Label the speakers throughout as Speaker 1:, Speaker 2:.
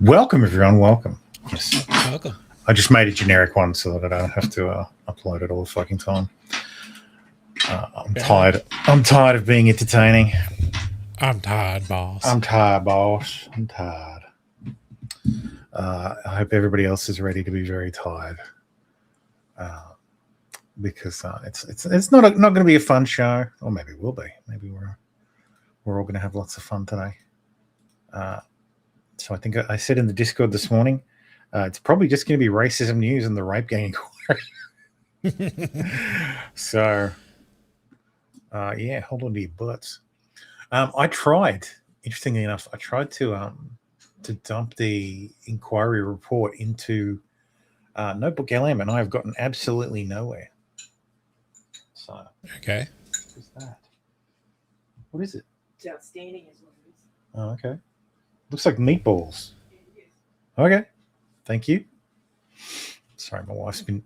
Speaker 1: Welcome, everyone. Welcome. Yes.
Speaker 2: Welcome.
Speaker 1: I just made a generic one so that I don't have to upload it all the fucking time. I'm tired. I'm tired of being entertaining.
Speaker 2: I'm tired, boss.
Speaker 1: I'm tired, boss. I'm tired. I hope everybody else is ready to be very tired. Because it's not going to be a fun show, or maybe it will be. Maybe we're all going to have lots of fun today. So I think I said in the Discord this morning, it's probably just going to be racism news and the rape gang inquiry. So, yeah, hold on to your butts. I tried, interestingly enough, to dump the inquiry report into Notebook LM, and I have gotten absolutely nowhere. So,
Speaker 2: okay.
Speaker 1: What's that? What is it?
Speaker 3: It's outstanding, is what it is.
Speaker 1: Oh, okay. Looks like meatballs. Okay. Thank you. Sorry, my wife's been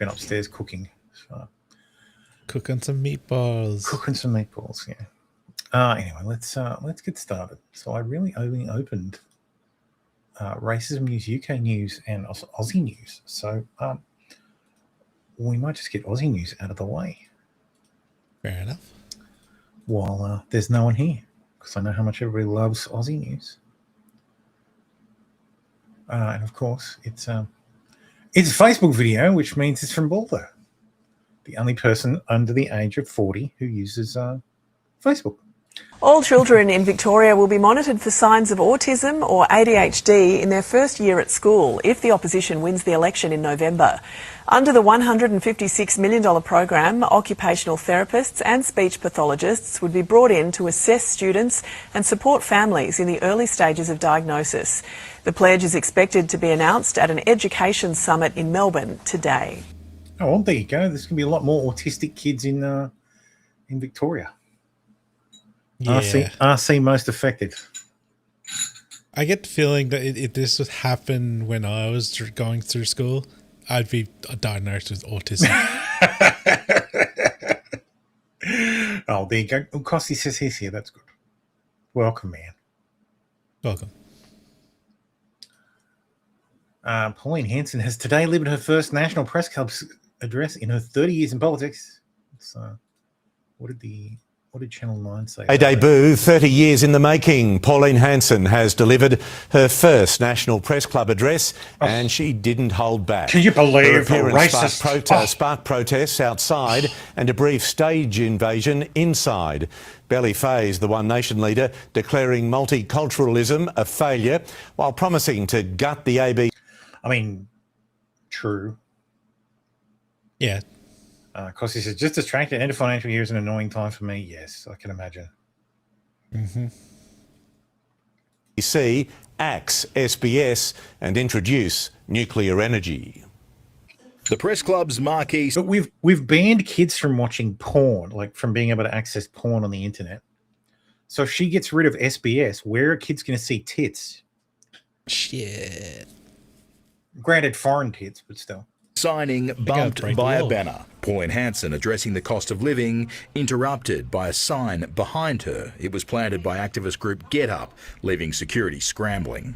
Speaker 1: upstairs cooking. So.
Speaker 2: Cooking some meatballs.
Speaker 1: Cooking some meatballs, yeah. Anyway, let's get started. So I really only opened Racism News, UK News, and also Aussie News. So we might just get Aussie News out of the way.
Speaker 2: Fair enough.
Speaker 1: While there's no one here, because I know how much everybody loves Aussie News. And of course, it's a Facebook video, which means it's from Balder, the only person under the age of 40 who uses Facebook.
Speaker 3: All children in Victoria will be monitored for signs of autism or ADHD in their first year at school if the opposition wins the election in November. Under the $156 million program, occupational therapists and speech pathologists would be brought in to assess students and support families in the early stages of diagnosis. The pledge is expected to be announced at an education summit in Melbourne today.
Speaker 1: Oh, well, there you go. There's going to be a lot more autistic kids in Victoria.
Speaker 2: Yeah.
Speaker 1: RC most affected.
Speaker 2: I get the feeling that if this would happen when I was going through school, I'd be diagnosed with autism.
Speaker 1: Oh, there you go. Costy says he's here. That's good. Welcome, man.
Speaker 2: Welcome.
Speaker 1: Pauline Hanson has today delivered her first National Press Club address in her 30 years in politics. So, what did Channel 9 say?
Speaker 4: A debut 30 years in the making. Pauline Hanson has delivered her first National Press Club address, and she didn't hold back.
Speaker 1: Can you believe
Speaker 4: her appearance
Speaker 1: racist?
Speaker 4: sparked protests outside and a brief stage invasion inside. Belly Faye's the One Nation leader declaring multiculturalism a failure while promising to gut the AB.
Speaker 1: I mean, true.
Speaker 2: Yeah.
Speaker 1: Because he says, just distracted. End of financial year is an annoying time for me. Yes, I can imagine.
Speaker 2: Mm-hmm.
Speaker 4: BBC axe SBS and introduce nuclear energy.
Speaker 5: The Press Club's marquee.
Speaker 1: But we've banned kids from watching porn, like from being able to access porn on the internet. So if she gets rid of SBS, where are kids going to see tits?
Speaker 2: Shit.
Speaker 1: Granted, foreign tits, but still.
Speaker 5: Signing bumped by a banner. Pauline Hanson addressing the cost of living, interrupted by a sign behind her. It was planted by activist group Get Up, leaving security scrambling.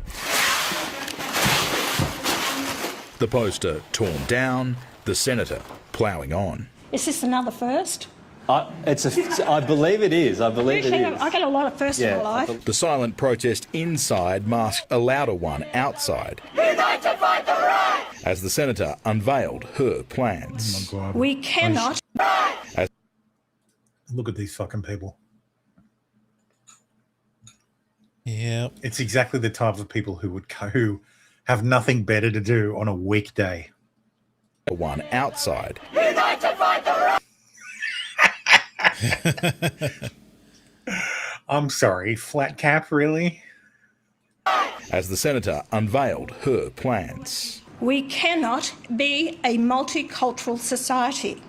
Speaker 5: The poster torn down, the senator ploughing on.
Speaker 6: Is this another first?
Speaker 7: I believe it is. I believe it is.
Speaker 6: I get a lot of firsts in my life.
Speaker 5: The silent protest inside masked a louder one outside.
Speaker 6: We'd like to fight the right!
Speaker 5: As the senator unveiled her plans.
Speaker 1: Oh my God.
Speaker 6: We cannot.
Speaker 1: Look at these fucking people.
Speaker 2: Yeah.
Speaker 1: It's exactly the type of people who have nothing better to do on a weekday.
Speaker 5: The one outside.
Speaker 6: We'd like to fight the right!
Speaker 1: I'm sorry, flat cap, really?
Speaker 5: As the senator unveiled her plans.
Speaker 6: We cannot be a multicultural society.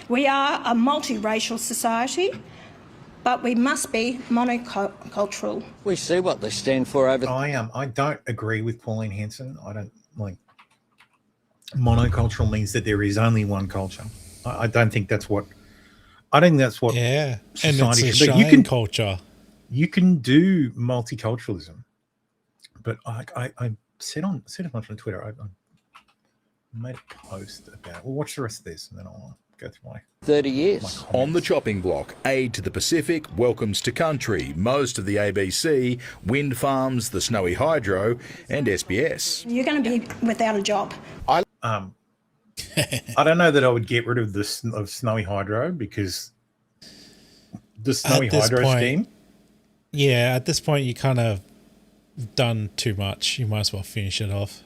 Speaker 6: We are a multiracial society, but we must be monocultural.
Speaker 7: We see what they stand for over.
Speaker 1: I don't agree with Pauline Hanson. I don't like monocultural means that there is only one culture. I don't think that's what. I think that's what.
Speaker 2: Yeah,
Speaker 1: society
Speaker 2: and it's a
Speaker 1: should be.
Speaker 2: shine culture.
Speaker 1: You can do multiculturalism, But I said on Twitter, I made a post about. We'll watch the rest of this, and then I'll go through my
Speaker 8: 30 years.
Speaker 5: On the chopping block, aid to the Pacific, welcomes to country, most of the ABC, wind farms, the snowy hydro, and SBS.
Speaker 6: You're going to be without a job.
Speaker 1: I don't know that I would get rid of snowy hydro because the snowy hydro scheme.
Speaker 2: Yeah, at this point, you kind of done too much. You might as well finish it off.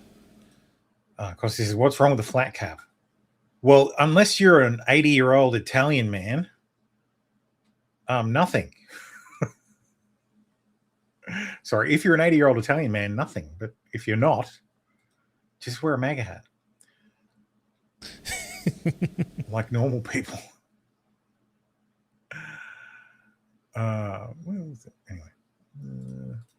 Speaker 1: Because this is what's wrong with the flat cap. Well, unless you're an 80-year-old Italian man, nothing. Sorry, if you're an 80-year-old Italian man, nothing. But if you're not, just wear a MAGA hat. Like normal people. Where was it? Anyway.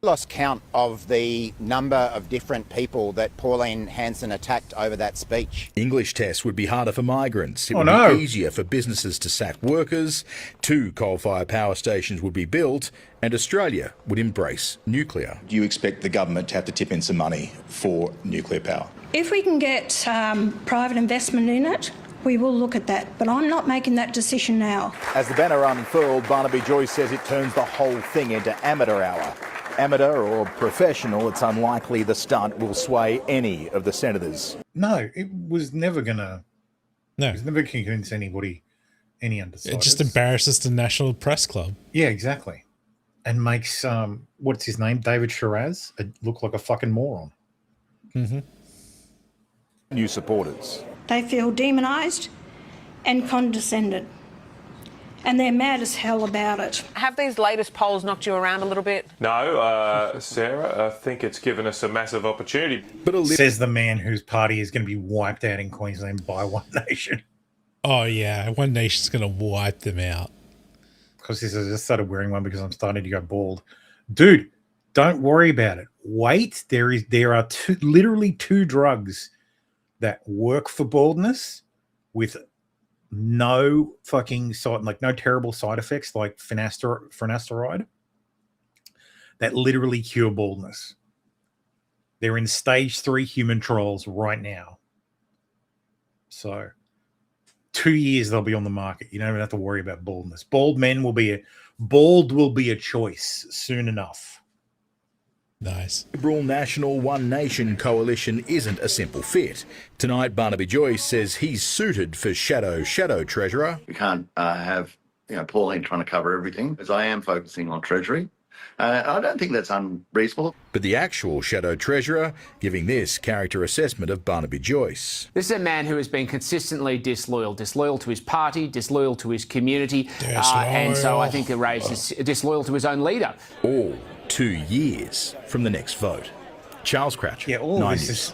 Speaker 9: Lost count of the number of different people that Pauline Hanson attacked over that speech.
Speaker 5: English tests would be harder for migrants. It would be easier for businesses to sack workers. 2 coal-fired power stations would be built, and Australia would embrace nuclear.
Speaker 10: Do you expect the government to have to tip in some money for nuclear power?
Speaker 6: If we can get private investment in it, we will look at that, but I'm not making that decision now.
Speaker 11: As the banner unfurled, Barnaby Joyce says it turns the whole thing into amateur hour. Amateur or professional, it's unlikely the stunt will sway any of the senators.
Speaker 1: No, it was never gonna. No, it was never gonna convince anybody, any undecideds.
Speaker 2: It just embarrasses the National Press Club.
Speaker 1: Yeah, exactly, and makes what's his name, David Shiraz, look like a fucking moron.
Speaker 2: Mm-hmm.
Speaker 11: New supporters.
Speaker 6: They feel demonised and condescended. And they're mad as hell about it.
Speaker 12: Have these latest polls knocked you around a little bit?
Speaker 13: No, Sarah, I think it's given us a massive opportunity.
Speaker 1: But says the man whose party is going to be wiped out in Queensland by One Nation.
Speaker 2: Oh, yeah. One Nation's going to wipe them out.
Speaker 1: Because I just started wearing one because I'm starting to go bald. Dude, don't worry about it. Wait, there are literally two drugs that work for baldness with no fucking no terrible side effects like finasteride that literally cure baldness. They're in stage 3 human trials right now. So 2 years they'll be on the market. You don't even have to worry about baldness. Bald will be a choice soon enough.
Speaker 2: Nice.
Speaker 5: The Liberal National One Nation coalition isn't a simple fit. Tonight, Barnaby Joyce says he's suited for shadow treasurer.
Speaker 14: We can't have Pauline trying to cover everything, as I am focusing on Treasury. I don't think that's unreasonable.
Speaker 5: But the actual shadow treasurer giving this character assessment of Barnaby Joyce.
Speaker 15: This is a man who has been consistently disloyal to his party, disloyal to his community, and so I think it raises disloyal to his own leader.
Speaker 5: All 2 years from the next vote. Charles Croucher.
Speaker 1: Yeah, all of this is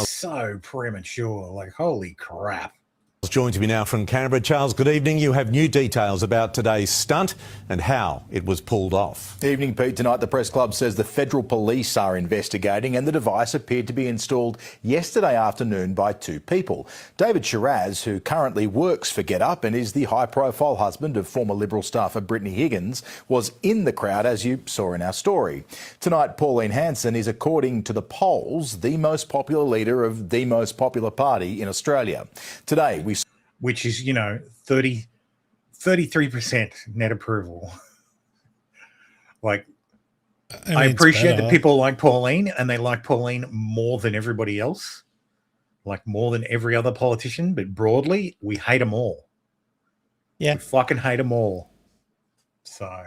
Speaker 1: so premature. Like, holy crap.
Speaker 4: Joins me now from Canberra. Charles, good evening. You have new details about today's stunt and how it was pulled off.
Speaker 11: Evening, Pete. Tonight, the Press Club says the federal police are investigating and the device appeared to be installed yesterday afternoon by 2 people. David Shiraz, who currently works for GetUp and is the high-profile husband of former Liberal staffer Brittany Higgins, was in the crowd, as you saw in our story. Tonight, Pauline Hanson is, according to the polls, the most popular leader of the most popular party in Australia. Today,
Speaker 1: which is, 33% net approval. Like, I appreciate that people like Pauline, and they like Pauline more than everybody else, like more than every other politician, but broadly, we hate them all.
Speaker 2: Yeah.
Speaker 1: We fucking hate them all. So...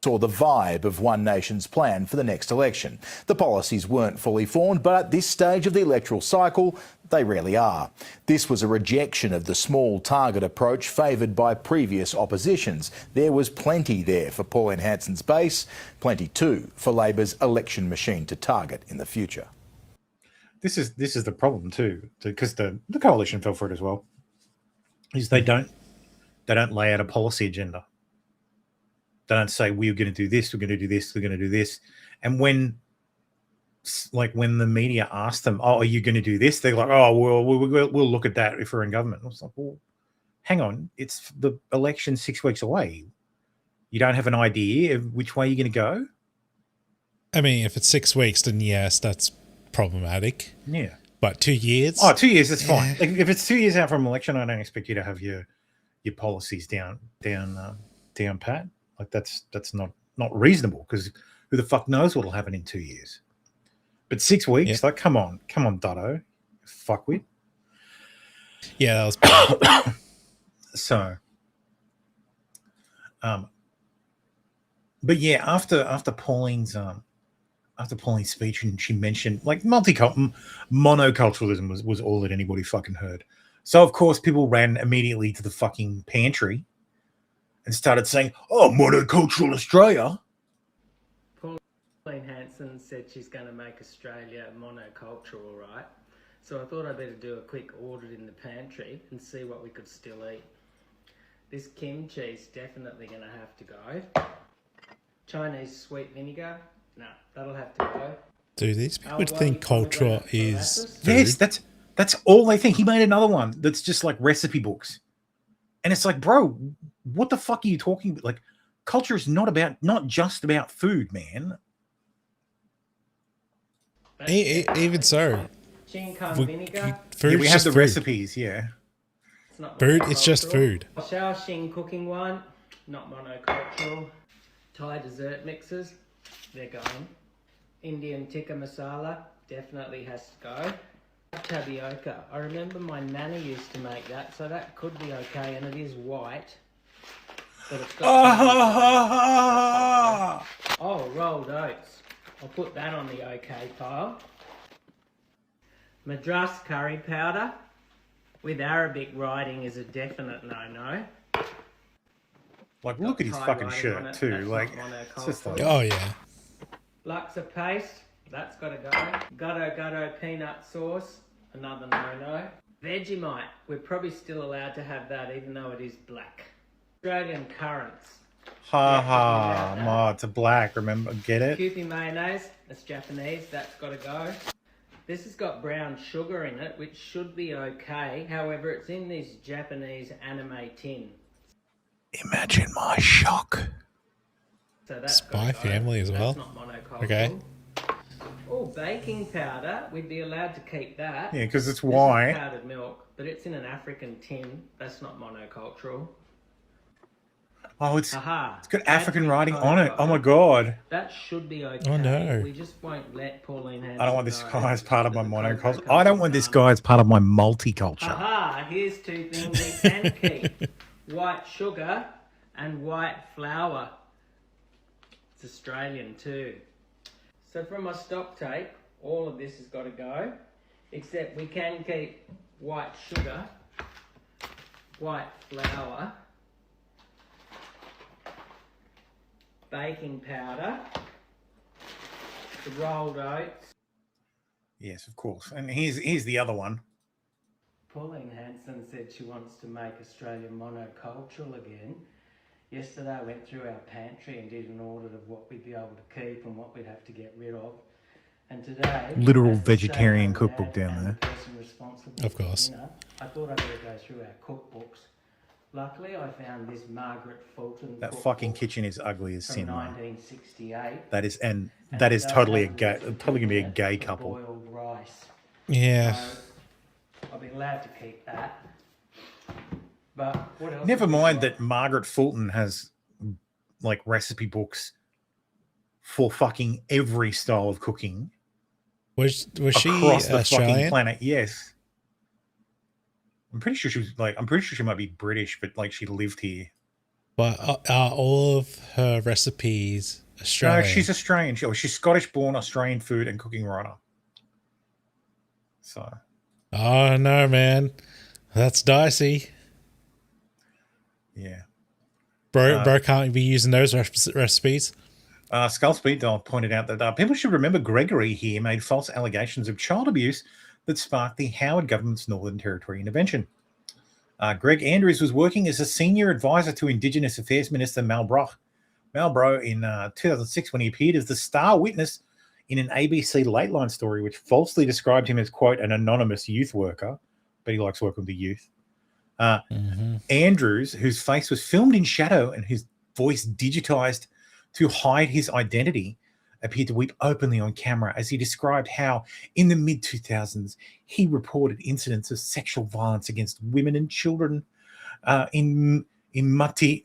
Speaker 11: saw the vibe of One Nation's plan for the next election. The policies weren't fully formed, but at this stage of the electoral cycle, they rarely are. This was a rejection of the small target approach favoured by previous oppositions. There was plenty there for Pauline Hanson's base, plenty too for Labor's election machine to target in the future.
Speaker 1: This is the problem too, because the coalition fell for it as well. Is they don't lay out a policy agenda. They don't say, we're going to do this, we're going to do this, we're going to do this. And when the media ask them, oh, are you going to do this? They're like, oh, we'll look at that if we're in government. I was like, well, hang on. It's the election 6 weeks away. You don't have an idea of which way you're going to go?
Speaker 2: I mean, if it's 6 weeks, then yes, that's problematic.
Speaker 1: Yeah.
Speaker 2: But 2 years?
Speaker 1: Oh, 2 years, that's fine. Like, if it's 2 years out from an election, I don't expect you to have your policies down pat. Like that's not reasonable, because who the fuck knows what'll happen in 2 years? But 6 weeks, like, come on, Dotto, fuckwit.
Speaker 2: Yeah, that was bad.
Speaker 1: So, but yeah, after Pauline's speech, and she mentioned like monoculturalism was all that anybody fucking heard. So of course people ran immediately to the fucking pantry and started saying, "Oh, monocultural Australia."
Speaker 8: Pauline Hanson said she's going to make Australia monocultural, right? So I thought I'd better do a quick audit in the pantry and see what we could still eat. This kimchi's definitely going to have to go. Chinese sweet vinegar, no, that'll have to go.
Speaker 2: Dude, these people would think culture is food.
Speaker 1: Yes, that's all they think. He made another one that's just like recipe books, and it's like, bro, what the fuck are you talking about? Like, culture is not just about food, man.
Speaker 2: Even so,
Speaker 8: vinegar.
Speaker 1: We have the recipes, yeah.
Speaker 8: It's not
Speaker 2: food, it's just food.
Speaker 8: Shaoxing cooking wine, not monocultural. Thai dessert mixes, they're going. Indian tikka masala, definitely has to go. Tapioca, I remember my nana used to make that, so that could be okay, and it is white. But it's got oh, rolled oats. I'll put that on the okay pile. Madras curry powder with Arabic writing is a definite no-no.
Speaker 1: Like, look at his fucking shirt too. Like, it's just like,
Speaker 2: oh yeah.
Speaker 8: Laksa paste, that's got to go. Gutto peanut sauce, another no-no. Vegemite, we're probably still allowed to have that even though it is black. Australian currants.
Speaker 1: it's a black, remember, get it?
Speaker 8: Kewpie mayonnaise, that's Japanese, that's got to go. This has got brown sugar in it, which should be okay. However, it's in this Japanese anime tin.
Speaker 1: Imagine my shock.
Speaker 8: So that's
Speaker 2: Spy Family as well.
Speaker 8: That's not monocultural.
Speaker 2: Okay.
Speaker 8: Oh, baking powder, we'd be allowed to keep that.
Speaker 1: Yeah, because it's
Speaker 8: This
Speaker 1: white.
Speaker 8: is powdered milk, but it's in an African tin. That's not monocultural.
Speaker 1: Oh, it's
Speaker 8: Aha.
Speaker 1: got African writing on it. Oh my god.
Speaker 8: That should be okay.
Speaker 2: Oh no.
Speaker 8: We just won't let Pauline Hanson
Speaker 1: I don't want this
Speaker 8: go.
Speaker 1: guy as part of my monoculture. I don't want this guy as part of my multiculture.
Speaker 8: Aha, here's two things we can keep. White sugar and white flour. It's Australian too. So from my stock take, all of this has got to go, except we can keep white sugar, white flour, baking powder, the rolled oats.
Speaker 1: Yes, of course. And here's the other one.
Speaker 8: Pauline Hanson said she wants to make Australia monocultural again. Yesterday I went through our pantry and did an audit of what we'd be able to keep and what we'd have to get rid of. And today,
Speaker 1: Literal vegetarian cookbook down there.
Speaker 2: Of course.
Speaker 8: I thought I'd better go through our cookbooks. Luckily, I found this Margaret Fulton.
Speaker 1: That fucking kitchen is ugly as
Speaker 8: from
Speaker 1: sin, man.
Speaker 8: 1968.
Speaker 1: That is totally gonna be a gay couple.
Speaker 8: Boiled rice.
Speaker 2: Yeah.
Speaker 8: So I'll be allowed to keep that. But what else?
Speaker 1: Never mind that Margaret Fulton has like recipe books for fucking every style of cooking.
Speaker 2: Was she
Speaker 1: across the fucking
Speaker 2: Australian?
Speaker 1: planet? Yes. I'm pretty sure she might be British, but like she lived here.
Speaker 2: But are all of her recipes Australian?
Speaker 1: No, she's Australian. She's Scottish-born Australian food and cooking writer. So.
Speaker 2: Oh no, man, that's dicey.
Speaker 1: Yeah.
Speaker 2: Bro can't be using those recipes.
Speaker 1: Skull Speed Doll pointed out that people should remember Gregory here made false allegations of child abuse that sparked the Howard government's Northern Territory intervention. Greg Andrews was working as a senior advisor to Indigenous Affairs Minister Mal Brough in 2006 when he appeared as the star witness in an ABC Lateline story which falsely described him as, quote, an anonymous youth worker, but he likes working with the youth. Andrews, whose face was filmed in shadow and his voice digitized to hide his identity, appeared to weep openly on camera as he described how, in the mid-2000s, he reported incidents of sexual violence against women and children in Julu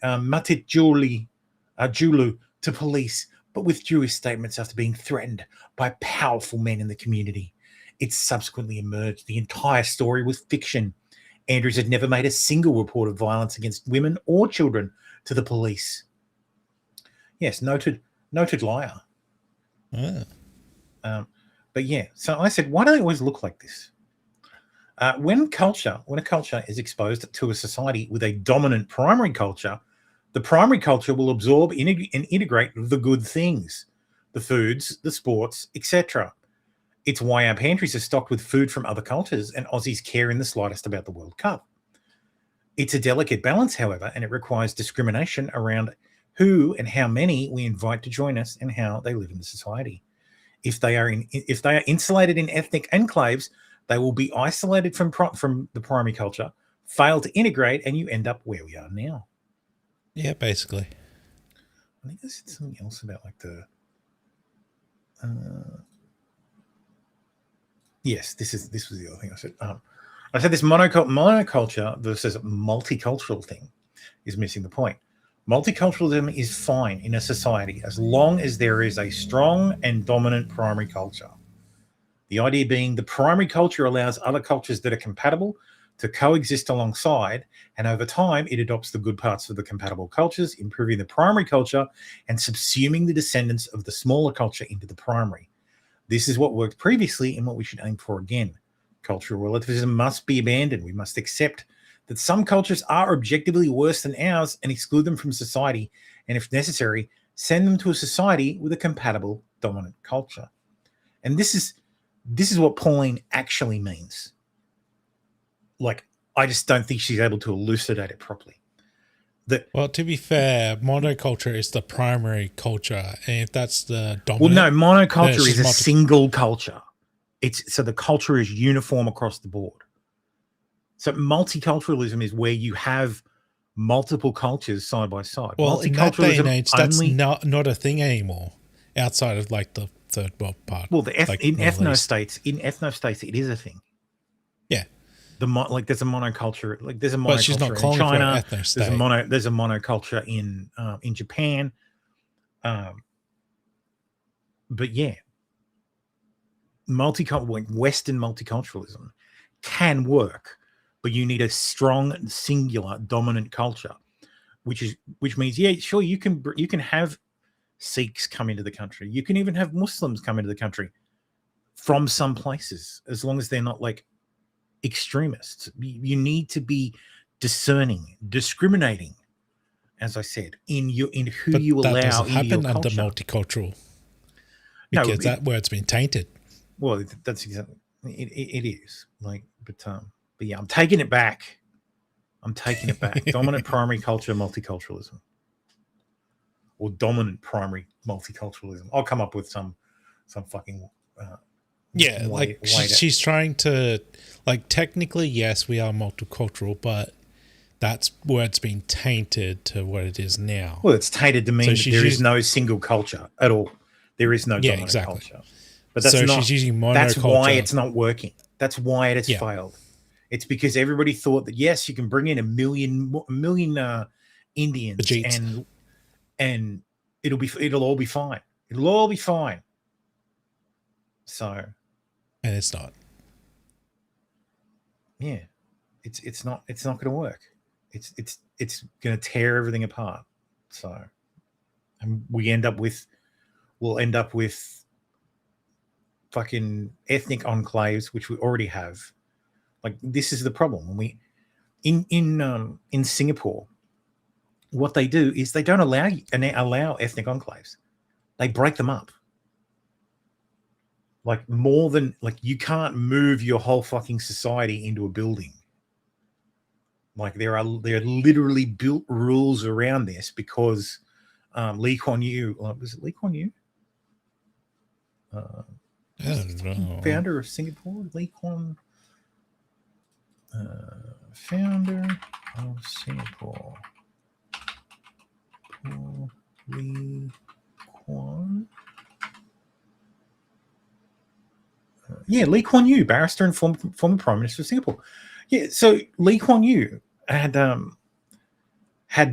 Speaker 1: to police, but withdrew his statements after being threatened by powerful men in the community. It subsequently emerged the entire story was fiction. Andrews had never made a single report of violence against women or children to the police. Yes, noted liar. But yeah, so I said, why do they always look like this? When a culture is exposed to a society with a dominant primary culture, the primary culture will absorb and integrate the good things, the foods, the sports, etc. It's why our pantries are stocked with food from other cultures and Aussies care in the slightest about the World Cup. It's a delicate balance, however, and it requires discrimination around who and how many we invite to join us and how they live in the society. If they are insulated in ethnic enclaves, they will be isolated from the primary culture, fail to integrate, and you end up where we are now.
Speaker 2: Yeah, basically.
Speaker 1: I think I said something else about like the. Yes, this was the other thing I said. I said this monoculture versus multicultural thing is missing the point. Multiculturalism is fine in a society as long as there is a strong and dominant primary culture. The idea being the primary culture allows other cultures that are compatible to coexist alongside, and over time it adopts the good parts of the compatible cultures, improving the primary culture and subsuming the descendants of the smaller culture into the primary. This is what worked previously and what we should aim for again. Cultural relativism must be abandoned. We must accept that some cultures are objectively worse than ours and exclude them from society, and if necessary, send them to a society with a compatible dominant culture. And this is what Pauline actually means. Like, I just don't think she's able to elucidate it properly.
Speaker 2: Well, to be fair, monoculture is the primary culture, and if that's the dominant...
Speaker 1: Well, no, monoculture is a single culture. So the culture is uniform across the board. So multiculturalism is where you have multiple cultures side by side.
Speaker 2: Well, in that day and age, that's not a thing anymore outside of like the third world part.
Speaker 1: Well, in ethno states, it is a thing.
Speaker 2: Yeah.
Speaker 1: There's a monoculture, there's a monoculture
Speaker 2: but she's not calling
Speaker 1: in China.
Speaker 2: For ethno state.
Speaker 1: There's a monoculture in Japan. But yeah, Western multiculturalism can work, but you need a strong, singular, dominant culture, which means, yeah, sure, you can have Sikhs come into the country. You can even have Muslims come into the country from some places, as long as they're not like extremists. You need to be discerning, discriminating, as I said, in who you allow into your culture. That doesn't happen under
Speaker 2: multicultural, because that word's been tainted.
Speaker 1: Well, that's exactly it is. But yeah, I'm taking it back. Dominant primary culture, multiculturalism, or dominant primary multiculturalism. I'll come up with some fucking.
Speaker 2: She's trying to, technically, yes, we are multicultural, but that's word's been tainted to what it is now.
Speaker 1: Well, it's tainted to mean that there is no single culture at all. There is no dominant culture. But that's
Speaker 2: she's using monoculture.
Speaker 1: That's why it's not working. That's why it has failed. It's because everybody thought that, yes, you can bring in a million Indians and it'll all be fine. It'll all be fine. So,
Speaker 2: and it's not.
Speaker 1: Yeah, it's not going to work. It's going to tear everything apart. So, and we'll end up with fucking ethnic enclaves, which we already have. This is the problem. When we in Singapore, what they do is they don't allow ethnic enclaves. They break them up. You can't move your whole fucking society into a building. There are literally built rules around this because Lee Kuan Yew, was it Lee Kuan Yew?
Speaker 2: I don't know.
Speaker 1: Founder of Singapore, Lee Kuan. Founder of Singapore, Paul Lee Kuan. Yeah, Lee Kuan Yew, barrister and former Prime Minister of Singapore. Yeah, so Lee Kuan Yew had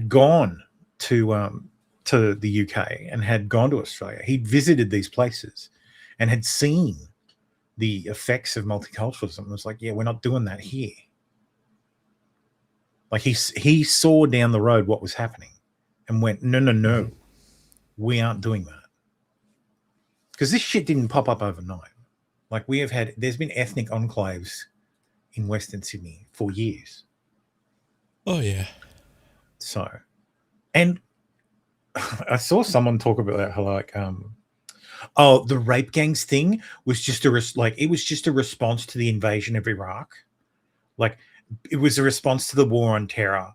Speaker 1: gone to the UK and had gone to Australia. He'd visited these places and had seen the effects of multiculturalism. It was like, yeah, we're not doing that here. Like he saw down the road what was happening and went, no, we aren't doing that. Because this shit didn't pop up overnight. Like there's been ethnic enclaves in Western Sydney for years.
Speaker 2: Oh, yeah.
Speaker 1: So, and I saw someone talk about how like, the rape gangs thing was just it was just a response to the invasion of Iraq. Like, it was a response to the war on terror.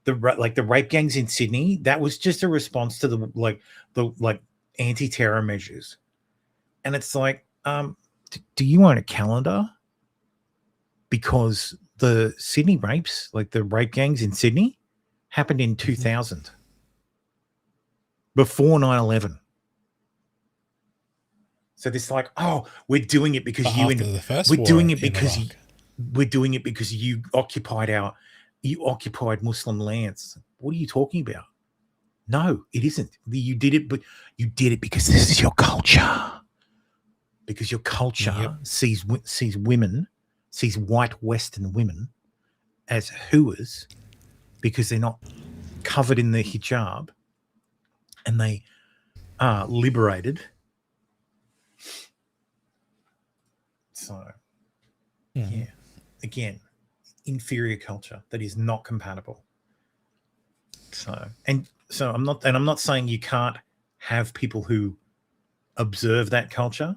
Speaker 1: The rape gangs in Sydney, that was just a response to the anti-terror measures. And it's like, do you own a calendar? Because the Sydney rapes, like the rape gangs in Sydney, happened in 2000, before 9/11. So this like, we're doing it because we're doing it because you occupied Muslim lands. What are you talking about? No, it isn't. You did it, but you did it because this is your culture. Because your culture sees women, sees white Western women as hooers because they're not covered in the hijab and they are liberated. So, yeah, again, inferior culture that is not compatible. So I'm not saying you can't have people who observe that culture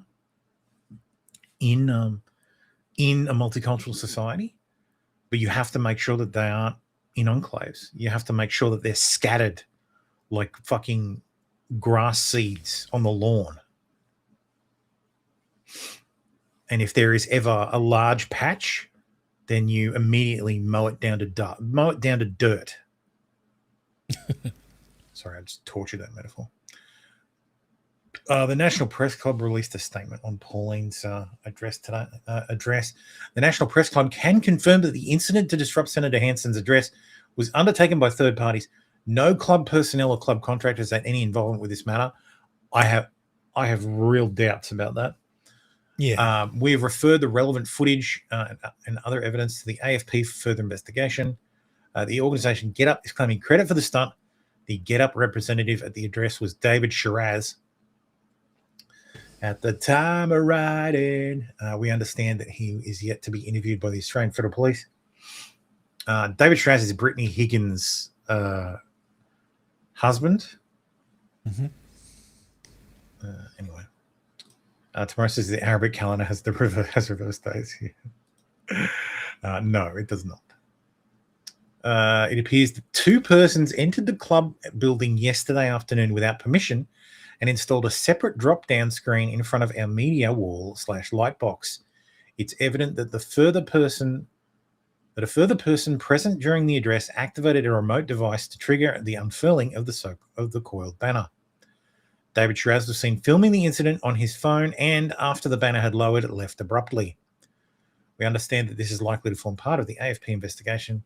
Speaker 1: in a multicultural society, but you have to make sure that they aren't in enclaves. You have to make sure that they're scattered like fucking grass seeds on the lawn. And if there is ever a large patch, then you immediately mow it down to dirt. Sorry, I just tortured that metaphor. The National Press Club released a statement on Pauline's address today. The National Press Club can confirm that the incident to disrupt Senator Hanson's address was undertaken by third parties. No club personnel or club contractors had any involvement with this matter. I have real doubts about that.
Speaker 2: Yeah.
Speaker 1: We have referred the relevant footage and other evidence to the AFP for further investigation. The organisation Get Up is claiming credit for the stunt. The Get Up representative at the address was David Shiraz. At the time of writing, we understand that he is yet to be interviewed by the Australian Federal Police. David Shiraz is Brittany Higgins' husband. Anyway, tomorrow says the Arabic calendar has reverse days. No, it does not. It appears that two persons entered the club building yesterday afternoon without permission and installed a separate drop-down screen in front of our media wall / light box. It's evident that a further person present during the address activated a remote device to trigger the unfurling of the coiled banner. David Shiraz was seen filming the incident on his phone, and after the banner had lowered, it left abruptly. We understand that this is likely to form part of the AFP investigation.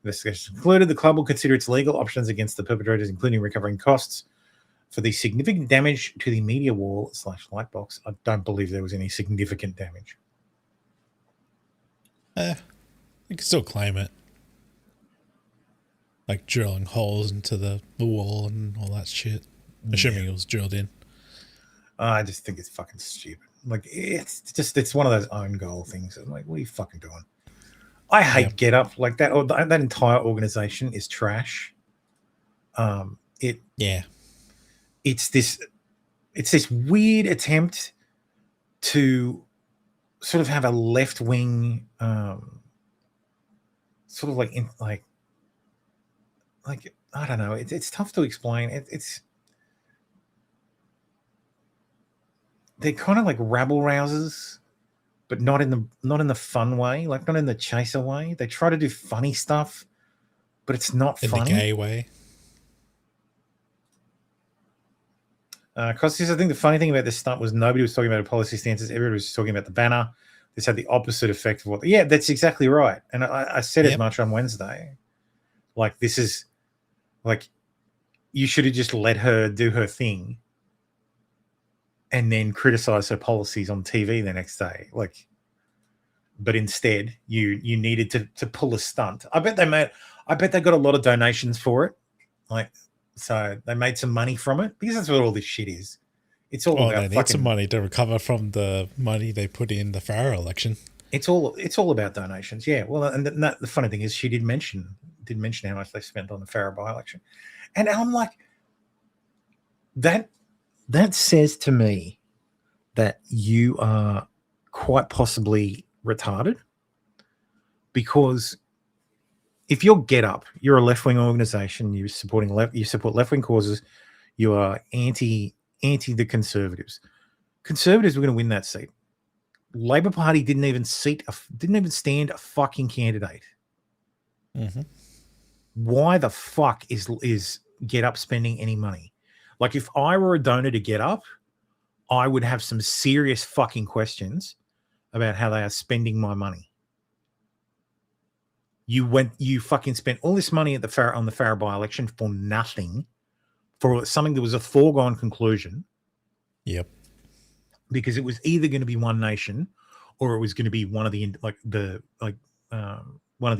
Speaker 1: Investigation concluded the club will consider its legal options against the perpetrators, including recovering costs for the significant damage to the media wall / light box. I don't believe there was any significant damage.
Speaker 2: You can still claim it. Like drilling holes into the wall and all that shit. Assuming it was drilled in.
Speaker 1: I just think it's fucking stupid. Like, it's one of those own goal things. I'm like, what are you fucking doing? I hate Get Up like that. Or that entire organization is trash. It's this weird attempt to sort of have a left wing, sort of like I don't know. It's tough to explain. They're kind of like rabble rousers, but not in the fun way, like not in the chaser way. They try to do funny stuff, but it's not funny.
Speaker 2: In the gay way.
Speaker 1: Because I think the funny thing about this stunt was nobody was talking about policy stances. Everybody was just talking about the banner. This had the opposite effect of what. Yeah, that's exactly right. And I said as much on Wednesday. Like, this is like, you should have just let her do her thing and then criticize her policies on TV the next day. Like, but instead you needed to pull a stunt. I bet they got a lot of donations for it. Like, so they made some money from it, because that's what all this shit is. It's all about
Speaker 2: they need some money to recover from the money they put in the Farah election.
Speaker 1: It's all about donations. Yeah. Well, and the funny thing is, she did mention how much they spent on the Farah by-election. And I'm like, that says to me that you are quite possibly retarded, because if you're Get Up, you're a left-wing organization, you support left-wing causes, you are anti the Conservatives. Conservatives were going to win that seat. Labor Party didn't even stand a fucking candidate.
Speaker 2: Mm-hmm.
Speaker 1: Why the fuck is Get Up spending any money? Like, if I were a donor to Get Up, I would have some serious fucking questions about how they are spending my money. You fucking spent all this money on the Farah by-election for nothing, for something that was a foregone conclusion.
Speaker 2: Yep. Because
Speaker 1: it was either going to be One Nation, or it was going to be one of the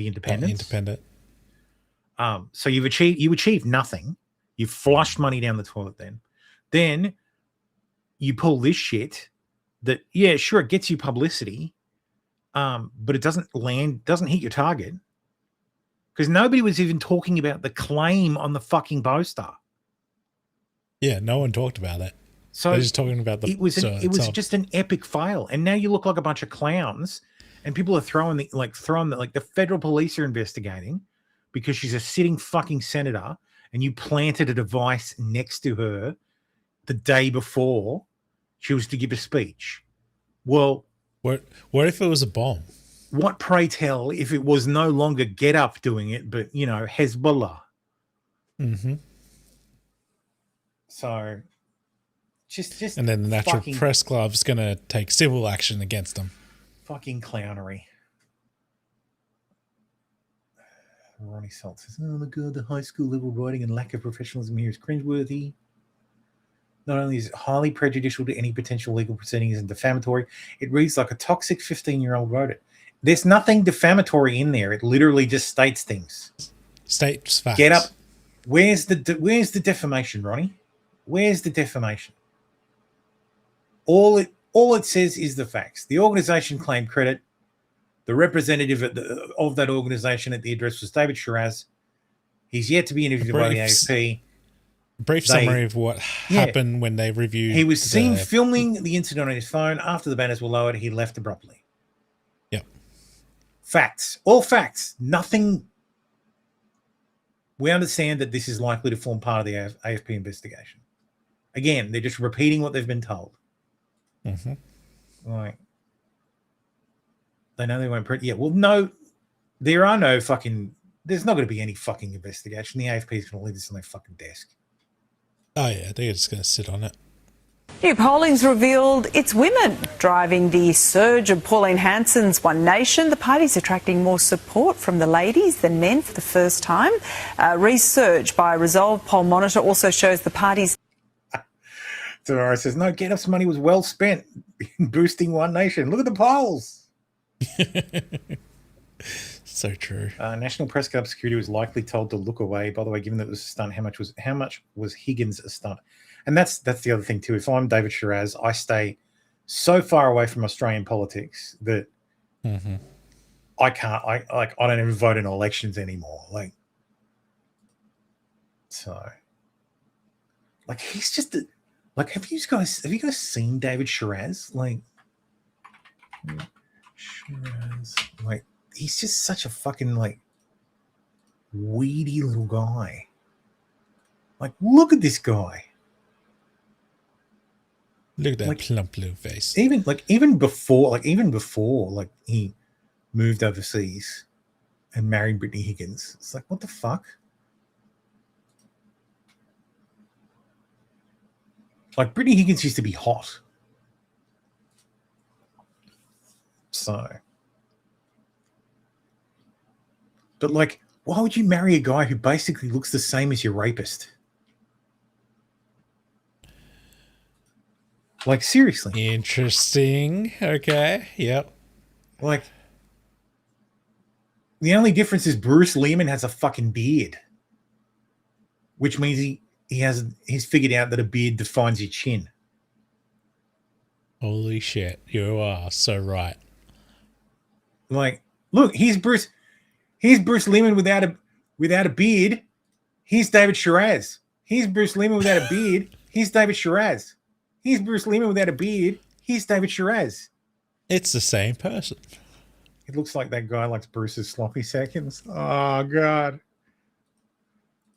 Speaker 1: independents.
Speaker 2: Independent.
Speaker 1: So you achieved nothing. You flushed money down the toilet. Then you pull this shit that, yeah, sure, it gets you publicity, but it doesn't hit your target, because nobody was even talking about the claim on the fucking poster.
Speaker 2: Yeah, no one talked about it.
Speaker 1: So
Speaker 2: they're just talking about the.
Speaker 1: It was just an epic fail, and now you look like a bunch of clowns, and people are throwing the federal police are investigating because she's a sitting fucking senator, and you planted a device next to her the day before she was to give a speech. Well,
Speaker 2: what if it was a bomb?
Speaker 1: What, pray tell, if it was no longer Get Up doing it, but Hezbollah?
Speaker 2: Mm-hmm.
Speaker 1: So, just
Speaker 2: and then the Natural Press Club's going to take civil action against them.
Speaker 1: Fucking clownery. Ronnie Salt says, "Oh my god, the high school level writing and lack of professionalism here is cringeworthy. Not only is it highly prejudicial to any potential legal proceedings and defamatory, it reads like a toxic 15-year-old wrote it." There's nothing defamatory in there. It literally just states things.
Speaker 2: States facts.
Speaker 1: Get Up. Where's the defamation, Ronnie? Where's the defamation? All it says is the facts. The organization claimed credit. The representative of that organization at the address was David Shiraz. He's yet to be interviewed by the AFP.
Speaker 2: Brief summary of what happened when they reviewed.
Speaker 1: He was seen filming the incident on his phone. After the banners were lowered, he left abruptly.
Speaker 2: Yep.
Speaker 1: Facts. All facts. Nothing. We understand that this is likely to form part of the AFP investigation. Again, they're just repeating what they've been told.
Speaker 2: Mm-hmm.
Speaker 1: Like, they know they won't print. Yeah, well, no, there's not going to be any fucking investigation. The AFP is going to leave this on their fucking desk.
Speaker 2: Oh, yeah, they're just going to sit on it.
Speaker 16: New polling's revealed it's women driving the surge of Pauline Hanson's One Nation. The party's attracting more support from the ladies than men for the first time. Research by Resolve Poll Monitor also shows the party's...
Speaker 1: Sonora says, no, Get Up's money was well spent in boosting One Nation. Look at the polls.
Speaker 2: So true.
Speaker 1: National Press Club security was likely told to look away. By the way, given that it was a stunt, how much was Higgins a stunt? And that's the other thing too. If I'm David Shiraz, I stay so far away from Australian politics that I don't even vote in elections anymore. He's just have you guys seen David Shiraz? Shiraz, he's just such a fucking weedy little guy. Look at this guy.
Speaker 2: Look at that plump little face.
Speaker 1: Even before he moved overseas and married Brittany Higgins, it's what the fuck? Like, Brittany Higgins used to be hot. So. But, like, why would you marry a guy who basically looks the same as your rapist? Like, seriously.
Speaker 2: Interesting. Okay. Yep.
Speaker 1: Like, the only difference is Bruce Leeman has a fucking beard. Which means he's figured out that a beard defines your chin.
Speaker 2: Holy shit. You are so right.
Speaker 1: Like, look, here's Bruce Leeman without a beard. Here's David Shiraz. Here's Bruce Leeman without a beard. Here's David Shiraz. Here's Bruce Leeman without a beard. Here's David Shiraz.
Speaker 2: It's the same person.
Speaker 1: It looks like that guy likes Bruce's sloppy seconds. Oh, God.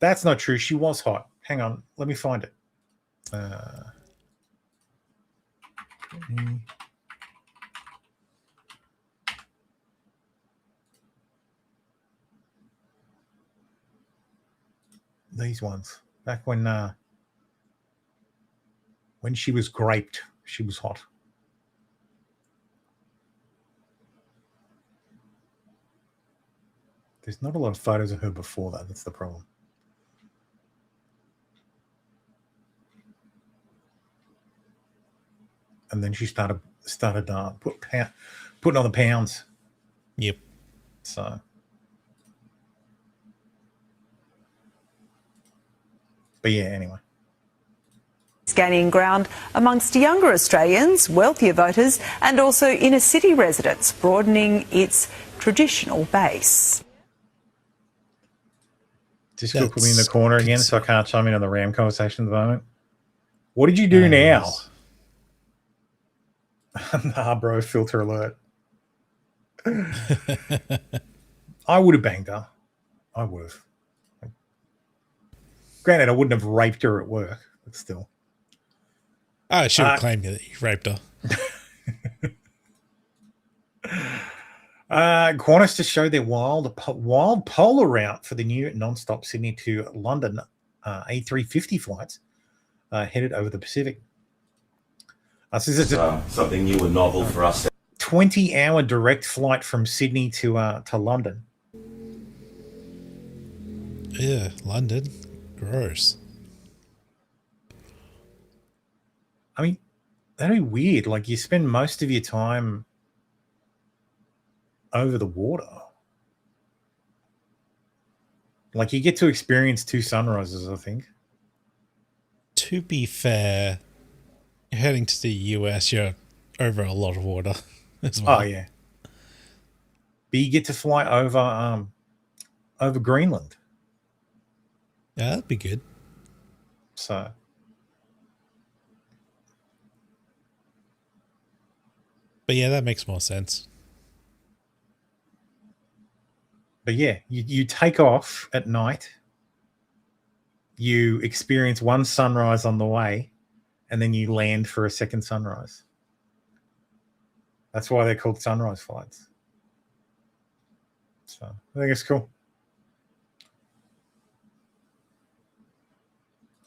Speaker 1: That's not true. She was hot. Hang on. Let me find it. These ones. Back when she was graped, she was hot. There's not a lot of photos of her before that. That's the problem. And then she started putting on the pounds.
Speaker 2: Yep.
Speaker 1: So. But yeah, anyway.
Speaker 16: It's gaining ground amongst younger Australians, wealthier voters, and also inner city residents, broadening its traditional base.
Speaker 1: Disco put me in the corner again, so I can't chime in on the Ram conversation at the moment. What did you do now? Nah, bro, filter alert. I would have banged her. I would have. Granted, I wouldn't have raped her at work, but still.
Speaker 2: I should have claimed that you raped her.
Speaker 1: Qantas to show their wild polar route for the new non-stop Sydney to London A350 flights headed over the Pacific. So this is
Speaker 17: something new and novel for us.
Speaker 1: 20-hour direct flight from Sydney to London.
Speaker 2: Yeah, London. Gross.
Speaker 1: I mean, that'd be weird. Like, you spend most of your time over the water. Like, you get to experience 2 sunrises, I think.
Speaker 2: To be fair, you're heading to the US, you're over a lot of water as well.
Speaker 1: Oh, yeah. But you get to fly over Greenland.
Speaker 2: Yeah, that'd be good.
Speaker 1: So.
Speaker 2: But yeah, that makes more sense.
Speaker 1: But yeah, you take off at night. You experience one sunrise on the way, and then you land for a second sunrise. That's why they're called sunrise flights. So I think it's cool.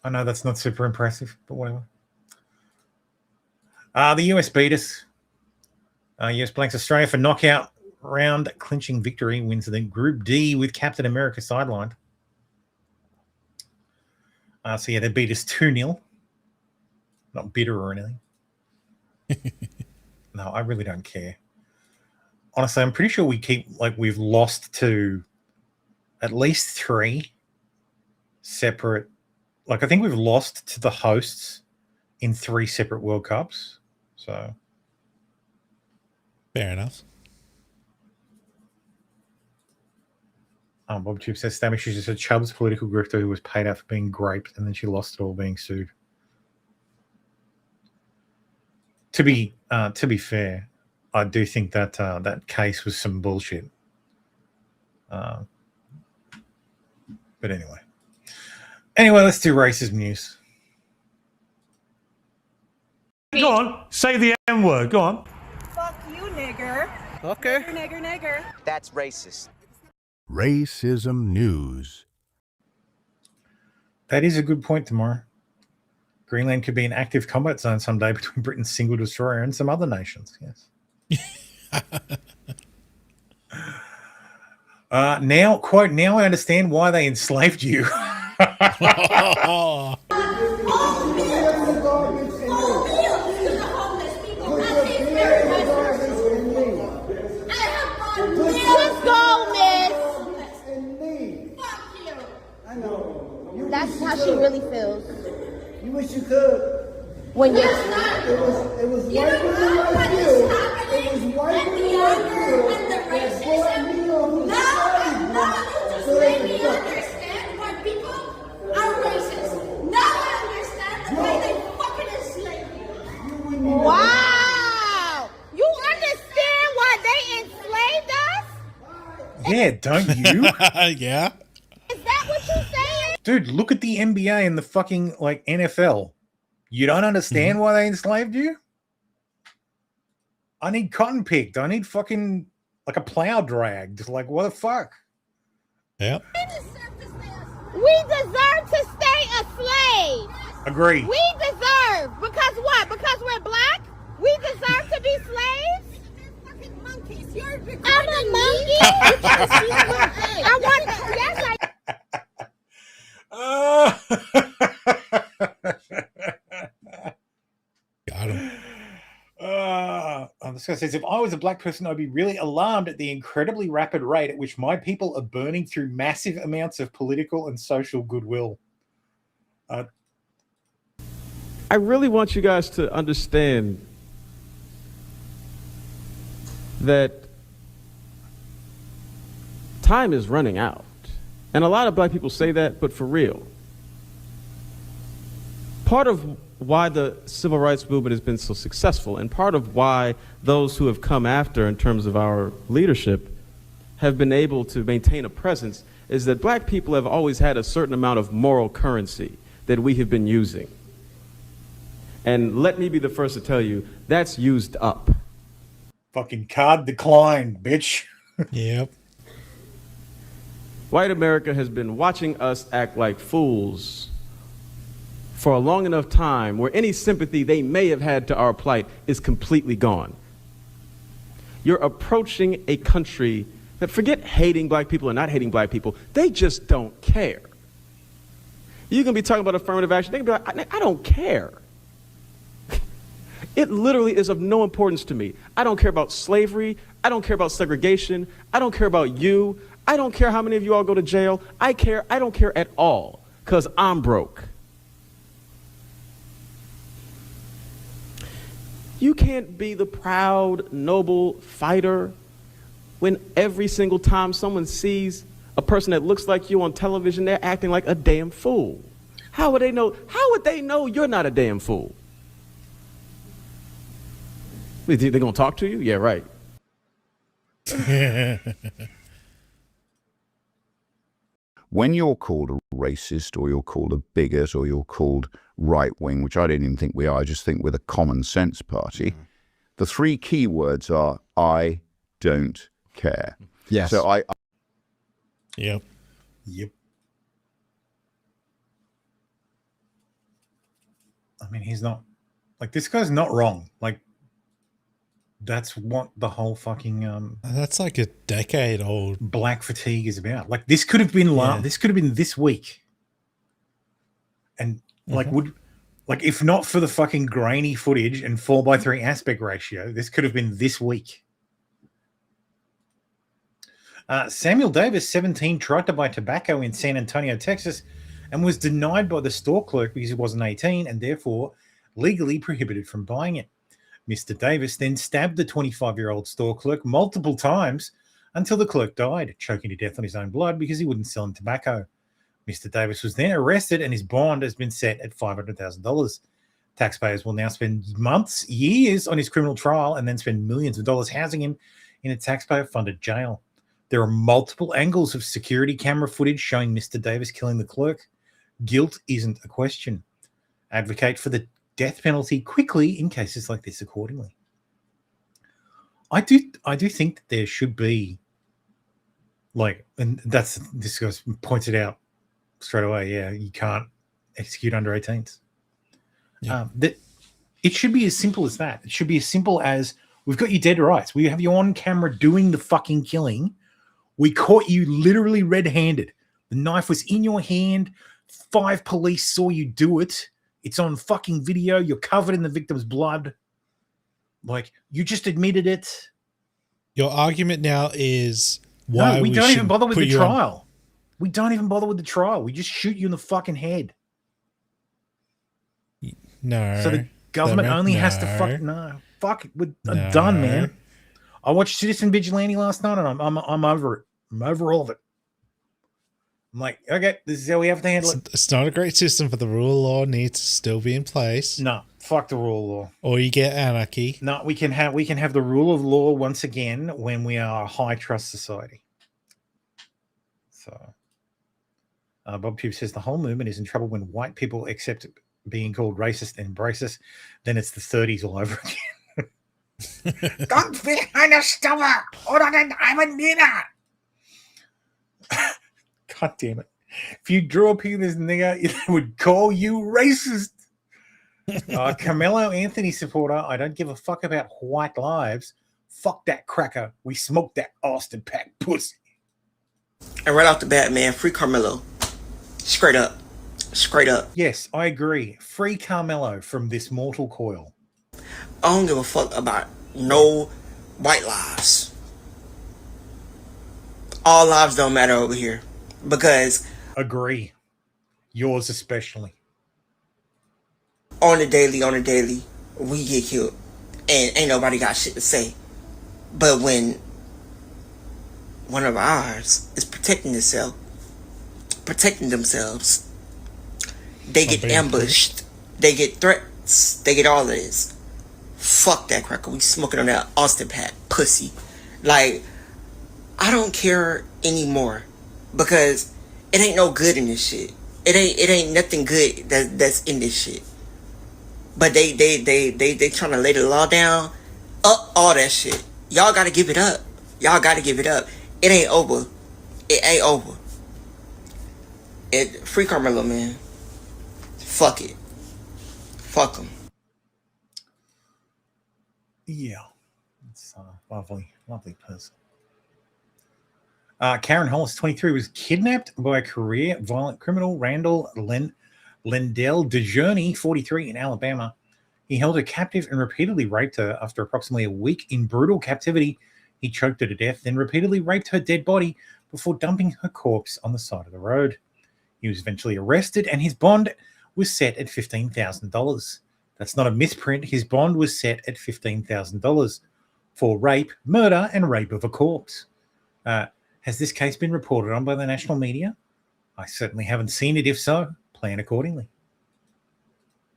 Speaker 1: I know that's not super impressive, but whatever. The US beat us. US blanks Australia for knockout round clinching victory, wins the Group D with Captain America sidelined. So yeah, they beat us 2-0. Not bitter or anything. No, I really don't care. Honestly, I'm pretty sure we've lost to at least 3 separate. Like, I think we've lost to the hosts in 3 separate World Cups. So.
Speaker 2: Fair enough.
Speaker 1: Bob Tube says, Stabby, she just said Chubb's political grifter who was paid out for being graped and then she lost it all being sued. To be fair, I do think that that case was some bullshit. But anyway. Anyway, let's do racism news.
Speaker 18: Go on, say the M word. Go on.
Speaker 19: Fuck you, nigger.
Speaker 18: Okay.
Speaker 19: Nigger.
Speaker 20: That's racist.
Speaker 21: Racism news.
Speaker 1: That is a good point, tomorrow. Greenland could be an active combat zone someday between Britain's single destroyer and some other nations. Yes. Now I understand why they enslaved you.
Speaker 20: That's how she really feels.
Speaker 21: You wish you could.
Speaker 20: When you're
Speaker 21: it was white women like you. It was white women like you that brought me on the
Speaker 20: Let me understand why people are racist. Now I understand why they fucking enslaved you. Wow! You understand why they enslaved us?
Speaker 1: Yeah, don't you?
Speaker 2: Yeah.
Speaker 20: Is that what you're saying?
Speaker 1: Dude, look at the NBA and the fucking like NFL. You don't understand why they enslaved you? I need cotton picked. I need fucking like a plow dragged. Like, what the fuck?
Speaker 2: Yep.
Speaker 20: We deserve to stay a slave.
Speaker 1: Agree.
Speaker 20: We deserve. Because what? Because we're black? We deserve to be slaves? I'm a monkey? I want to, yes, I
Speaker 2: Got him.
Speaker 1: This guy says, if I was a black person, I'd be really alarmed at the incredibly rapid rate at which my people are burning through massive amounts of political and social goodwill.
Speaker 22: I really want you guys to understand that time is running out. And a lot of black people say that, but for real. Part of why the civil rights movement has been so successful, and part of why those who have come after in terms of our leadership have been able to maintain a presence, is that black people have always had a certain amount of moral currency that we have been using. And let me be the first to tell you, that's used up.
Speaker 1: Fucking card declined, bitch.
Speaker 2: Yep.
Speaker 22: White America has been watching us act like fools for a long enough time where any sympathy they may have had to our plight is completely gone. You're approaching a country that, forget hating black people or not hating black people, they just don't care. You can be talking about affirmative action, they can be like, I don't care. It literally is of no importance to me. I don't care about slavery. I don't care about segregation. I don't care about you. I don't care how many of you all go to jail. I don't care at all, because I'm broke. You can't be the proud, noble fighter when every single time someone sees a person that looks like you on television, they're acting like a damn fool. How would they know? How would they know you're not a damn fool? They're going to talk to you? Yeah, right.
Speaker 23: When you're called a racist, or you're called a bigot, or you're called right-wing, which I don't even think we are, I just think we're the common sense party, the three key words are, I don't care.
Speaker 24: Yes.
Speaker 23: So
Speaker 2: Yep.
Speaker 1: Yep. I mean, he's not, like, this guy's not wrong. Like, that's what the whole fucking
Speaker 2: that's like a decade old
Speaker 1: black fatigue is about. Like, this could have been this could have been this week. And like if not for the fucking grainy footage and 4:3 aspect ratio, this could have been this week. Samuel Davis, 17, tried to buy tobacco in San Antonio, Texas, and was denied by the store clerk because he wasn't 18 and therefore legally prohibited from buying it. Mr. Davis then stabbed the 25-year-old store clerk multiple times until the clerk died, choking to death on his own blood because he wouldn't sell him tobacco. Mr. Davis was then arrested and his bond has been set at $500,000. Taxpayers will now spend months, years on his criminal trial and then spend millions of dollars housing him in a taxpayer-funded jail. There are multiple angles of security camera footage showing Mr. Davis killing the clerk. Guilt isn't a question. Advocate for the death penalty quickly in cases like this accordingly. I do think that there should be, like, and this guy's pointed out straight away, yeah, you can't execute under 18s. That it should be as simple as that. It should be as simple as we've got you dead rights. We have you on camera doing the fucking killing. We caught you literally red-handed. The knife was in your hand. 5 police saw you do it. It's on fucking video. You're covered in the victim's blood. Like, you just admitted it.
Speaker 2: Your argument now is why
Speaker 1: we don't even bother with the
Speaker 2: on-
Speaker 1: trial. We don't even bother with the trial. We just shoot you in the fucking head.
Speaker 2: No.
Speaker 1: So the government only has to fuck. I'm done, man. I watched Citizen Vigilante last night, and I'm over it. I'm over all of it. I'm like, okay, this is how we have to handle it.
Speaker 2: It's not a great system, but the rule of law needs to still be in place.
Speaker 1: No, fuck the rule of law.
Speaker 2: Or you get anarchy.
Speaker 1: No, we can have the rule of law once again when we are a high trust society. So, Bob Tube says the whole movement is in trouble when white people accept being called racist and embrace us. Then it's the 30s all over again. Don't behind the stomach, or I'm a nigger. God damn it. If you drew a penis nigger, they would call you racist. Carmelo Anthony supporter, I don't give a fuck about white lives. Fuck that cracker. We smoked that Austin Pack pussy.
Speaker 3: And right off the bat, man, free Carmelo. Straight up. Straight up.
Speaker 1: Yes, I agree. Free Carmelo from this mortal coil.
Speaker 3: I don't give a fuck about no white lives. All lives don't matter over here. Because
Speaker 1: agree. Yours especially.
Speaker 3: On the daily, we get killed. And ain't nobody got shit to say. But when one of ours is protecting themselves, they get ambushed, they get threats, they get all of this. Fuck that cracker. We smoking on that Austin Pack pussy. Like, I don't care anymore. Because it ain't no good in this shit. It ain't nothing good that's in this shit. But they trying to lay the law down. All that shit. Y'all gotta give it up. Y'all gotta give it up. It ain't over. It ain't over. Free Carmelo, man. Fuck it. Fuck him.
Speaker 1: Yeah. It's a lovely person. Karen Hollis, 23, was kidnapped by a career violent criminal, Randall Lendell DeJourney, 43, in Alabama. He held her captive and repeatedly raped her. After approximately a week in brutal captivity, he choked her to death, then repeatedly raped her dead body before dumping her corpse on the side of the road. He was eventually arrested, and his bond was set at $15,000. That's not a misprint. His bond was set at $15,000 for rape, murder, and rape of a corpse. Has this case been reported on by the national media? I certainly haven't seen it. If so, plan accordingly.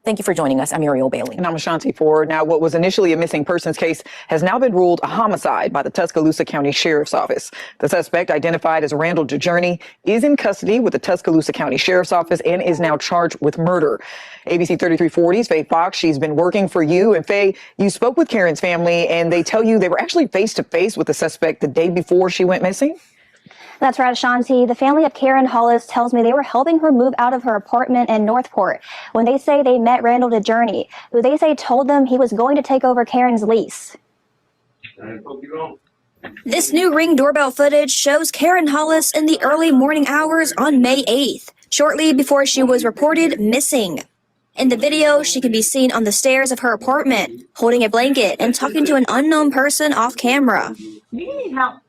Speaker 7: Thank you for joining us. I'm Muriel Bailey. And I'm Ashanti Ford. Now, what was initially a missing persons case has now been ruled a homicide by the Tuscaloosa County Sheriff's Office. The suspect, identified as Randall DeJourney, is in custody with the Tuscaloosa County Sheriff's Office and is now charged with murder. ABC 3340's Faye Fox, she's been working for you. And Faye, you spoke with Karen's family, and they tell you they were actually face-to-face with the suspect the day before she went missing?
Speaker 9: That's right, Ashanti. The family of Karen Hollis tells me they were helping her move out of her apartment in Northport when they say they met Randall DeJourney, who they say told them he was going to take over Karen's lease. This new Ring doorbell footage shows Karen Hollis in the early morning hours on May 8th, shortly before she was reported missing. In the video, she can be seen on the stairs of her apartment, holding a blanket and talking to an unknown person off camera.
Speaker 20: You need help.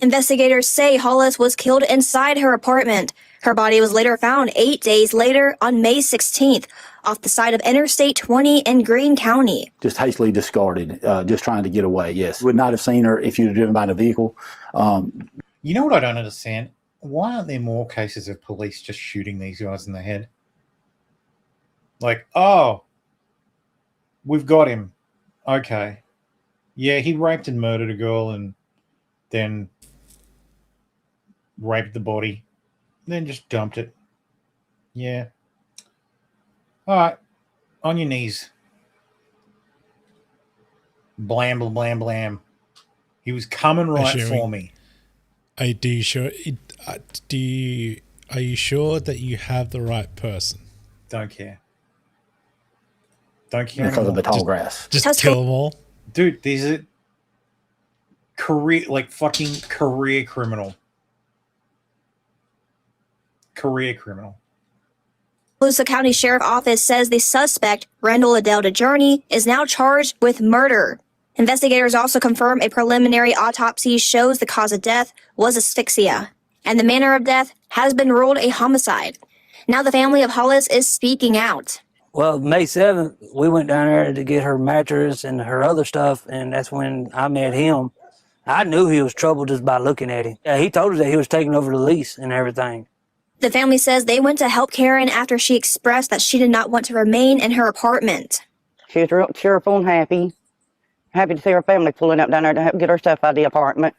Speaker 9: Investigators say Hollis was killed inside her apartment. Her body was later found 8 days later on May 16th off the side of Interstate 20 in Greene County.
Speaker 24: Just hastily discarded, just trying to get away, yes. Would not have seen her if you'd have driven by in a vehicle.
Speaker 1: You know what I don't understand? Why aren't there more cases of police just shooting these guys in the head? Like, oh, we've got him. Okay. Yeah, he raped and murdered a girl and then raped the body, then just dumped it. Yeah. All right. On your knees. Blam, blam, blam, blam. He was coming right for me.
Speaker 2: Are you sure that you have the right person?
Speaker 1: Don't care. Don't kill
Speaker 24: because of the
Speaker 1: them.
Speaker 24: tall grass.
Speaker 2: Just kill them all.
Speaker 1: Dude, these are fucking career criminal. Career criminal.
Speaker 9: Tuscaloosa County Sheriff Office says the suspect, Randall Adele DeJourney, is now charged with murder. Investigators also confirm a preliminary autopsy shows the cause of death was asphyxia, and the manner of death has been ruled a homicide. Now the family of Hollis is speaking out.
Speaker 6: Well, May 7th, we went down there to get her mattress and her other stuff, and that's when I met him. I knew he was trouble just by looking at him. Yeah, he told us that he was taking over the lease and everything.
Speaker 9: The family says they went to help Karen after she expressed that she did not want to remain in her apartment.
Speaker 10: She was real cheerful and happy. Happy to see her family pulling up down there to help get her stuff out of the apartment.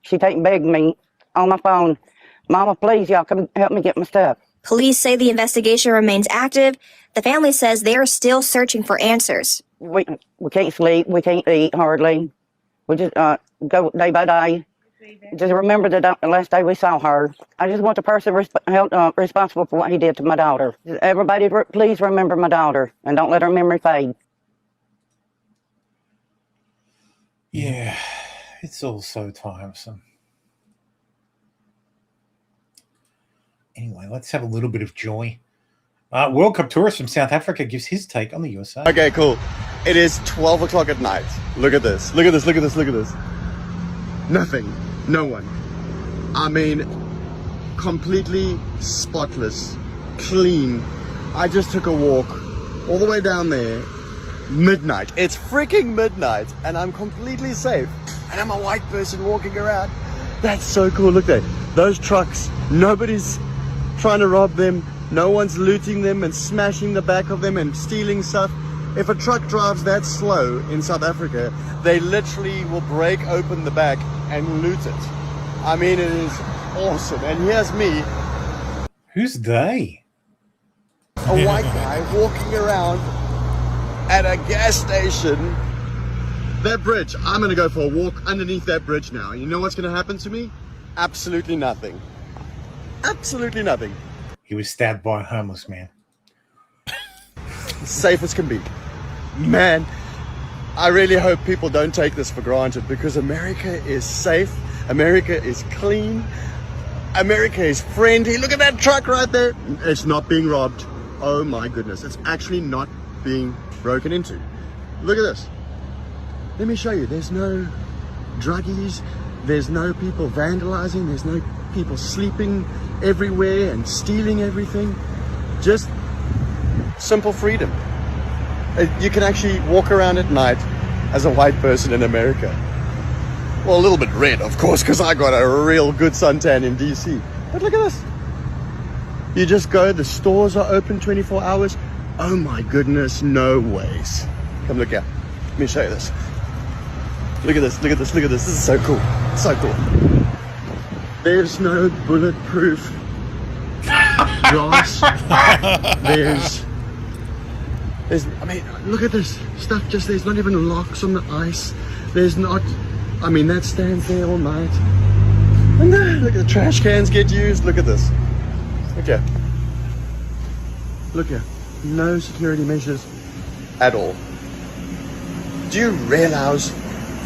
Speaker 10: She begged me on my phone, "Mama, please, y'all come help me get my stuff."
Speaker 9: Police say the investigation remains active. The family says they are still searching for answers.
Speaker 10: We can't sleep. We can't eat hardly. We just go day by day. Just remember the last day we saw her. I just want the person responsible for what he did to my daughter. Everybody, please remember my daughter and don't let her memory fade.
Speaker 1: Yeah, it's all so tiresome. Anyway, let's have a little bit of joy. World Cup tourist from South Africa gives his take on the USA.
Speaker 12: Okay, cool. It is 12 o'clock at night. Look at this. Look at this. Look at this. Look at this. Nothing. No one. I mean, completely spotless, clean. I just took a walk all the way down there. Midnight. It's freaking midnight, and I'm completely safe. And I'm a white person walking around. That's so cool. Look there. Those trucks. Nobody's trying to rob them. No one's looting them and smashing the back of them and stealing stuff. If a truck drives that slow in South Africa, they literally will break open the back and loot it. I mean, it is awesome. And here's me.
Speaker 1: Who's they?
Speaker 12: A white guy walking around at a gas station. That bridge, I'm going to go for a walk underneath that bridge now. You know what's going to happen to me? Absolutely nothing. Absolutely nothing.
Speaker 1: He was stabbed by a homeless man.
Speaker 12: Safe as can be. Man, I really hope people don't take this for granted because America is safe. America is clean. America is friendly. Look at that truck right there. It's not being robbed. Oh my goodness. It's actually not being broken into. Look at this. Let me show you. There's no druggies. There's no people vandalizing. There's no people sleeping everywhere and stealing everything. Just simple freedom. You can actually walk around at night as a white person in America. Well, a little bit red, of course, because I got a real good suntan in DC. But look at this. You just go, the stores are open 24 hours. Oh my goodness, no ways. Come look here. Let me show you this. Look at this, look at this, look at this. This is so cool. So cool. There's no bulletproof glass. I mean, look at this stuff. Just there's not even locks on the ice. There's not. I mean, that stands there all night. And look at the trash cans get used. Look at this. Look here. Look here. No security measures at all. Do you realize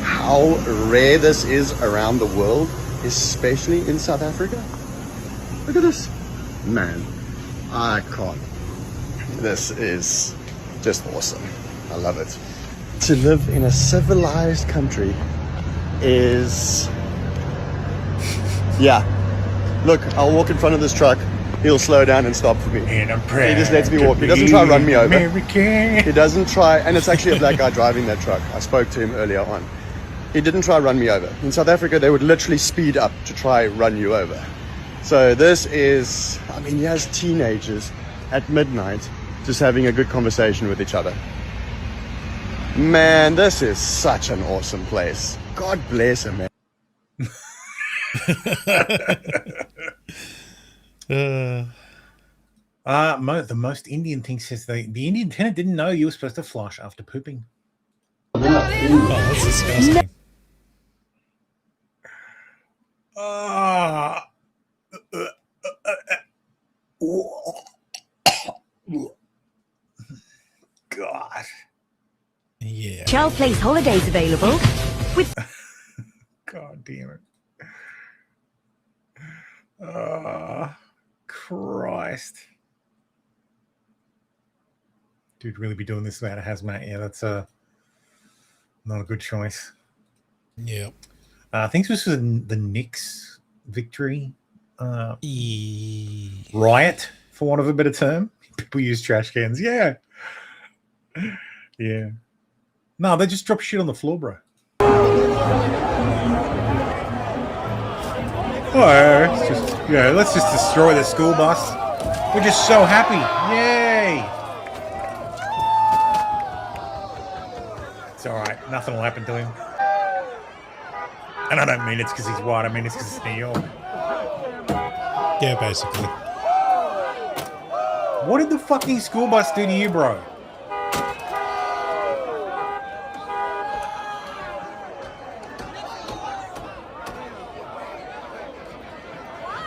Speaker 12: how rare this is around the world, especially in South Africa? Look at this. Man, I can't. This is just awesome. I love it. To live in a civilized country is... Yeah. Look, I'll walk in front of this truck. He'll slow down and stop for me.
Speaker 1: And I'm proud
Speaker 12: he just lets me walk. He doesn't try to run me over.
Speaker 1: American.
Speaker 12: He doesn't try, and it's actually a black guy driving that truck. I spoke to him earlier on. He didn't try to run me over. In South Africa, they would literally speed up to try run you over. So this is, I mean, he has teenagers at midnight just having a good conversation with each other. Man, this is such an awesome place. God bless him, man.
Speaker 1: The most Indian thing says the Indian tenant didn't know you were supposed to flush after pooping.
Speaker 2: Oh, that's disgusting.
Speaker 1: God.
Speaker 2: Yeah.
Speaker 5: Child Place holidays available with.
Speaker 1: God damn it. Oh, Christ. Dude, really be doing this without a hazmat? Yeah, that's not a good choice.
Speaker 2: Yep.
Speaker 1: I think this was the Knicks victory riot, for want of a better term. People use trash cans. Yeah. Yeah. No, they just drop shit on the floor, bro. Oh, it's just, let's just destroy the school bus. We're just so happy. Yay. It's all right. Nothing will happen to him. And I don't mean it's because he's white. I mean it's because it's New York.
Speaker 2: Yeah, basically.
Speaker 1: What did the fucking school bus do to you, bro?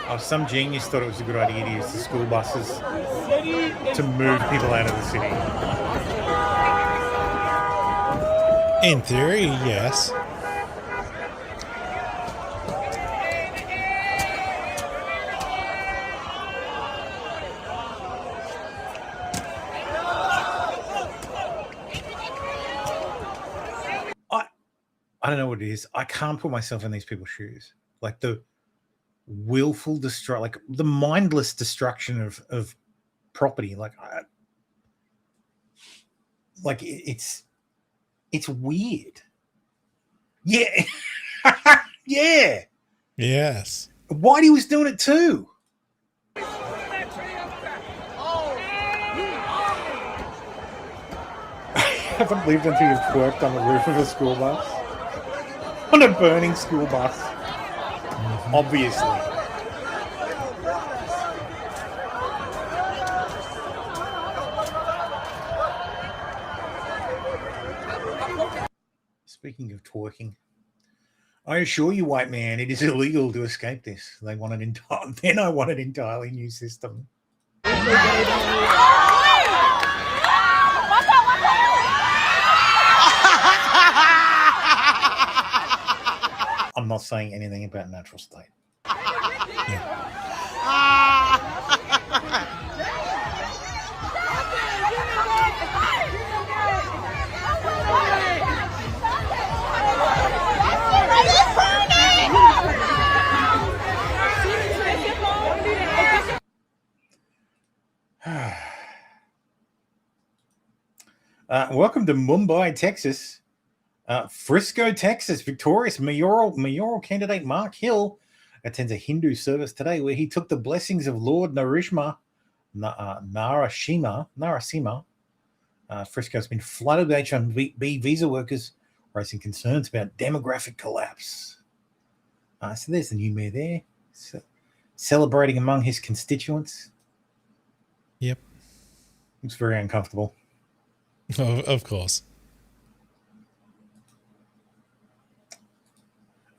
Speaker 1: Oh, some genius thought it was a good idea to use the school buses to move people out of the city.
Speaker 2: In theory, yes.
Speaker 1: I don't know what it is. I can't put myself in these people's shoes. Like the willful like the mindless destruction of property. It's weird. Yeah. Yeah.
Speaker 2: Yes.
Speaker 1: Whitey was doing it too. I haven't lived until you've worked on the roof of a school bus. On a burning school bus. Obviously. Speaking of twerking, I assure you, white man, it is illegal to escape this. Then I want an entirely new system. I'm not saying anything about natural state. Welcome to Mumbai, Texas. Frisco, Texas. Victorious mayoral candidate Mark Hill attends a Hindu service today where he took the blessings of Lord Narasimha. Frisco has been flooded with H-1B visa workers raising concerns about demographic collapse. So there's the new mayor there, celebrating among his constituents.
Speaker 2: Yep.
Speaker 1: Looks very uncomfortable.
Speaker 2: Of course.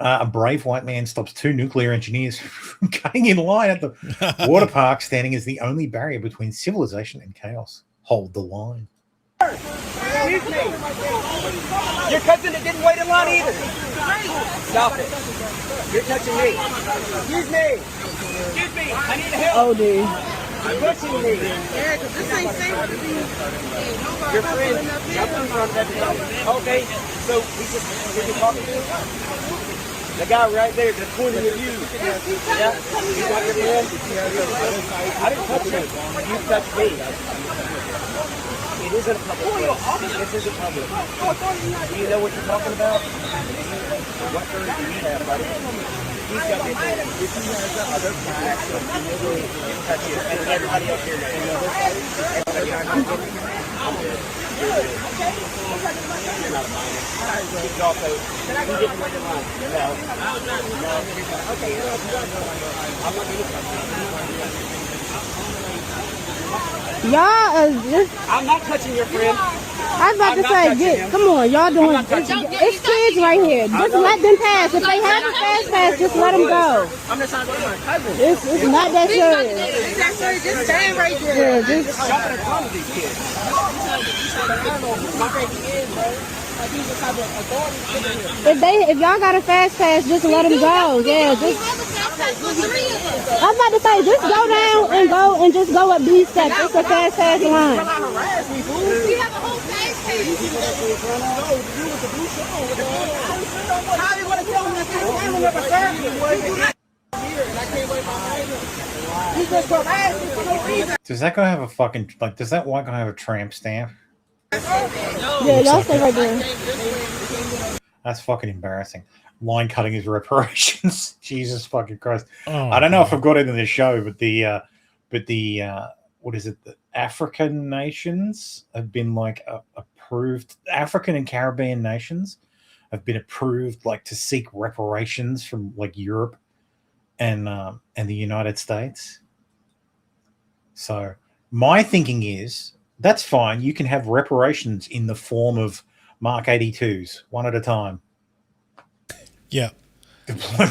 Speaker 1: A brave white man stops two nuclear engineers from cutting in line at the water park, standing as the only barrier between civilization and chaos. Hold the line.
Speaker 13: Excuse me. Your cousin that didn't wait in line either. Stop it. You're touching me. Excuse me. Excuse me. I need help. Oh, dude. You're pushing me. Yeah, because this ain't safe to be. Your friend jumped in front of everybody. Okay, so we're just talking to you. The guy right there just pointing at you. Yeah? You got your friend? I didn't touch you. You touched me. It isn't a public place. This isn't public. Do you know what you're talking about? What bird do you have, buddy? He's got this. If he has other flags, you touch it. And everybody else here knows. I'm good. You're good. You're not a minor. He's also, he didn't wait in line. No. Okay. I'm not going to touch you.
Speaker 14: Y'all just.
Speaker 13: I'm not touching your friend.
Speaker 14: I was about to say, come on, y'all doing. It's kids right here. Just let them pass. If they have a fast pass, just let them go.
Speaker 13: I'm just not going to my cousin.
Speaker 14: It's not that serious.
Speaker 13: It's that serious. Just stand right there.
Speaker 14: Yeah, just.
Speaker 13: Y'all better come to these kids. My baby is, bro.
Speaker 14: If y'all got a fast pass, just let them go. Yeah, just. I'm about to say, just go down and just go up these steps. It's a fast pass line.
Speaker 20: We have a whole fast pass. How you want to tell him that this family member served you? He's just harassing for no reason.
Speaker 1: Does that guy have a fucking does that white guy have a tramp stamp?
Speaker 14: Yeah, y'all stay right there.
Speaker 1: That's fucking embarrassing. Line cutting his reparations. Jesus fucking Christ.
Speaker 2: Oh,
Speaker 1: I don't know if I've got it in the show, but the what is it? The African nations have been like approved. African and Caribbean nations have been approved like to seek reparations from like Europe and the United States. So my thinking is that's fine. You can have reparations in the form of Mark 82s, one at a time.
Speaker 2: Yeah.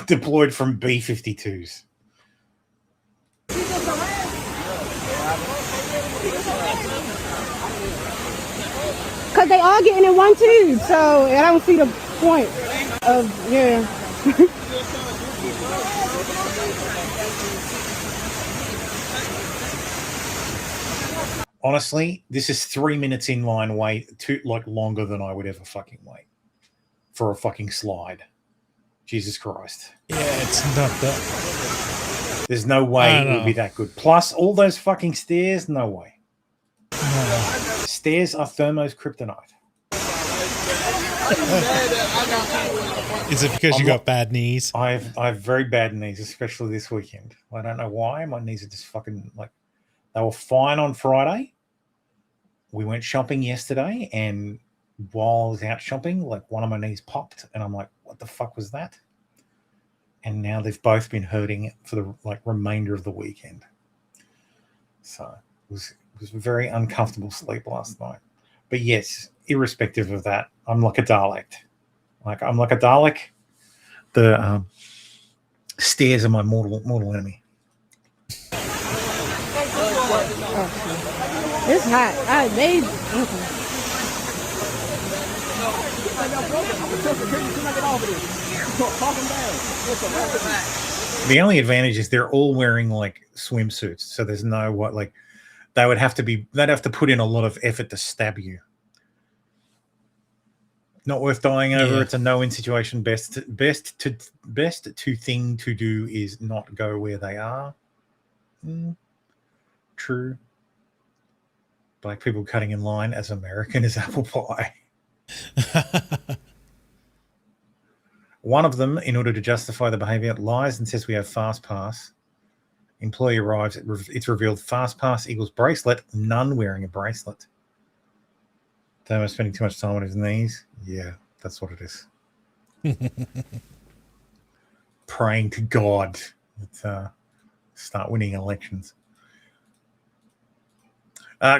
Speaker 1: Deployed from B-52s.
Speaker 14: Because they all getting in one tube, so I don't see the point of, yeah.
Speaker 1: Honestly, this is 3 minutes in line wait, longer than I would ever fucking wait for a fucking slide. Jesus Christ.
Speaker 2: Yeah, it's not that.
Speaker 1: There's no way it would be that good. Plus, all those fucking stairs, no way. Stairs are Thermo's kryptonite.
Speaker 2: Is it because you got bad knees?
Speaker 1: I have very bad knees, especially this weekend. I don't know why. My knees are just fucking like, they were fine on Friday. We went shopping yesterday, and while I was out shopping, like one of my knees popped, and I'm like, what the fuck was that? And now they've both been hurting for the remainder of the weekend. So it was a very uncomfortable sleep last night. But yes, irrespective of that, I'm like a Dalek. I'm like a Dalek. The stairs are my mortal enemy.
Speaker 14: It's hot.
Speaker 1: The only advantage is they're all wearing like swimsuits, so there's no they'd have to put in a lot of effort to stab you. Not worth dying over.
Speaker 2: Yeah.
Speaker 1: It's a no-win situation. Best thing to do is not go where they are. True. Black people cutting in line as American as apple pie. One of them, in order to justify the behavior, lies and says we have fast pass. Employee arrives. It's revealed fast pass equals bracelet. None wearing a bracelet. Thermo spending too much time on his knees. Yeah, that's what it is. Praying to God that start winning elections.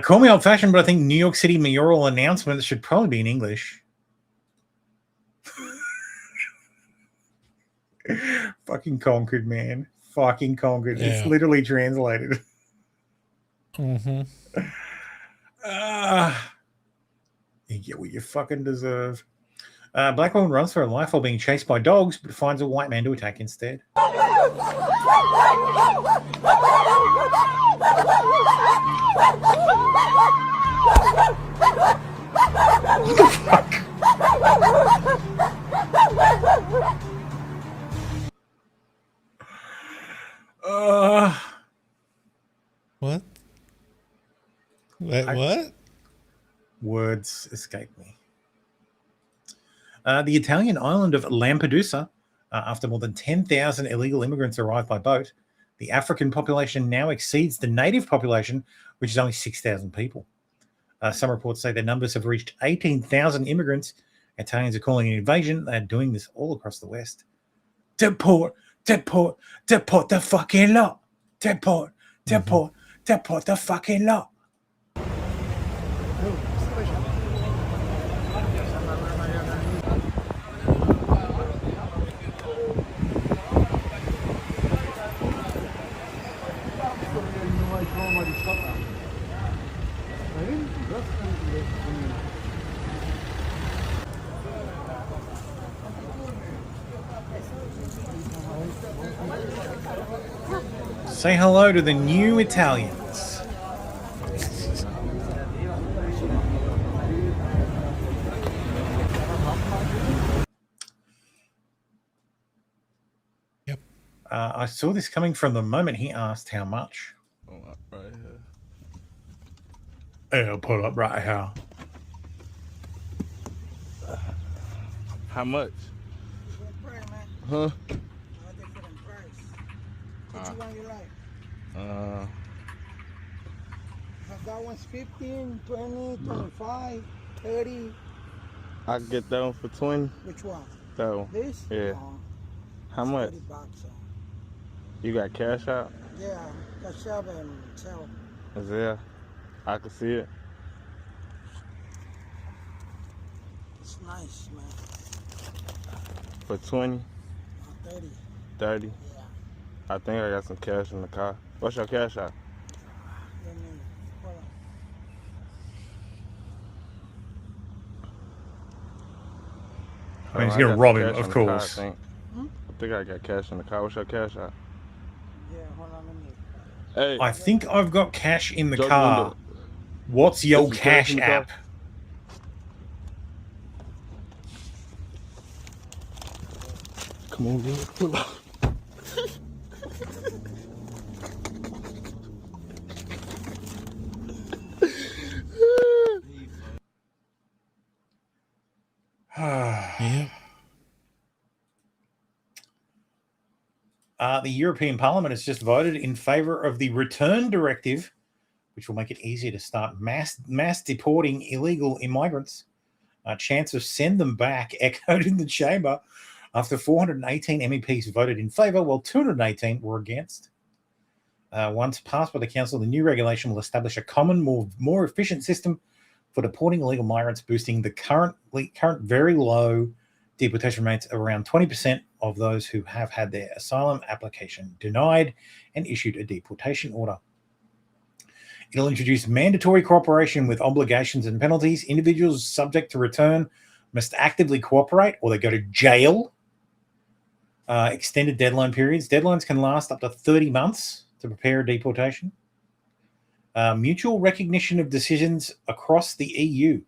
Speaker 1: Call me old-fashioned, but I think New York City mayoral announcements should probably be in English. Fucking conquered, man. Fucking conquered.
Speaker 2: Yeah.
Speaker 1: It's literally translated.
Speaker 2: Mm-hmm.
Speaker 1: You get what you fucking deserve. Black woman runs for her life while being chased by dogs, but finds a white man to attack instead. What the fuck?
Speaker 2: What? Wait, what?
Speaker 1: Words escape me. The Italian island of Lampedusa, after more than 10,000 illegal immigrants arrived by boat, the African population now exceeds the native population, which is only 6,000 people. Some reports say their numbers have reached 18,000 immigrants. Italians are calling it an invasion. They're doing this all across the West. Deport the fucking lot. Deport the fucking lot. Say hello to the new Italians.
Speaker 2: Yep.
Speaker 1: I saw this coming from the moment he asked how much.
Speaker 4: Oh, right here.
Speaker 1: I'll put up right here.
Speaker 4: How much? Huh?
Speaker 21: Which one you like? That one's 15, 20, 25, 30.
Speaker 4: I can get that one for 20.
Speaker 21: Which one?
Speaker 4: That one.
Speaker 21: This?
Speaker 4: Yeah. How much?
Speaker 21: 30 bucks.
Speaker 4: You got cash out?
Speaker 21: Yeah, cash up and sell.
Speaker 4: Is there? I can see it.
Speaker 21: It's nice, man.
Speaker 4: For 20?
Speaker 21: 30.
Speaker 4: 30? Yeah. I think I got some cash in the car. What's your cash out?
Speaker 1: I mean, he's going to rob him, of course.
Speaker 4: I think I got cash in the car. What's your cash out?
Speaker 21: Yeah, hold on, let me.
Speaker 4: Hey.
Speaker 1: I think I've got cash in the car. What's your cash app?
Speaker 4: Come on, man. Pull up.
Speaker 2: Yeah.
Speaker 1: The European Parliament has just voted in favour of the return directive, which will make it easier to start mass deporting illegal immigrants. Chance of send them back echoed in the chamber after 418 MEPs voted in favour, while 218 were against. Once passed by the council, the new regulation will establish a common, more efficient system for deporting illegal migrants, boosting the current very low deportation rates of around 20% of those who have had their asylum application denied and issued a deportation order. It'll introduce mandatory cooperation with obligations and penalties. Individuals subject to return must actively cooperate or they go to jail. Extended deadline periods. Deadlines can last up to 30 months to prepare a deportation. Mutual recognition of decisions across the EU.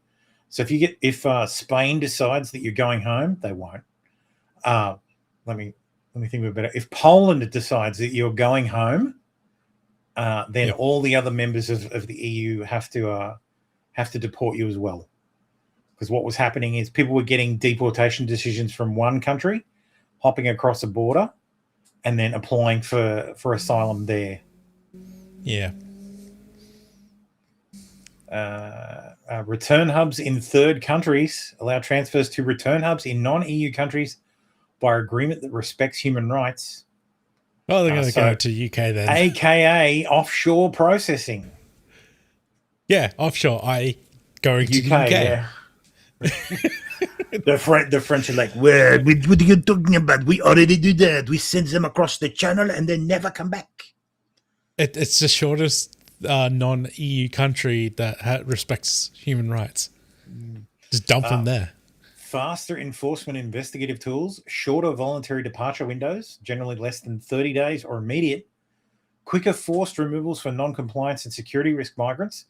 Speaker 1: So if Spain decides that you're going home, they won't. Let me think of it better. If Poland decides that you're going home, then all the other members of the EU have to deport you as well. Because what was happening is people were getting deportation decisions from one country, hopping across a border, and then applying for asylum there.
Speaker 2: Yeah.
Speaker 1: Return hubs in third countries allow transfers to return hubs in non-EU countries by agreement that respects human rights.
Speaker 2: Well, they're going to go to UK then.
Speaker 1: AKA offshore processing.
Speaker 2: Yeah, offshore, i.e. going to UK.
Speaker 1: Yeah. The French are like, well, what are you talking about? We already do that. We send them across the channel and they never come back.
Speaker 2: It's the shortest non-EU country that respects human rights. Just dump them there.
Speaker 1: Faster enforcement investigative tools, shorter voluntary departure windows, generally less than 30 days or immediate, quicker forced removals for non-compliance and security risk migrants,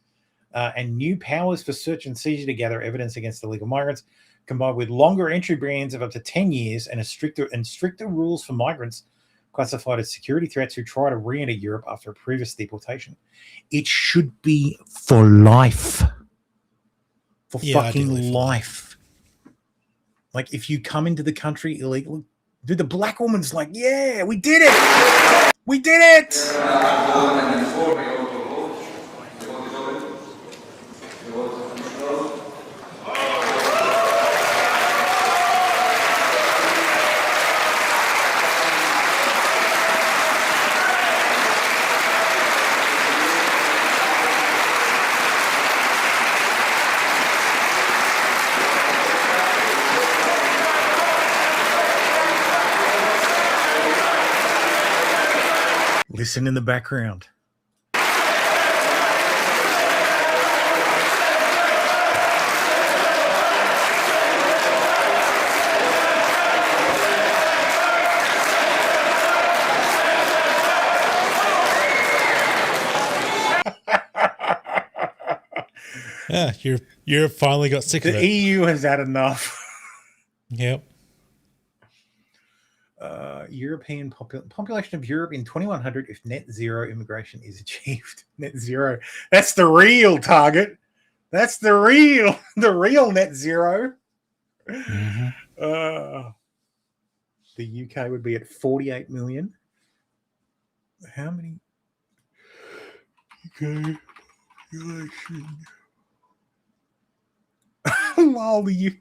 Speaker 1: and new powers for search and seizure to gather evidence against illegal migrants, combined with longer entry bans of up to 10 years and stricter rules for migrants classified as security threats who try to re-enter Europe after a previous deportation. It should be for life. For fucking life. Like, if you come into the country illegally, dude, the black woman's like, yeah, we did it! We did it! Listen in the background.
Speaker 2: Yeah, Europe finally got sick of
Speaker 1: The
Speaker 2: it.
Speaker 1: EU has had enough.
Speaker 2: Yep.
Speaker 1: European population of Europe in 2100 if net zero immigration is achieved. Net zero. That's the real target. That's the real net zero.
Speaker 2: Mm-hmm.
Speaker 1: The UK would be at 48 million. How many? UK population. While the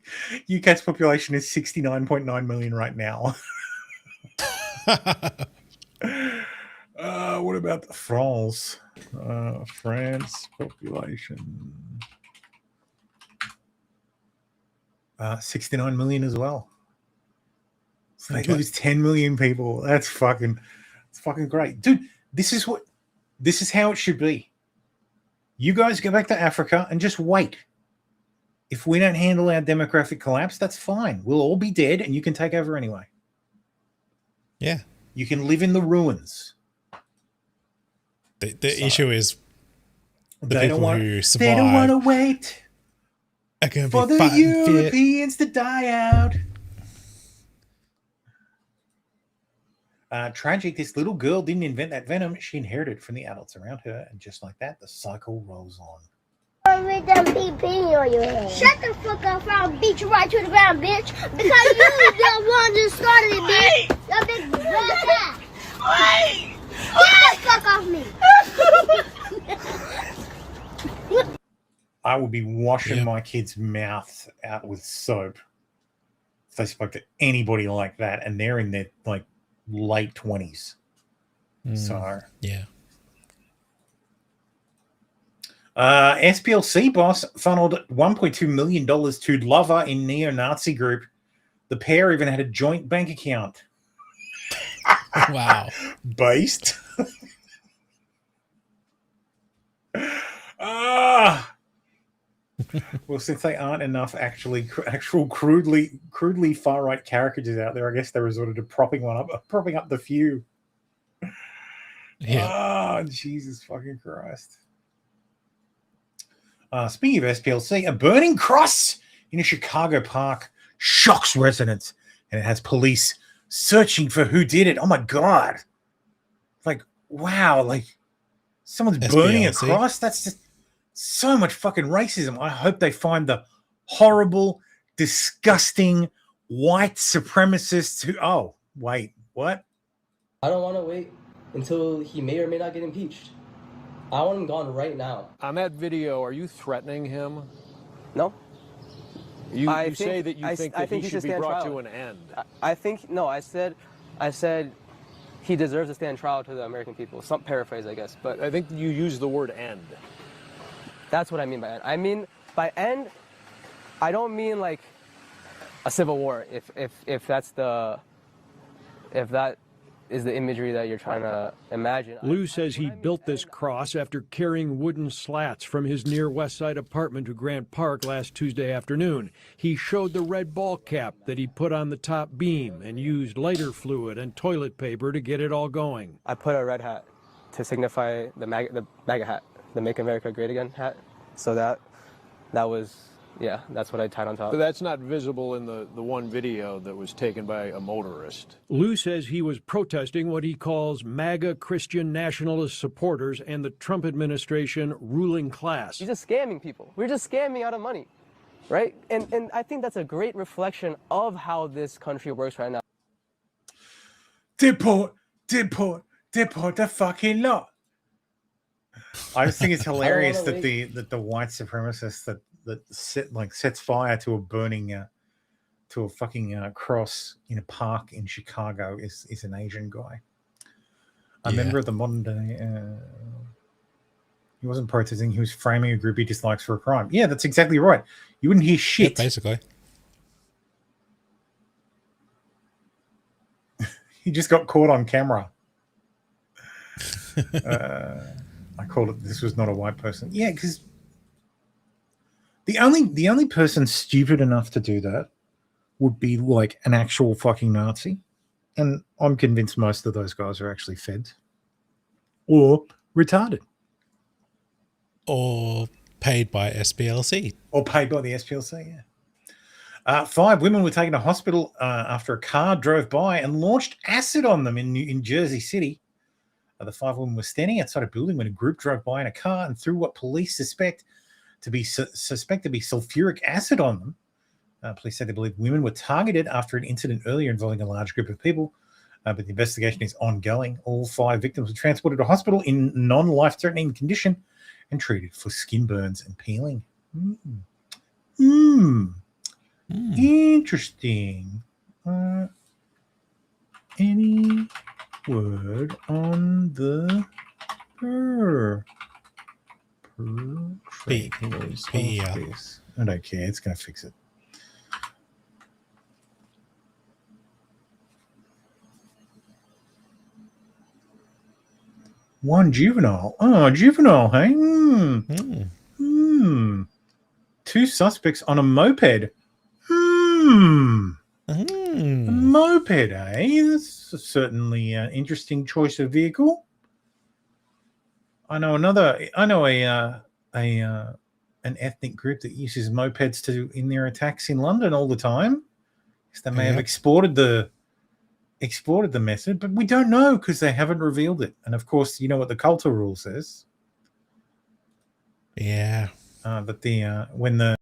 Speaker 1: UK's population is 69.9 million right now. What about France? France population. 69 million as well. So they lose 10 million people. It's fucking great. Dude, this is how it should be. You guys go back to Africa and just wait. If we don't handle our demographic collapse, that's fine. We'll all be dead and you can take over anyway.
Speaker 2: Yeah.
Speaker 1: You can live in the ruins.
Speaker 2: The issue is the
Speaker 1: they
Speaker 2: people who survive.
Speaker 1: They don't want to wait
Speaker 2: for
Speaker 1: the Europeans to die out. Tragic, this little girl didn't invent that venom. She inherited it from the adults around her. And just like that, the cycle rolls on.
Speaker 20: With them pee on your head. Shut the fuck up, I'll beat you right to the ground, bitch. Because you the one just started it, bitch. Your big black ass. Wait! Get the fuck off me.
Speaker 1: I will be washing my kid's mouth out with soap if they spoke to anybody like that, and they're in their like late 20s. So
Speaker 2: yeah.
Speaker 1: SPLC boss funneled $1.2 million to lover in neo-Nazi group. The pair even had a joint bank account.
Speaker 2: Wow.
Speaker 1: Based. Well, since they aren't enough actual crudely far-right caricatures out there, I guess they resorted to propping up the few.
Speaker 2: Yeah.
Speaker 1: Oh, Jesus fucking Christ. Speaking of SPLC, a burning cross in a Chicago park shocks residents, and it has police searching for who did it. Oh my God. Like, wow, like someone's burning a cross? That's just so much fucking racism. I hope they find the horrible, disgusting white supremacists who... Oh, wait, what?
Speaker 8: I don't want to wait until he may or may not get impeached. I want him gone right now.
Speaker 11: On that video, are you threatening him?
Speaker 8: No.
Speaker 11: You say that you think that he should be brought to an end.
Speaker 8: I said he deserves to stand trial to the American people. Some paraphrase, I guess. But
Speaker 11: I think you use the word end.
Speaker 8: That's what I mean by end. I mean by end, I don't mean like a civil war. If that is the imagery that you're trying to imagine.
Speaker 15: Lou says he built this cross after carrying wooden slats from his near West Side apartment to Grant Park last Tuesday afternoon. He showed the red ball cap that he put on the top beam and used lighter fluid and toilet paper to get it all going.
Speaker 8: I put a red hat to signify the MAGA hat, the Make America Great Again hat. So that was... Yeah, that's what I tied on top.
Speaker 11: But that's not visible in the one video that was taken by a motorist.
Speaker 15: Lou says he was protesting what he calls MAGA Christian nationalist supporters and the Trump administration ruling class.
Speaker 8: He's just scamming people. We're just scamming out of money, right? And I think that's a great reflection of how this country works right now.
Speaker 1: Deport the fucking lot. I just think it's hilarious that the white supremacists that sets fire to a burning to a fucking cross in a park in Chicago is an Asian guy. A member of the modern day. He wasn't protesting; he was framing a group he dislikes for a crime. Yeah, that's exactly right. You wouldn't hear shit.
Speaker 2: Yeah, basically,
Speaker 1: he just got caught on camera. I called it. This was not a white person. Yeah, because. The only person stupid enough to do that would be like an actual fucking Nazi. And I'm convinced most of those guys are actually feds. Or retarded.
Speaker 2: Or paid by SPLC.
Speaker 1: Or paid by the SPLC, yeah. 5 women were taken to hospital after a car drove by and launched acid on them in Jersey City. The 5 women were standing outside a building when a group drove by in a car and threw what police suspect to be sulfuric acid on them. Police said they believe women were targeted after an incident earlier involving a large group of people, but the investigation is ongoing. All 5 victims were transported to hospital in non-life-threatening condition and treated for skin burns and peeling. Interesting. Any word on the perpetrators of this? I don't care. It's going to fix it. One juvenile. Oh, juvenile, hey? 2 suspects on a moped. A moped, eh? That's certainly an interesting choice of vehicle. I know an ethnic group that uses mopeds in their attacks in London all the time. Because they may have exported the method, but we don't know because they haven't revealed it. And of course, you know what the Coulter rule says.
Speaker 2: Yeah.
Speaker 1: That when the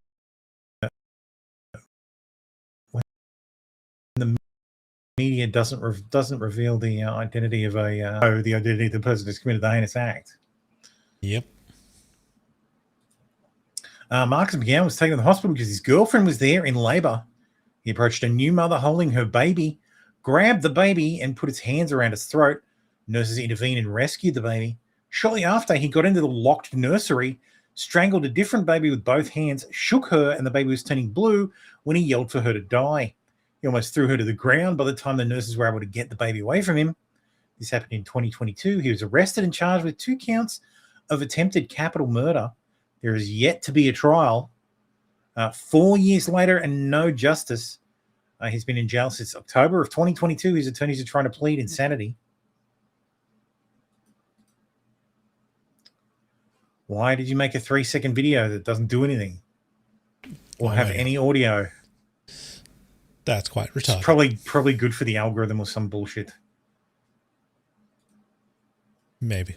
Speaker 1: media doesn't reveal the identity of the identity of the person who's committed the heinous act.
Speaker 2: Yep.
Speaker 1: Marcus McGowan was taken to the hospital because his girlfriend was there in labor. He approached a new mother holding her baby, grabbed the baby and put his hands around its throat. Nurses intervened and rescued the baby. Shortly after, he got into the locked nursery, strangled a different baby with both hands, shook her, and the baby was turning blue when he yelled for her to die. He almost threw her to the ground by the time the nurses were able to get the baby away from him. This happened in 2022. He was arrested and charged with 2 counts of attempted capital murder. There is yet to be a trial. 4 years later and no justice. He's been in jail since October of 2022. His attorneys are trying to plead insanity. Why did you make a 3-second video that doesn't do anything or have any audio?
Speaker 2: That's quite retarded.
Speaker 1: It's probably good for the algorithm or some bullshit.
Speaker 2: Maybe.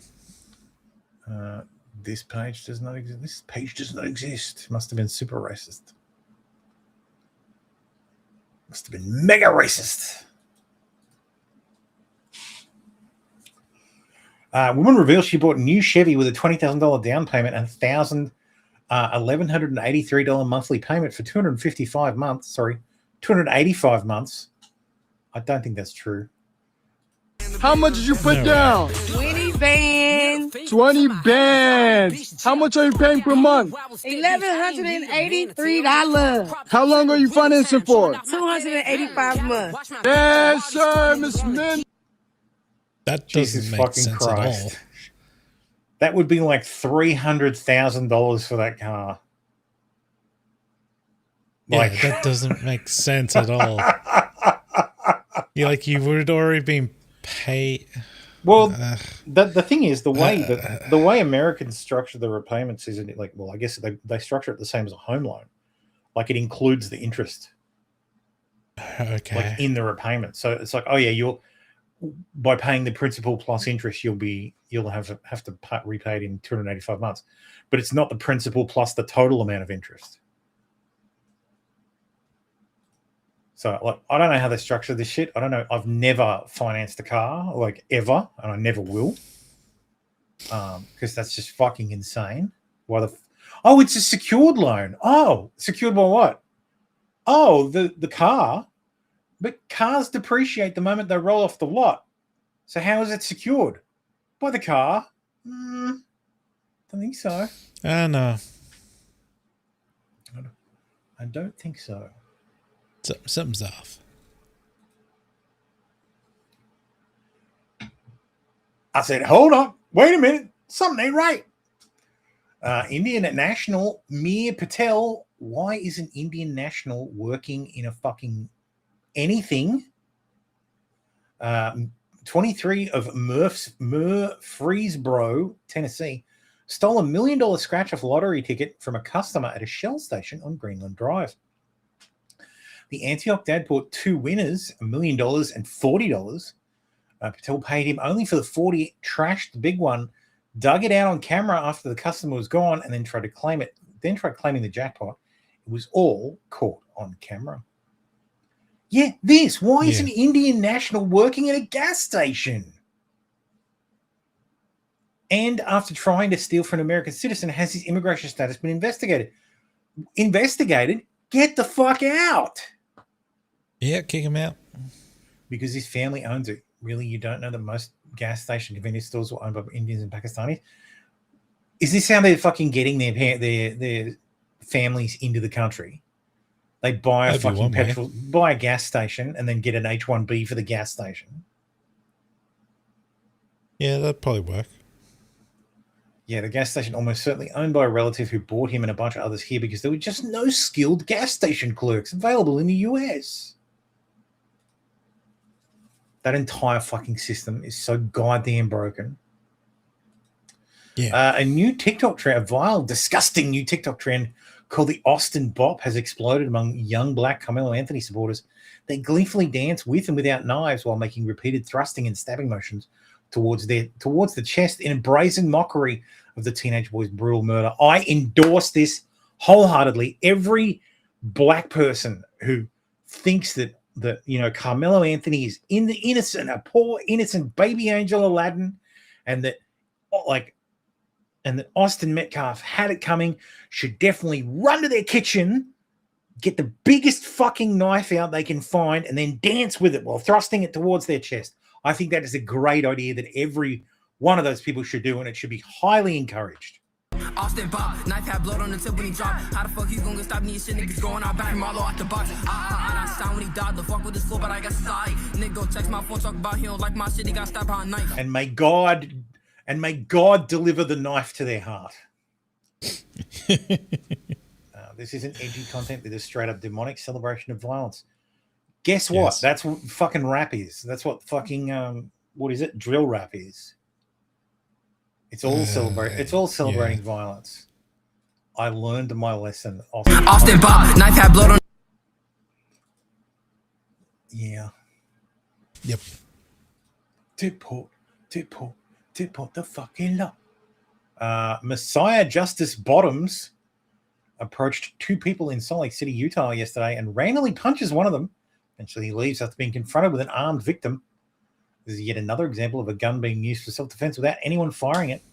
Speaker 1: This page does not exist. This page does not exist. Must have been super racist. Must have been mega racist. Woman reveals she bought a new Chevy with a $20,000 down payment and $1,183 monthly payment for 285 months. Sorry, 285 months. I don't think that's true.
Speaker 21: How much did you put down?
Speaker 20: 20 bands.
Speaker 21: 20 bands. How much are you paying per month?
Speaker 20: $1,183.
Speaker 21: How long are you financing for?
Speaker 20: 285 months.
Speaker 21: Yes, sir, Miss Min.
Speaker 2: That
Speaker 1: Jesus
Speaker 2: doesn't make
Speaker 1: fucking
Speaker 2: sense
Speaker 1: Christ.
Speaker 2: at all.
Speaker 1: That would be like $300,000 for that car.
Speaker 2: Yeah, that doesn't make sense at all. You would already been paid.
Speaker 1: Well, the thing is, the way Americans structure the repayments is like, well, I guess they structure it the same as a home loan. Like it includes the interest.
Speaker 2: Okay.
Speaker 1: Like in the repayment. So it's like, oh yeah, by paying the principal plus interest, you'll have to repay it in 285 months. But it's not the principal plus the total amount of interest. So like, I don't know how they structure this shit. I don't know. I've never financed a car, like ever, and I never will. Because that's just fucking insane. Why oh, it's a secured loan. Oh, secured by what? Oh, the car. But cars depreciate the moment they roll off the lot. So how is it secured? By the car? Don't think so.
Speaker 2: No.
Speaker 1: I don't think so.
Speaker 2: Something's off.
Speaker 1: I said, hold on. Wait a minute. Something ain't right. Indian national Mir Patel. Why is an Indian national working in a fucking anything? 23 of Murfreesboro, Tennessee, stole $1 million scratch-off lottery ticket from a customer at a Shell station on Greenland Drive. The Antioch dad bought 2 winners, $1 million and $40. Patel paid him only for the 40, trashed the big one, dug it out on camera after the customer was gone, and then tried to claim it. Then tried claiming the jackpot. It was all caught on camera. Yeah, this. Why is an Indian national working at a gas station? And after trying to steal from an American citizen, has his immigration status been investigated? Investigated? Get the fuck out.
Speaker 2: Yeah, kick him out.
Speaker 1: Because his family owns it. Really, you don't know that most gas station convenience stores were owned by Indians and Pakistanis? Is this how they're fucking getting their families into the country? They buy a fucking petrol, buy a gas station, and then get an H-1B for the gas station.
Speaker 2: Yeah, that'd probably work.
Speaker 1: Yeah, the gas station almost certainly owned by a relative who bought him and a bunch of others here because there were just no skilled gas station clerks available in the US. That entire fucking system is so goddamn broken.
Speaker 2: Yeah.
Speaker 1: A new TikTok trend, a vile, disgusting new TikTok trend called the Austin Bop has exploded among young black Carmelo Anthony supporters. They gleefully dance with and without knives while making repeated thrusting and stabbing motions towards the chest in a brazen mockery of the teenage boy's brutal murder. I endorse this wholeheartedly. Every black person who thinks that Carmelo Anthony is innocent, a poor innocent baby angel Aladdin, and that Austin Metcalf had it coming, should definitely run to their kitchen, get the biggest fucking knife out they can find, and then dance with it while thrusting it towards their chest. I think that is a great idea that every one of those people should do, and it should be highly encouraged.
Speaker 16: Austin Bob, knife had blood on the tip when he dropped. How the fuck you gonna stop me? Shit niggas going out back Marlo out the box. I sound when he died. The fuck with this floor, but I got side. Nigga text my phone, talk about he don't like my shit. He got stabbed behind knife.
Speaker 1: And may God deliver the knife to their heart. This isn't edgy content. This is straight up demonic celebration of violence. Guess what?
Speaker 2: Yes.
Speaker 1: That's what fucking rap is. That's what fucking what is it? Drill rap is. It's all celebrating violence. I learned my lesson.
Speaker 16: Austin Bob, knife had blood on.
Speaker 1: Yeah.
Speaker 2: Yep.
Speaker 1: Tip-port, the fucking law. Messiah Justice Bottoms approached 2 people in Salt Lake City, Utah yesterday and randomly punches one of them. Eventually he leaves after being confronted with an armed victim. This is yet another example of a gun being used for self-defense without anyone firing it.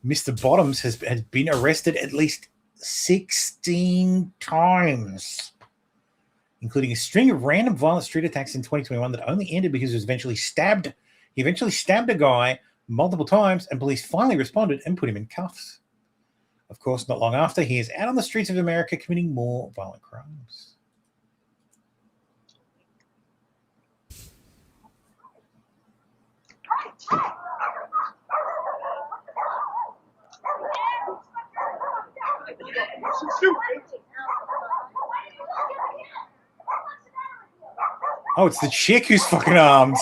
Speaker 1: Mr. Bottoms has been arrested at least 16 times, including a string of random violent street attacks in 2021 that only ended because he was eventually stabbed. He eventually stabbed a guy multiple times, and police finally responded and put him in cuffs. Of course, not long after, he is out on the streets of America committing more violent crimes. Oh, it's the chick who's fucking armed.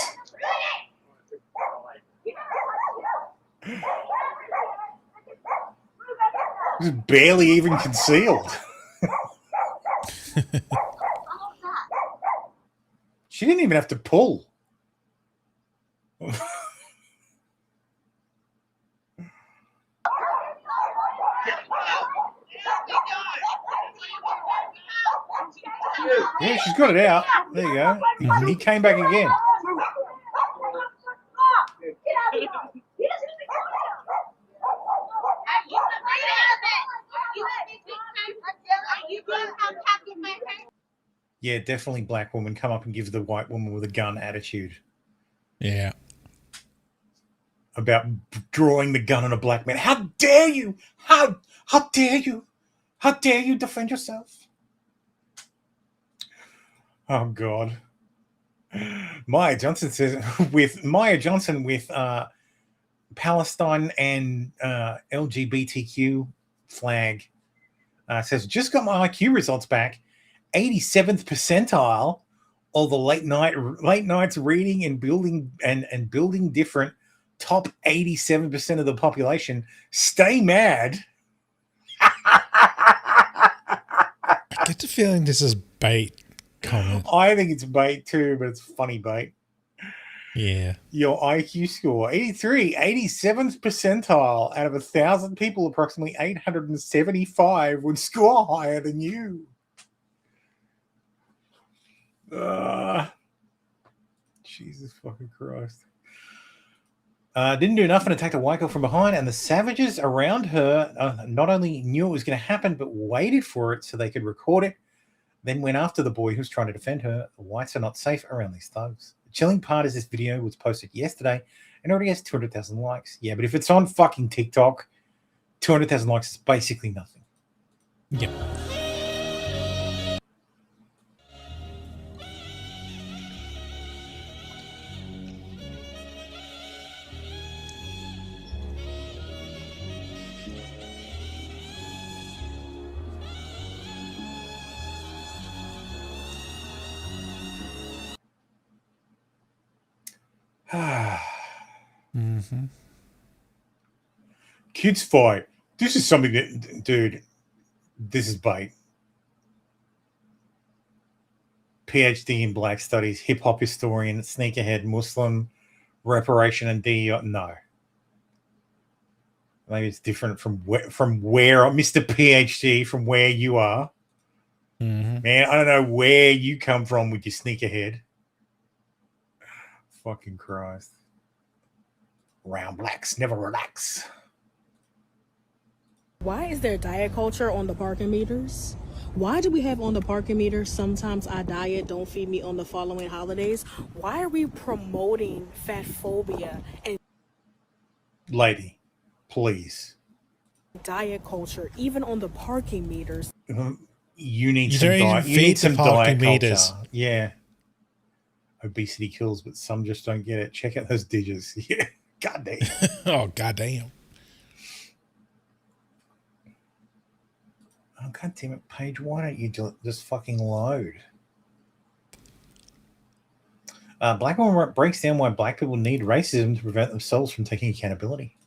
Speaker 1: It's barely even concealed. She didn't even have to pull. Yeah, she's got it out. There you go. He came back again. Yeah, definitely black woman come up and give the white woman with a gun attitude.
Speaker 2: Yeah.
Speaker 1: About drawing the gun on a black man. How dare you? How dare you? How dare you defend yourself? Oh God. Maya Johnson says with Palestine and LGBTQ flag says just got my IQ results back. 87th percentile. All the late nights reading and building different top 87% of the population stay mad.
Speaker 2: I get the feeling this is bait comment.
Speaker 1: I think it's bait too, but it's funny bait.
Speaker 2: Yeah.
Speaker 1: Your IQ score, 83, 87th percentile out of 1,000 people, approximately 875 would score higher than you. Jesus fucking Christ. Didn't do nothing, attacked a white girl from behind, and the savages around her not only knew it was going to happen, but waited for it so they could record it, then went after the boy who's trying to defend her. The whites are not safe around these thugs. The chilling part is this video was posted yesterday and already has 200,000 likes. Yeah, but if it's on fucking TikTok, 200,000 likes is basically nothing.
Speaker 2: Yeah.
Speaker 1: Mm-hmm. Kids fight. This is something that, dude, this is bait. PhD in Black Studies, hip hop historian, sneakerhead, Muslim, reparation, and DEI. No. Maybe it's different from where Mr. PhD, from where you are.
Speaker 2: Mm-hmm.
Speaker 1: Man, I don't know where you come from with your sneakerhead. Fucking Christ. Round blacks never relax.
Speaker 17: Why is there diet culture on the parking meters? Why do we have on the parking meters, sometimes I diet, don't feed me on the following holidays? Why are we promoting fat phobia and
Speaker 1: Lady, please.
Speaker 17: diet culture, even on the parking meters?
Speaker 1: You need
Speaker 2: You
Speaker 1: some
Speaker 2: don't even
Speaker 1: diet. You need
Speaker 2: feed the
Speaker 1: some
Speaker 2: parking
Speaker 1: diet
Speaker 2: meters.
Speaker 1: culture. Yeah. Obesity kills, but some just don't get it. Check out those digits. Yeah. Goddamn.
Speaker 2: Oh, goddamn.
Speaker 1: Oh, God damn it, Paige. Why don't you just fucking load? Black woman breaks down why black people need racism to prevent themselves from taking accountability.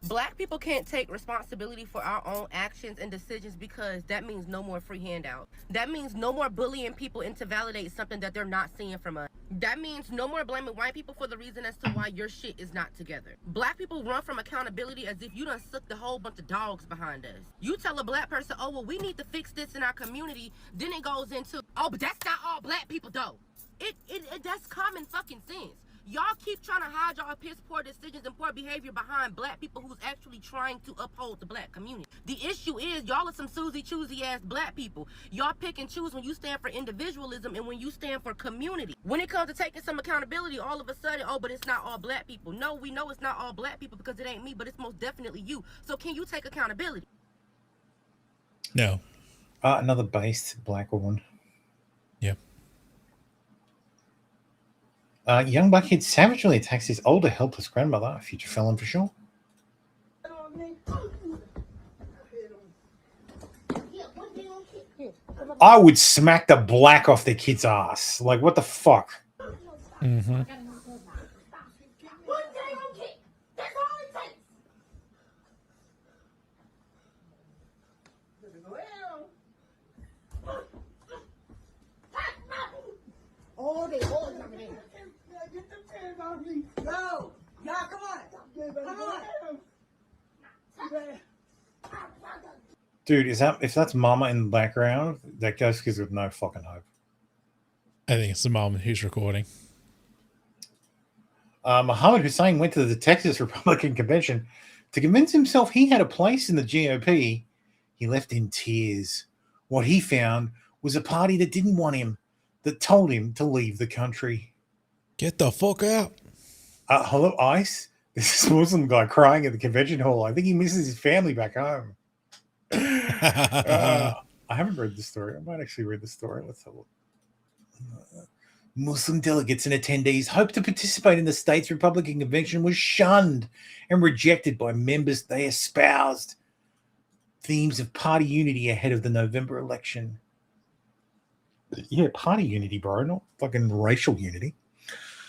Speaker 18: Black people can't take responsibility for our own actions and decisions because that means no more free handout. That means no more bullying people into validate something that they're not seeing from us. That means no more blaming white people for the reason as to why your shit is not together. Black people run from accountability as if you done sucked a whole bunch of dogs behind us. You tell a black person, oh, well, we need to fix this in our community. Then it goes into, oh, but that's not all black people though. That's common fucking sense. Y'all keep trying to hide y'all piss poor decisions and poor behavior behind black people who's actually trying to uphold the black community. The issue is y'all are some Susie choosy ass black people. Y'all pick and choose when you stand for individualism and when you stand for community. When it comes to taking some accountability, all of a sudden, oh, but it's not all black people. No, we know it's not all black people because it ain't me, but it's most definitely you. So can you take accountability?
Speaker 2: No.
Speaker 1: Another based black woman.
Speaker 2: Yep.
Speaker 1: Young black kid savagely attacks his older helpless grandmother, a future felon for sure. I would smack the black off the kid's ass. Like, what the fuck?
Speaker 2: Mm-hmm.
Speaker 21: All day, all coming in. Get the hands off me. No. Y'all, come on. Come on.
Speaker 1: Dude, if that's mama in the background, that ghost gives with no fucking hope.
Speaker 2: I think it's the mom who's recording.
Speaker 1: Mohammed Hussein went to the Texas Republican Convention to convince himself he had a place in the GOP. He left in tears. What he found was a party that didn't want him, that told him to leave the country.
Speaker 2: Get the fuck out.
Speaker 1: Hello, ICE. This is a Muslim guy crying at the convention hall. I think he misses his family back home. I haven't read the story. I might actually read the story. Let's have a look. Muslim delegates and attendees hoped to participate in the state's Republican convention was shunned and rejected by members they espoused themes of party unity ahead of the November election. Yeah, party unity, bro, not fucking racial unity.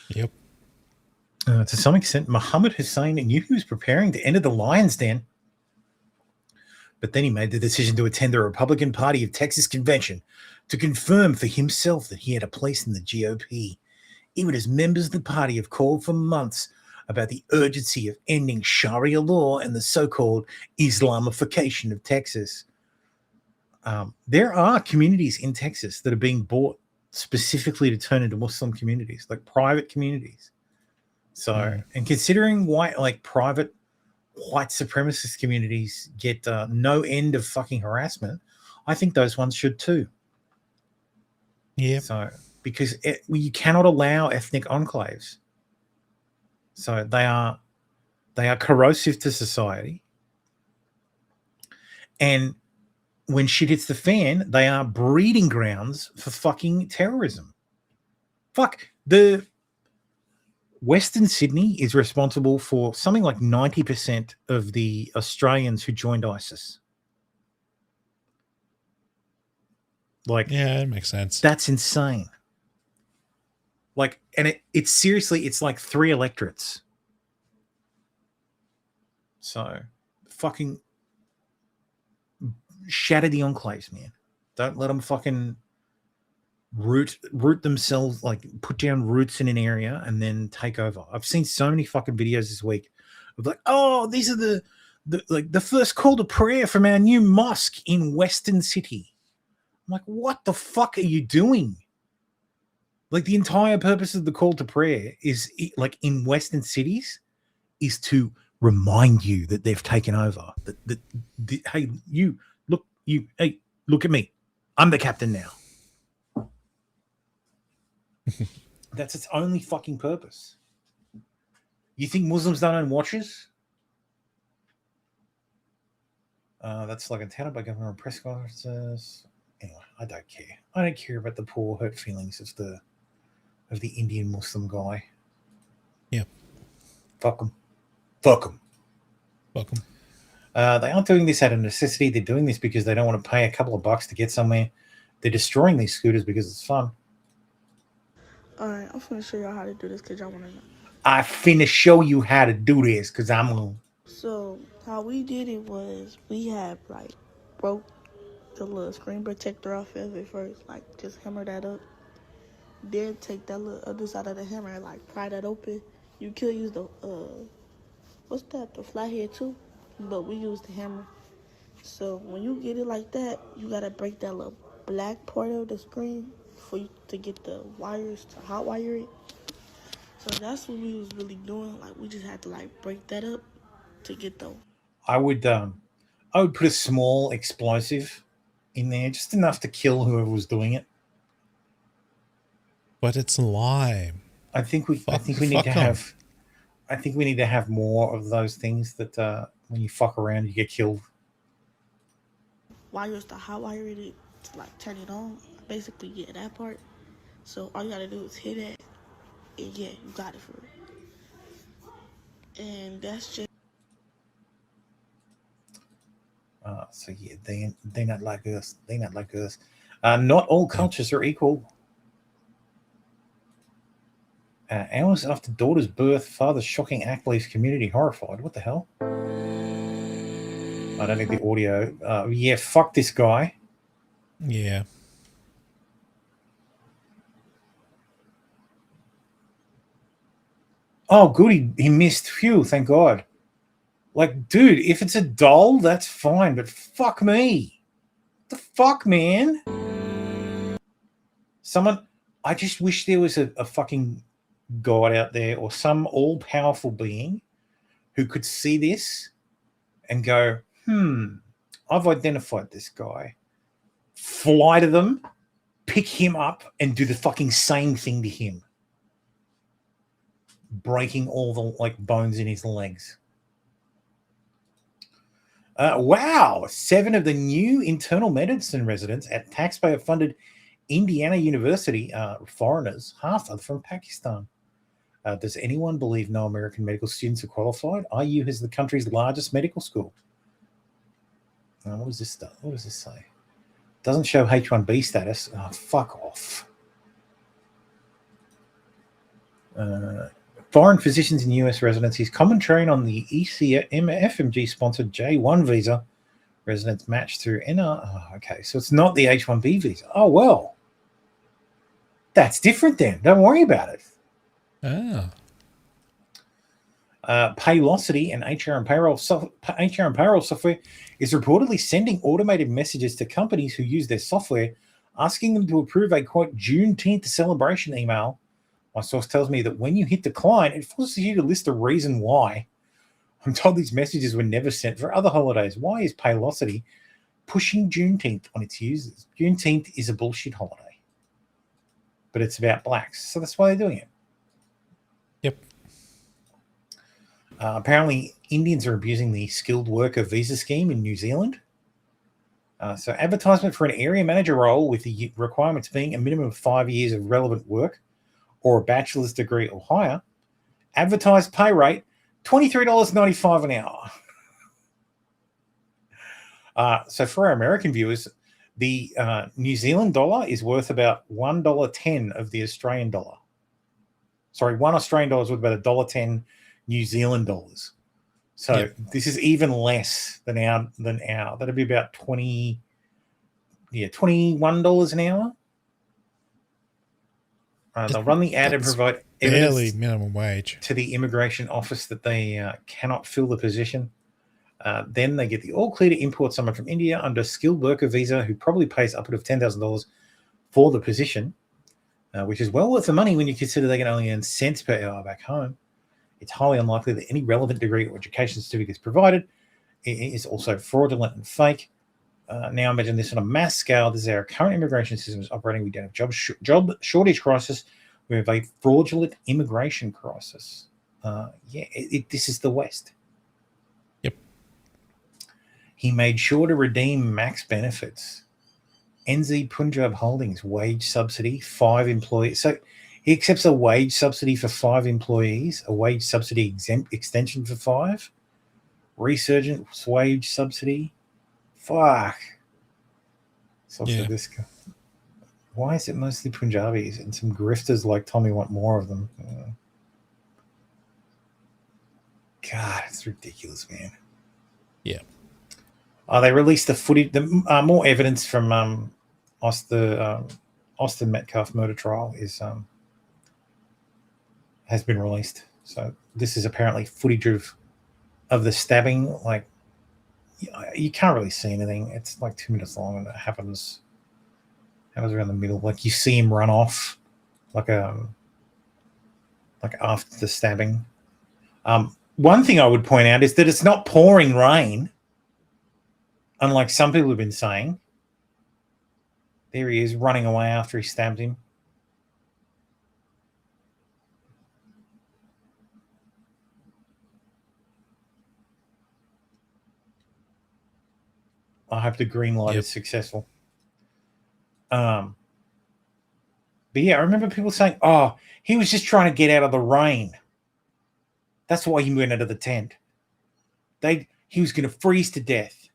Speaker 2: Yep.
Speaker 1: To some extent, Muhammad Hussein knew he was preparing to enter the lion's den, but then he made the decision to attend the Republican Party of Texas convention to confirm for himself that he had a place in the GOP, even as members of the party have called for months about the urgency of ending Sharia law and the so-called Islamification of Texas. There are communities in Texas that are being bought specifically to turn into Muslim communities, like private communities. So, and considering private white supremacist communities get no end of fucking harassment, I think those ones should too.
Speaker 2: Yeah.
Speaker 1: So, because you cannot allow ethnic enclaves. So they are corrosive to society. And when shit hits the fan, they are breeding grounds for fucking terrorism. Fuck, the Western Sydney is responsible for something like 90% of the Australians who joined ISIS. Like,
Speaker 2: yeah, it makes sense.
Speaker 1: That's insane. Like, and it's seriously, it's like 3 electorates. So, fucking shatter the enclaves, man. Don't let them fucking root themselves, like put down roots in an area and then take over. I've seen so many fucking videos this week of like, oh, these are the first call to prayer from our new mosque in Western City. I'm like, what the fuck are you doing? Like, the entire purpose of the call to prayer is, like, in Western cities, is to remind you that they've taken over. Hey, look at me. I'm the captain now. That's its only fucking purpose. You think Muslims don't own watches? That's like attended by government press conferences. Anyway, I don't care. I don't care about the poor hurt feelings of the Indian Muslim guy.
Speaker 2: Yeah.
Speaker 1: Fuck them. Fuck them.
Speaker 2: Fuck them.
Speaker 1: They aren't doing this out of necessity. They're doing this because they don't want to pay a couple of bucks to get somewhere. They're destroying these scooters because it's fun.
Speaker 3: All right, I'm finna show y'all how to do this because y'all want to know.
Speaker 1: I finna show you how to do this because I'm on.
Speaker 3: So how we did it was we had like broke the little screen protector off of it first, like just hammer that up. Then take that little other side of the hammer and like pry that open. You could use the what's that? The flathead too, but we use the hammer. So when you get it like that, you gotta break that little black part of the screen for you to get the wires to hot wire it. So that's what we was really doing. Like, we just had to like break that up to get the.
Speaker 1: I would put a small explosive in there, just enough to kill whoever was doing it.
Speaker 2: But it's lime.
Speaker 1: I think we need to have more of those things that when you fuck around you get killed.
Speaker 3: Wires to hot wire it to like turn it on. Basically, yeah, that part. So all you gotta do is hit it, and yeah, you got it for it. And that's just.
Speaker 1: So yeah, they're not like us. They're not like us. Not all cultures are equal. Hours after daughter's birth, father's shocking act leaves community horrified. What the hell? I don't need the audio. Yeah, fuck this guy.
Speaker 2: Yeah.
Speaker 1: Oh, good. He missed. Phew, thank God. Like, dude, if it's a doll, that's fine, but fuck me. What the fuck, man? I just wish there was a fucking God out there or some all-powerful being who could see this and go, I've identified this guy. Fly to them, pick him up, and do the fucking same thing to him. Breaking all the bones in his legs. Wow, 7 of the new internal medicine residents at taxpayer-funded Indiana University are foreigners, half are from Pakistan. Does anyone believe no American medical students are qualified? IU has the country's largest medical school. What does this stuff? What does this say? Doesn't show H1B status. Oh, fuck off. foreign physicians in U.S. residencies commentating on the ECMFMG-sponsored J1 visa residence match through NR. Oh, okay, so it's not the H-1B visa. Oh, well. That's different then. Don't worry about it.
Speaker 2: Oh.
Speaker 1: Paylocity and HR and payroll software is reportedly sending automated messages to companies who use their software, asking them to approve a, quote, Juneteenth celebration email. My source tells me that when you hit decline, it forces you to list a reason why. I'm told these messages were never sent for other holidays. Why is Paylocity pushing Juneteenth on its users? Juneteenth is a bullshit holiday. But it's about blacks, so that's why they're doing it.
Speaker 2: Yep.
Speaker 1: Apparently, Indians are abusing the skilled worker visa scheme in New Zealand. So advertisement for an area manager role with the requirements being a minimum of 5 years of relevant work or a bachelor's degree or higher. Advertised pay rate, $23.95 an hour. So for our American viewers, the New Zealand dollar is worth about $1.10 of the Australian dollar. Sorry, $1 Australian dollar is worth about $1.10 New Zealand dollars. So this is even less than our. That'd be about $21 an hour. They'll run the ad and provide
Speaker 2: barely minimum wage
Speaker 1: to the immigration office that they cannot fill the position. Then they get the all clear to import someone from India under skilled worker visa who probably pays upward of $10,000 for the position, which is well worth the money when you consider they can only earn cents per hour back home. It's highly unlikely that any relevant degree or education certificate is provided. It is also fraudulent and fake. Now imagine this on a mass scale. This is our current immigration system is operating. We don't have job shortage crisis. We have a fraudulent immigration crisis. This is the West.
Speaker 2: Yep.
Speaker 1: He made sure to redeem max benefits. NZ Punjab Holdings wage subsidy, 5 employees. So he accepts a wage subsidy for 5 employees, a wage subsidy extension for 5, resurgence wage subsidy. Fuck. So this guy. Why is it mostly Punjabis and some grifters like Tommy want more of them? God, it's ridiculous, man.
Speaker 2: Yeah.
Speaker 1: They released the footage, more evidence from Austin Metcalf murder trial has been released. So this is apparently footage of the stabbing. Like, you can't really see anything. It's like 2 minutes long, and it happens around the middle. Like, you see him run off, like after the stabbing. One thing I would point out is that it's not pouring rain, unlike some people have been saying. There he is running away after he stabbed him. I hope the green light is successful. But yeah, I remember people saying, "Oh, he was just trying to get out of the rain. That's why he went out of the tent. He was going to freeze to death."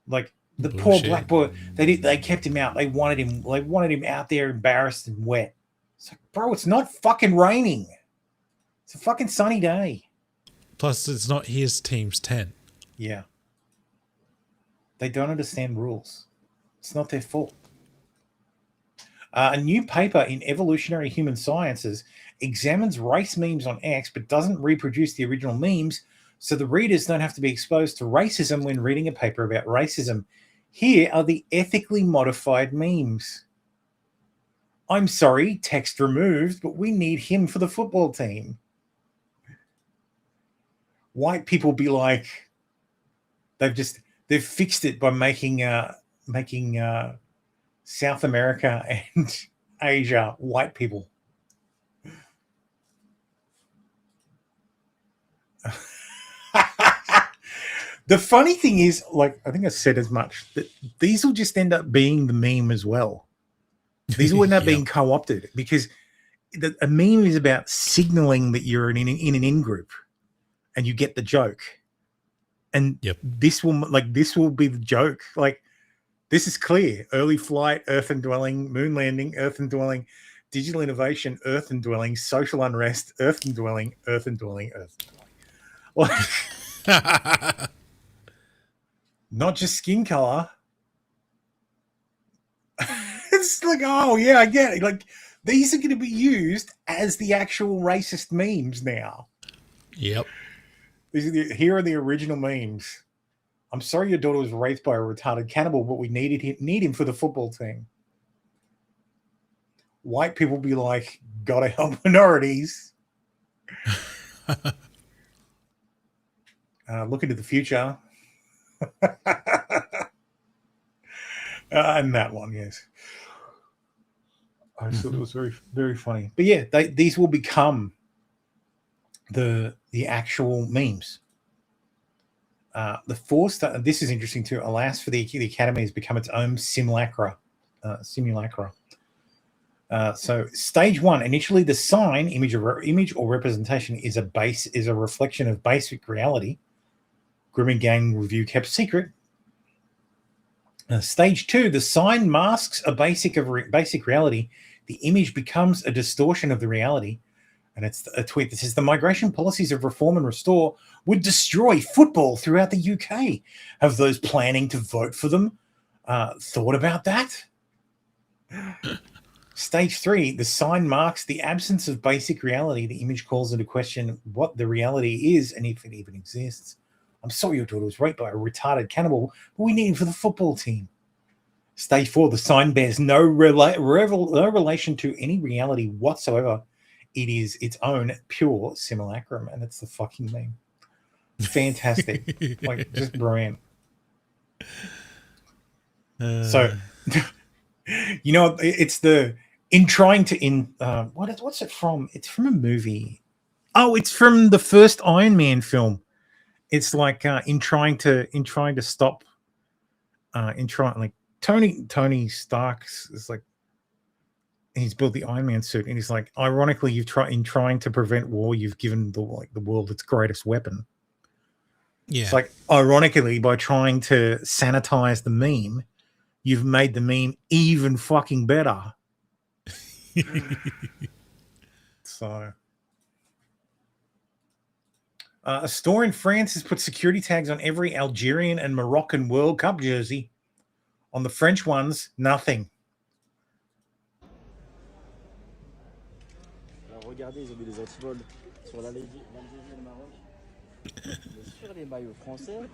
Speaker 1: Like the poor black boy, they kept him out. They wanted him out there embarrassed and wet. It's like, bro, it's not fucking raining. It's a fucking sunny day.
Speaker 2: Plus, it's not his team's tent.
Speaker 1: Yeah. They don't understand rules. It's not their fault. A new paper in Evolutionary Human Sciences examines race memes on X, but doesn't reproduce the original memes, so the readers don't have to be exposed to racism when reading a paper about racism. Here are the ethically modified memes. I'm sorry, text removed, but we need him for the football team. White people be like, they've fixed it by making South America and Asia white people. The funny thing is, like, I think I said as much, that these will just end up being the meme as well. These will end up being co-opted, because a meme is about signaling that you're in an in-group and you get the joke. And this will be the joke. Like, this is clear. Early flight, earth indwelling, moon landing, earth indwelling, digital innovation, earth and dwelling, social unrest, earth and dwelling, earth and dwelling, earth and dwelling. Not just skin color. It's like, oh yeah, I get it. Like these are going to be used as the actual racist memes now.
Speaker 2: Yep.
Speaker 1: Here are the original memes. I'm sorry your daughter was raped by a retarded cannibal, but we need him for the football team. White people be like, gotta help minorities. Look into the future. And that one, yes. I thought it was very, very funny. But yeah, these will become the actual memes. The fourth, this is interesting too. Alas, for the Academy has become its own simulacra. So stage one, initially the sign, image or representation is a reflection of basic reality. Grooming gang review kept secret. Stage two, the sign masks a basic reality. The image becomes a distortion of the reality. And it's a tweet that says the migration policies of Reform and Restore would destroy football throughout the UK. Have those planning to vote for them thought about that? Stage three, the sign marks the absence of basic reality. The image calls into question what the reality is and if it even exists. I'm sorry your daughter was raped by a retarded cannibal, but we need him for the football team. Stage four, the sign bears no relation to any reality whatsoever. It is its own pure simulacrum, and it's the fucking meme. Fantastic. Like, just brilliant. So, you know, it's what's it from? It's from a movie. Oh, it's from the first Iron Man film. It's like in trying to stop Tony Stark's is like he's built the Iron Man suit and he's like, ironically, in trying to prevent war, you've given the world its greatest weapon.
Speaker 2: Yeah.
Speaker 1: It's like, ironically, by trying to sanitize the meme, you've made the meme even fucking better. So a store in France has put security tags on every Algerian and Moroccan World Cup jersey. On the French ones, nothing.
Speaker 7: Regardez, ils ont mis des antivols sur la Lady du Maroc. Mais sur les maillots français,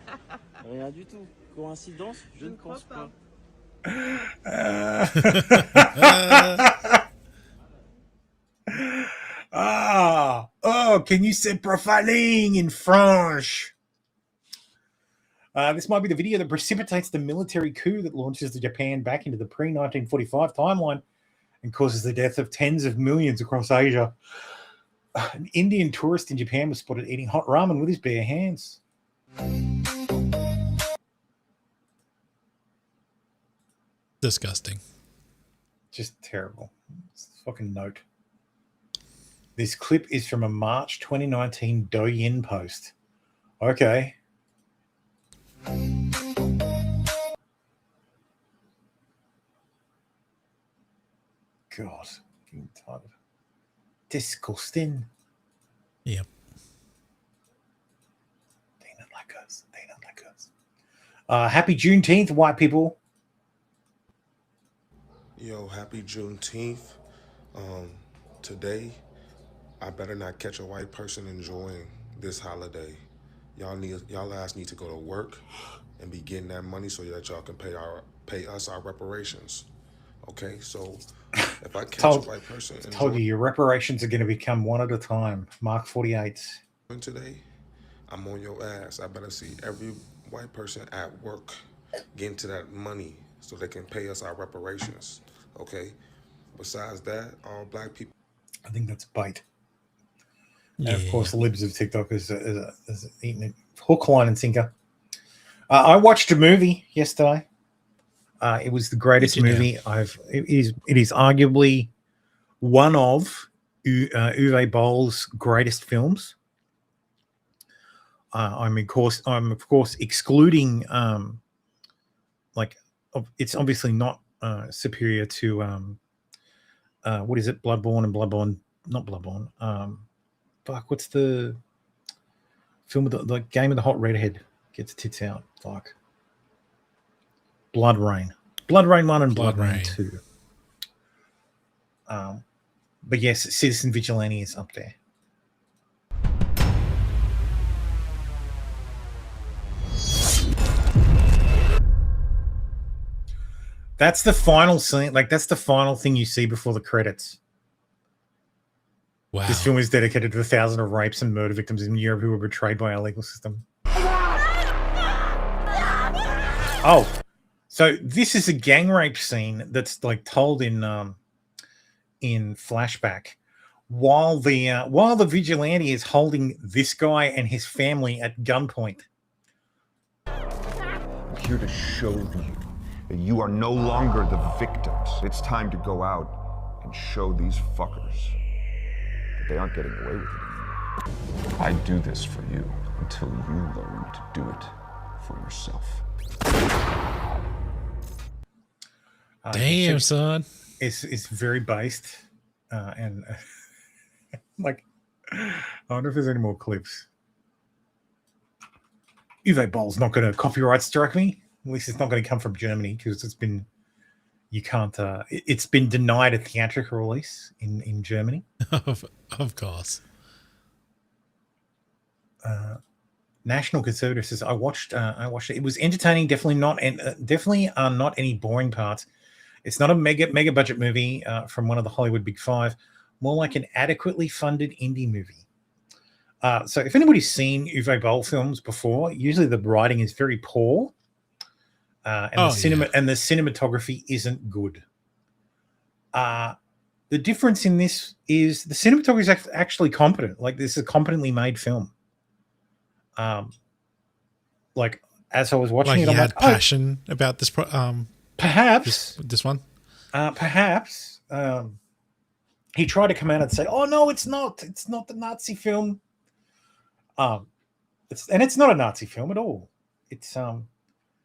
Speaker 7: rien du tout. Coïncidence, je ne pense pas.
Speaker 1: Can you say profiling in French? This might be the video that precipitates the military coup that launches Japan back into the pre-1945 timeline and causes the death of tens of millions across Asia. An Indian tourist in Japan was spotted eating hot ramen with his bare hands.
Speaker 2: Disgusting.
Speaker 1: Just terrible. It's a fucking note. This clip is from a March 2019 Douyin post. Okay. God, getting tired of it. Disgusting.
Speaker 2: Yep.
Speaker 1: They not like us. They not like us. Happy Juneteenth, white people.
Speaker 19: Yo, happy Juneteenth. Today, I better not catch a white person enjoying this holiday. Y'all ass need to go to work and be getting that money so that y'all can pay us our reparations. Okay, so if I catch a white person,
Speaker 1: told you your reparations are going to become one at a time. Mark 48.
Speaker 19: Today, I'm on your ass. I better see every white person at work getting to that money so they can pay us our reparations. Okay. Besides that, all black people.
Speaker 1: I think that's a bite. Yeah. And of course, the libs of TikTok is eating it hook, line, and sinker. I watched a movie yesterday. It was the greatest movie It is arguably one of Uwe Boll's greatest films. I'm of course excluding it's obviously not superior to what is it? Bloodborne and Bloodborne, not Bloodborne. Fuck, what's the film with the game of the hot redhead gets tits out? Fuck. Blood Rain 1 and Blood Rain 2. But yes, Citizen Vigilante is up there. That's the final scene. Like, that's the final thing you see before the credits.
Speaker 2: Wow.
Speaker 1: This film is dedicated to the thousands of rapes and murder victims in Europe who were betrayed by our legal system. Oh, so this is a gang rape scene that's like told in flashback while the vigilante is holding this guy and his family at gunpoint.
Speaker 6: I'm here to show you that you are no longer the victims. It's time to go out and show these fuckers that they aren't getting away with it anymore. I do this for you until you learn to do it for yourself.
Speaker 2: Damn, son.
Speaker 1: It's very based, and like, I wonder if there's any more clips. Uwe Boll's not going to copyright strike me. At least it's not going to come from Germany because it's been denied a theatrical release in Germany.
Speaker 2: Of course.
Speaker 1: National Conservative says I watched it. It was entertaining. Definitely not any boring parts. It's not a mega budget movie from one of the Hollywood Big Five. More like an adequately funded indie movie. So if anybody's seen Uwe Boll films before, usually the writing is very poor, and the cinematography isn't good. The difference in this is the cinematography is actually competent. Like, this is a competently made film. Like, as I was watching it,
Speaker 2: you
Speaker 1: I'm
Speaker 2: had
Speaker 1: like,
Speaker 2: passion about this.
Speaker 1: Perhaps
Speaker 2: this one.
Speaker 1: Perhaps he tried to come out and say, "Oh no, it's not the Nazi film." It's not a Nazi film at all. It's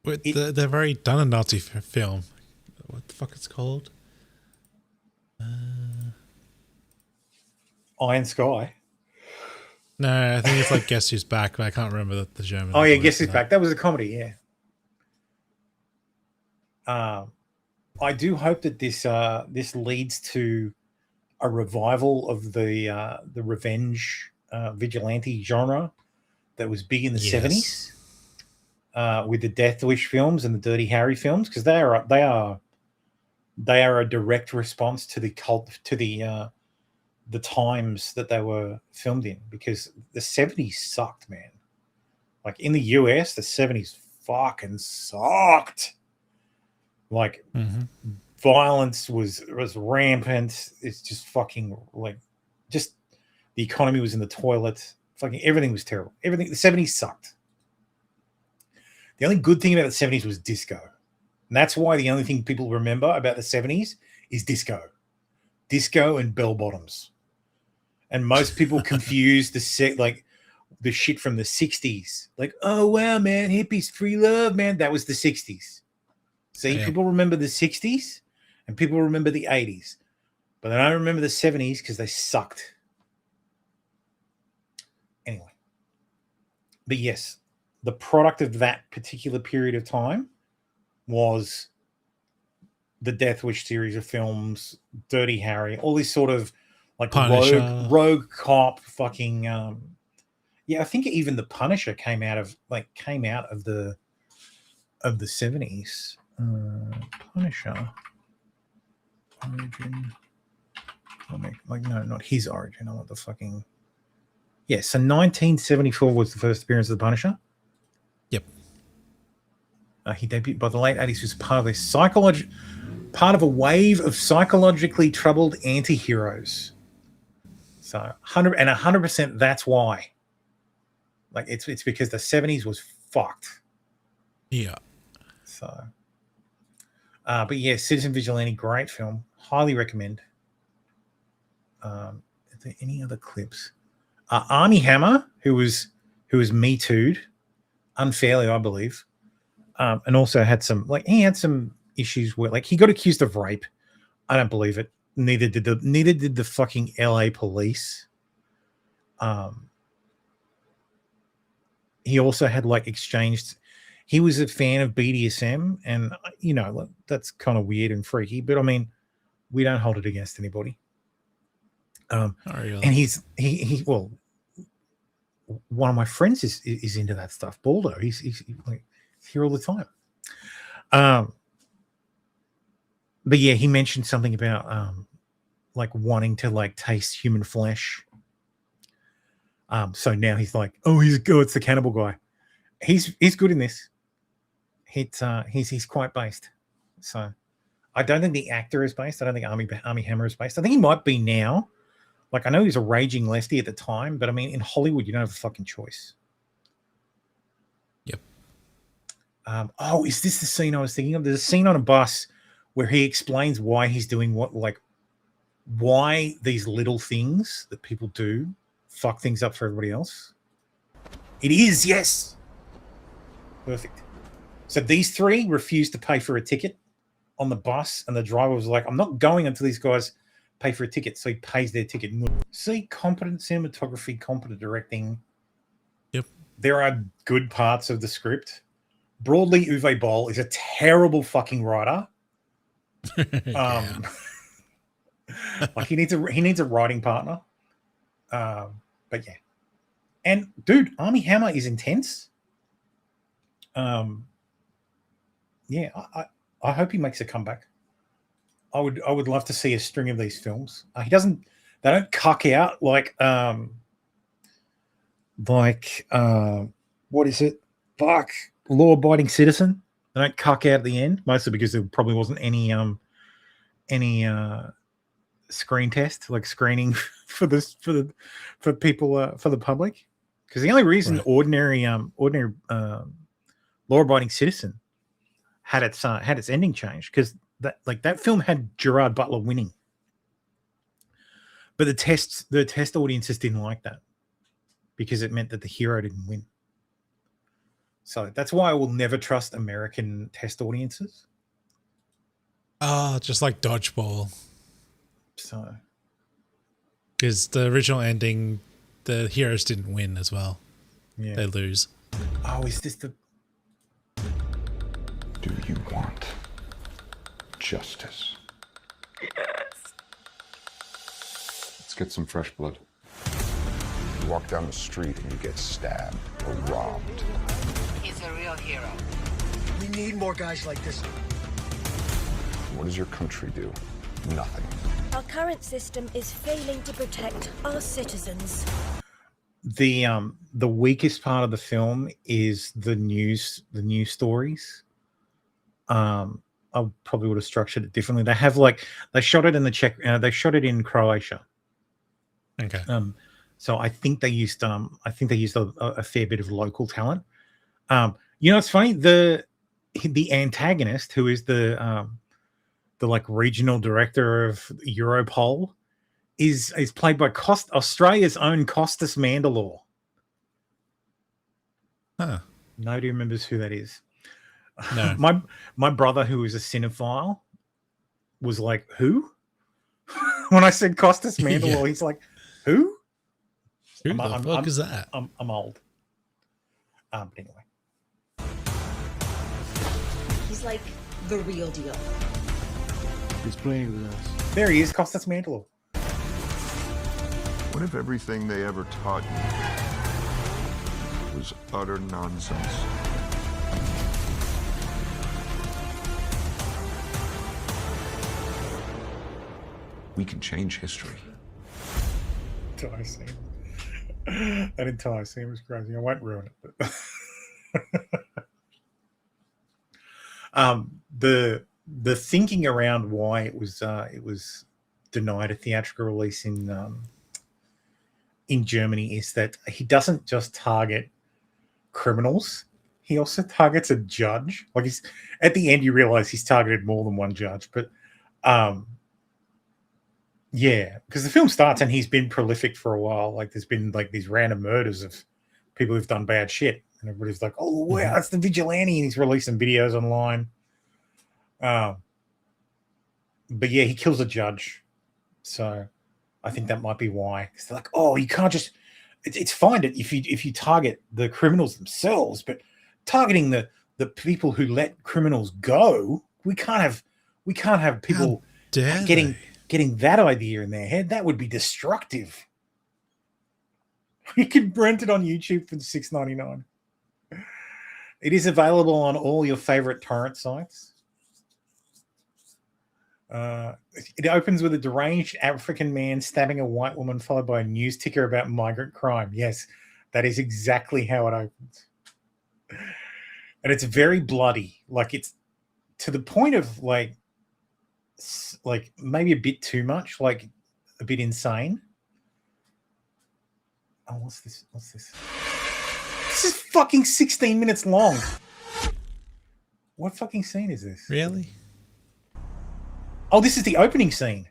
Speaker 2: they've already done a Nazi film. What the fuck it's called?
Speaker 1: Iron Sky.
Speaker 2: No, I think it's like Guess Who's Back, but I can't remember the German.
Speaker 1: Oh yeah, Guess Who's Back. That was a comedy. Yeah. I do hope that this leads to a revival of the revenge vigilante genre that was big in the 70s with the Death Wish films and the Dirty Harry films, because they are a direct response to the times that they were filmed in, because the 70s sucked, man. Like, in the US, the 70s fucking sucked. Like, violence was rampant. It's just fucking, like, just the economy was in the toilet. Fucking everything was terrible. Everything, the 70s sucked. The only good thing about the 70s was disco. And that's why the only thing people remember about the 70s is disco. Disco and bell bottoms. And most people confuse the shit from the 60s. Like, oh wow, man, hippies, free love, man. That was the 60s. See, people remember the 60s and people remember the 80s. But they don't remember the 70s because they sucked. Anyway. But yes, the product of that particular period of time was the Death Wish series of films, Dirty Harry, all these sort of like rogue cop fucking I think even the Punisher came out of the 70s. Punisher origin. No, not his origin. I want the fucking. Yeah, so 1974 was the first appearance of the Punisher.
Speaker 2: Yep.
Speaker 1: He debuted by the late 80s. Was part of a wave of psychologically troubled anti-heroes. So 100%. That's why. Like, it's because the 70s was fucked.
Speaker 2: Yeah.
Speaker 1: So. But yeah, Citizen Vigilante, great film. Highly recommend. Are there any other clips? Armie Hammer, who was Me Too'd unfairly, I believe, and also had some issues where, like, he got accused of rape. I don't believe it. neither did the fucking LA police. He also had like exchanged. He was a fan of BDSM, and that's kind of weird and freaky. But I mean, we don't hold it against anybody. And well, one of my friends is into that stuff. Baldo, he's here all the time. But yeah, he mentioned something about like wanting to like taste human flesh. So now he's like, oh, he's good. It's the cannibal guy. He's good in this. He's quite based. So I don't think the actor is based. I don't think Armie Hammer is based. I think he might be now. Like, I know he's a raging lefty at the time, but I mean, in Hollywood, you don't have a fucking choice.
Speaker 2: Yep.
Speaker 1: Oh, is this the scene I was thinking of? There's a scene on a bus where he explains why he's doing why these little things that people do fuck things up for everybody else. It is, yes. Perfect. So these three refused to pay for a ticket on the bus, and the driver was like, I'm not going until these guys pay for a ticket. So he pays their ticket. See, competent cinematography, competent directing.
Speaker 2: Yep.
Speaker 1: There are good parts of the script. Broadly, Uwe Boll is a terrible fucking writer. Like he needs a writing partner. But yeah. And dude, Armie Hammer is intense. Yeah, I hope he makes a comeback. I would love to see a string of these films. They don't cuck out like what is it? Fuck, Law-Abiding Citizen. They don't cuck out at the end, mostly because there probably wasn't any screen test, like screening for people for the public. Because the only reason ordinary Law-Abiding Citizen had its ending changed because that film had Gerard Butler winning, but the test audiences didn't like that because it meant that the hero didn't win. So that's why I will never trust American test audiences.
Speaker 2: Just like Dodgeball.
Speaker 1: So,
Speaker 2: because the original ending, the heroes didn't win as well.
Speaker 1: Yeah,
Speaker 2: they lose.
Speaker 1: Oh, is this the?
Speaker 6: Do you want justice?
Speaker 20: Yes.
Speaker 6: Let's get some fresh blood. You walk down the street and you get stabbed or robbed.
Speaker 13: He's a real hero.
Speaker 21: We need more guys like this.
Speaker 6: What does your country do? Nothing.
Speaker 5: Our current system is failing to protect our citizens.
Speaker 1: The weakest part of the film is the news stories. I probably would have structured it differently. They shot it in they shot it in Croatia.
Speaker 2: Okay.
Speaker 1: So I think they used a fair bit of local talent. It's funny, the antagonist, who is the like regional director of Europol, is played by Australia's own Costas Mandylor.
Speaker 2: Huh.
Speaker 1: Nobody remembers who that is.
Speaker 2: No.
Speaker 1: My brother, who is a cinephile, was like, who? When I said Costas Mandylor,
Speaker 2: Yeah.
Speaker 1: he's like, who?
Speaker 2: Who the fuck is that?
Speaker 1: I'm old. But anyway.
Speaker 9: He's like the real deal.
Speaker 21: He's playing with us.
Speaker 1: There he is, Costas Mandylor.
Speaker 6: What if everything they ever taught you was utter nonsense? We can change history.
Speaker 1: Entire scene. That entire scene was crazy. I won't ruin it. But the thinking around why it was denied a theatrical release in Germany is that he doesn't just target criminals; he also targets a judge. Like, he's at the end, you realize he's targeted more than one judge. But yeah, because the film starts and he's been prolific for a while. Like, there's been like these random murders of people who've done bad shit, and everybody's like, "Oh wow, that's the vigilante!" And he's releasing videos online. But yeah, he kills a judge, So I think that might be why. Because they're like, oh, you can't just. It's fine if you target the criminals themselves, but targeting the people who let criminals go, we can't have people getting that idea in their head. That would be destructive. You can rent it on YouTube for $6.99. It is available on all your favorite torrent sites. It opens with a deranged African man stabbing a white woman, followed by a news ticker about migrant crime. Yes, that is exactly how it opens. And it's very bloody. Like, it's to the point of like maybe a bit too much, like a bit insane. Oh, what's this? This is fucking 16 minutes long. What fucking scene is this?
Speaker 2: Really?
Speaker 1: Oh, this is the opening scene.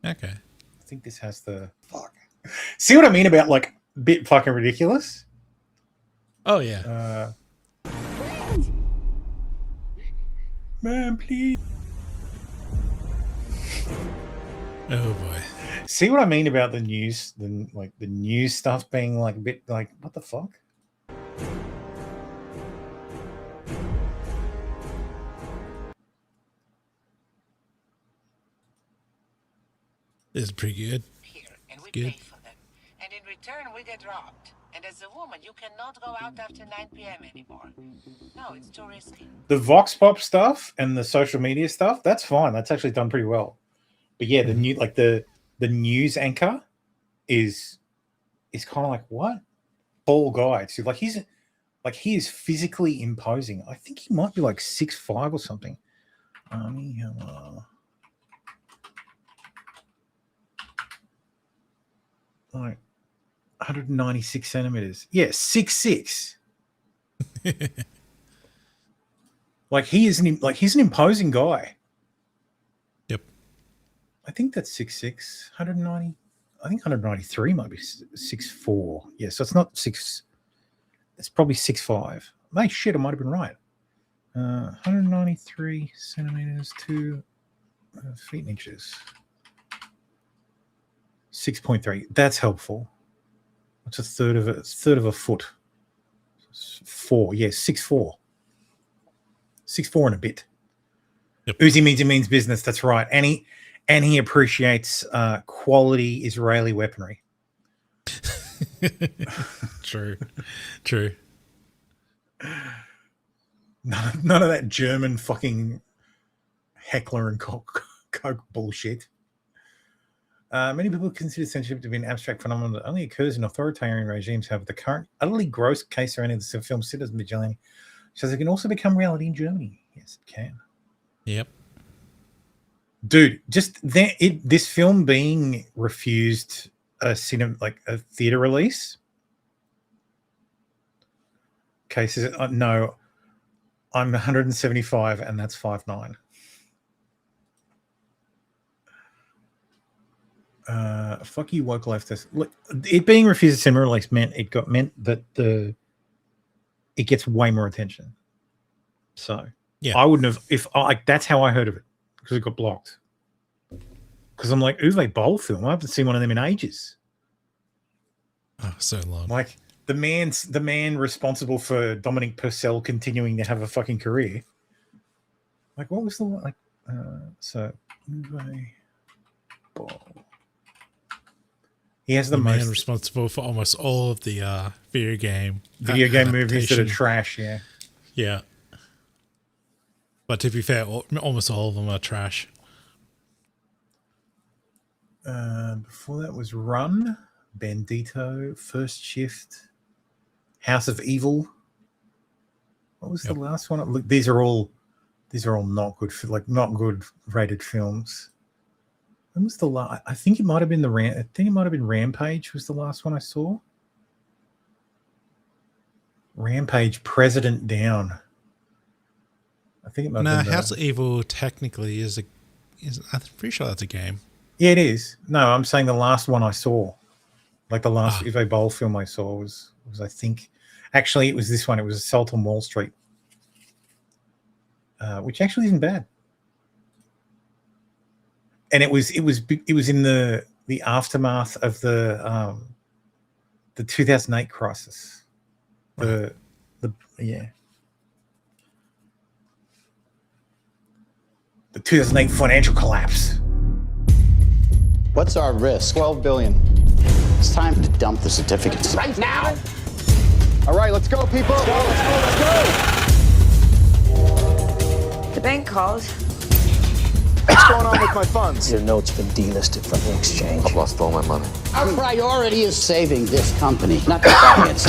Speaker 2: Okay.
Speaker 1: I think this has the fuck. See what I mean about like a bit fucking ridiculous?
Speaker 2: Oh yeah.
Speaker 1: Man, please.
Speaker 2: Oh boy.
Speaker 1: See what I mean about the news, the news stuff being like a bit like, what the fuck?
Speaker 2: This is pretty good.
Speaker 10: And we
Speaker 2: Good.
Speaker 10: pay for them. And in return, we get robbed. And as a woman, you cannot go out after 9 p.m. anymore. No, it's too risky.
Speaker 1: The Vox Pop stuff and the social media stuff, that's fine. That's actually done pretty well. But yeah, the new the news anchor is kind of like, what? Tall guy. So he is physically imposing. I think he might be like 6'5" or something. Like 196 centimeters. Yeah, 6'6". He's an imposing guy.
Speaker 2: Yep.
Speaker 1: I think that's 6'6", 190. I think 193 might be 6'4". Yeah, so it's not 6. It's probably 6'5". Mate, shit, I might have been right. 193 centimeters to feet and inches. 6.3. That's helpful. That's a third of a foot. 4. Yeah, 6'4". 6'4" and a bit.
Speaker 2: Yep.
Speaker 1: Uzi means business. That's right. And he appreciates quality Israeli weaponry.
Speaker 2: True.
Speaker 1: None of that German fucking heckler and coke bullshit. Many people consider censorship to be an abstract phenomenon that only occurs in authoritarian regimes. However, the current utterly gross case surrounding the film Citizen Vigilante says it can also become reality in Germany. Yes, it can.
Speaker 2: Yep.
Speaker 1: Dude, just this film being refused a theater release. Cases, no, I'm 175 and that's 5'9". Fuck you, woke leftist. Look, it being refused a cinema release meant that it gets way more attention. So
Speaker 2: yeah,
Speaker 1: I wouldn't have that's how I heard of it, because it got blocked. Because I'm like, Uwe Boll film. I haven't seen one of them in ages.
Speaker 2: Oh, so long.
Speaker 1: Like the man responsible for Dominic Purcell continuing to have a fucking career. Like, what was the one? So Uwe Boll. He has the most
Speaker 2: man responsible for almost all of the video game
Speaker 1: movies that are trash. Yeah.
Speaker 2: Yeah. But to be fair, almost all of them are trash.
Speaker 1: Before that was Run, Bandito, First Shift, House of Evil. What was the last one? Look, these are all not good, not good rated films. When was the last? I think it might have been Rampage was the last one I saw. Rampage, President Down. I think it might have been
Speaker 2: House of Evil technically is I'm pretty sure that's a game.
Speaker 1: Yeah, it is. No, I'm saying the last one I saw. Like the last Uwe Boll film I saw was I think, actually it was this one. It was Assault on Wall Street, which actually isn't bad. And it was in the aftermath of the 2008 crisis. The 2008 financial collapse.
Speaker 12: What's our risk? 12 billion. It's time to dump the certificates.
Speaker 13: Right now?
Speaker 12: All right, let's go, people. Let's go.
Speaker 22: The bank called.
Speaker 12: What's going on with my funds? Your note's been delisted from the exchange.
Speaker 6: I've lost all my money.
Speaker 12: Our priority is saving this company, not the finance.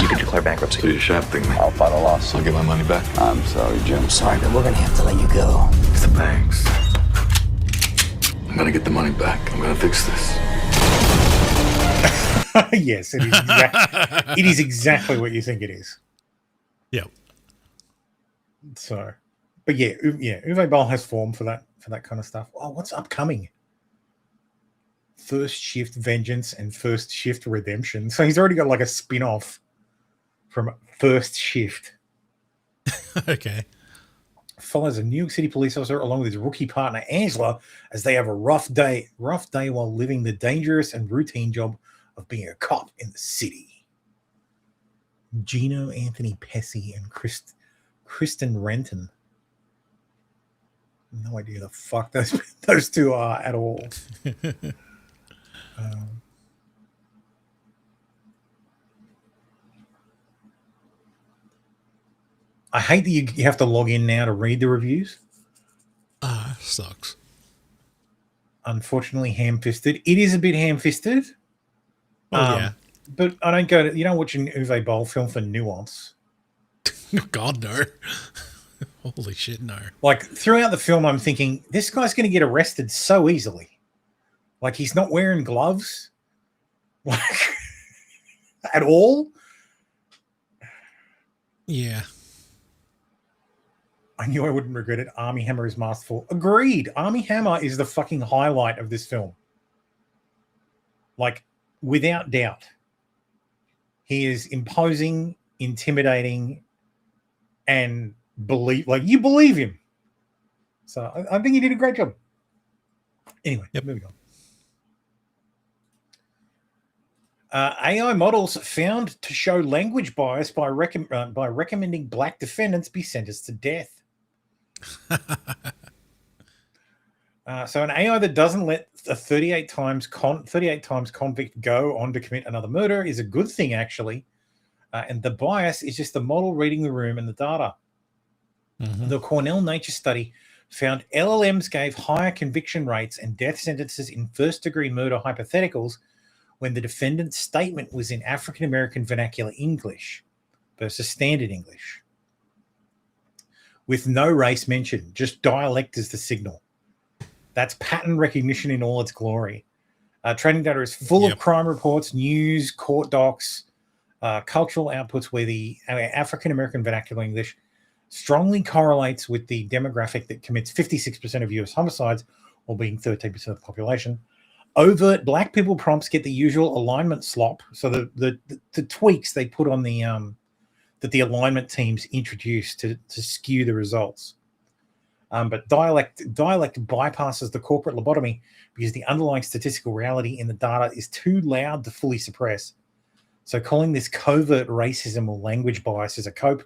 Speaker 6: You can declare bankruptcy. Do your sharp thing, man. I'll file a lawsuit. I'll get my money back. I'm sorry, Jim.
Speaker 12: Sorry, but we're gonna have to let you go.
Speaker 6: It's the banks. I'm gonna get the money back. I'm gonna fix this.
Speaker 1: Yes, it is. It is exactly what you think it is.
Speaker 2: Yep.
Speaker 1: So, but Uwe Boll has form for that kind of stuff. Oh, what's upcoming? First Shift Vengeance and First Shift Redemption. So he's already got like a spin-off from First Shift.
Speaker 2: Okay.
Speaker 1: Follows a New York City police officer along with his rookie partner Angela as they have a rough day while living the dangerous and routine job of being a cop in the city. Gino Anthony Pesci and Kristen Renton. No idea the fuck those two are at all. I hate that you have to log in now to read the reviews.
Speaker 2: Sucks.
Speaker 1: Unfortunately, ham-fisted. It is a bit ham-fisted.
Speaker 2: Yeah.
Speaker 1: But I don't go to, you don't watch an Uwe Boll film for nuance.
Speaker 2: God, no. Holy shit, no.
Speaker 1: Like, throughout the film, I'm thinking, this guy's going to get arrested so easily. Like, he's not wearing gloves. Like, at all.
Speaker 2: Yeah.
Speaker 1: I knew I wouldn't regret it. Army Hammer is masterful. Agreed. Army Hammer is the fucking highlight of this film. Like, without doubt. He is imposing, intimidating, and you believe him. So I think he did a great job. Anyway, moving on. AI models found to show language bias by recommending black defendants be sentenced to death. So an AI that doesn't let a 38 times convict go on to commit another murder is a good thing, actually. And the bias is just the model reading the room and the data. Mm-hmm. The Cornell Nature study found LLMs gave higher conviction rates and death sentences in first-degree murder hypotheticals when the defendant's statement was in African-American vernacular English versus standard English, with no race mentioned, just dialect as the signal. That's pattern recognition in all its glory. Training data is full of crime reports, news, court docs, cultural outputs where the African-American vernacular English strongly correlates with the demographic that commits 56% of U.S. homicides, while being 13% of the population. Overt black people prompts get the usual alignment slop. So the tweaks they put on the that the alignment teams introduce to skew the results. But dialect bypasses the corporate lobotomy because the underlying statistical reality in the data is too loud to fully suppress. So calling this covert racism or language bias is a cope.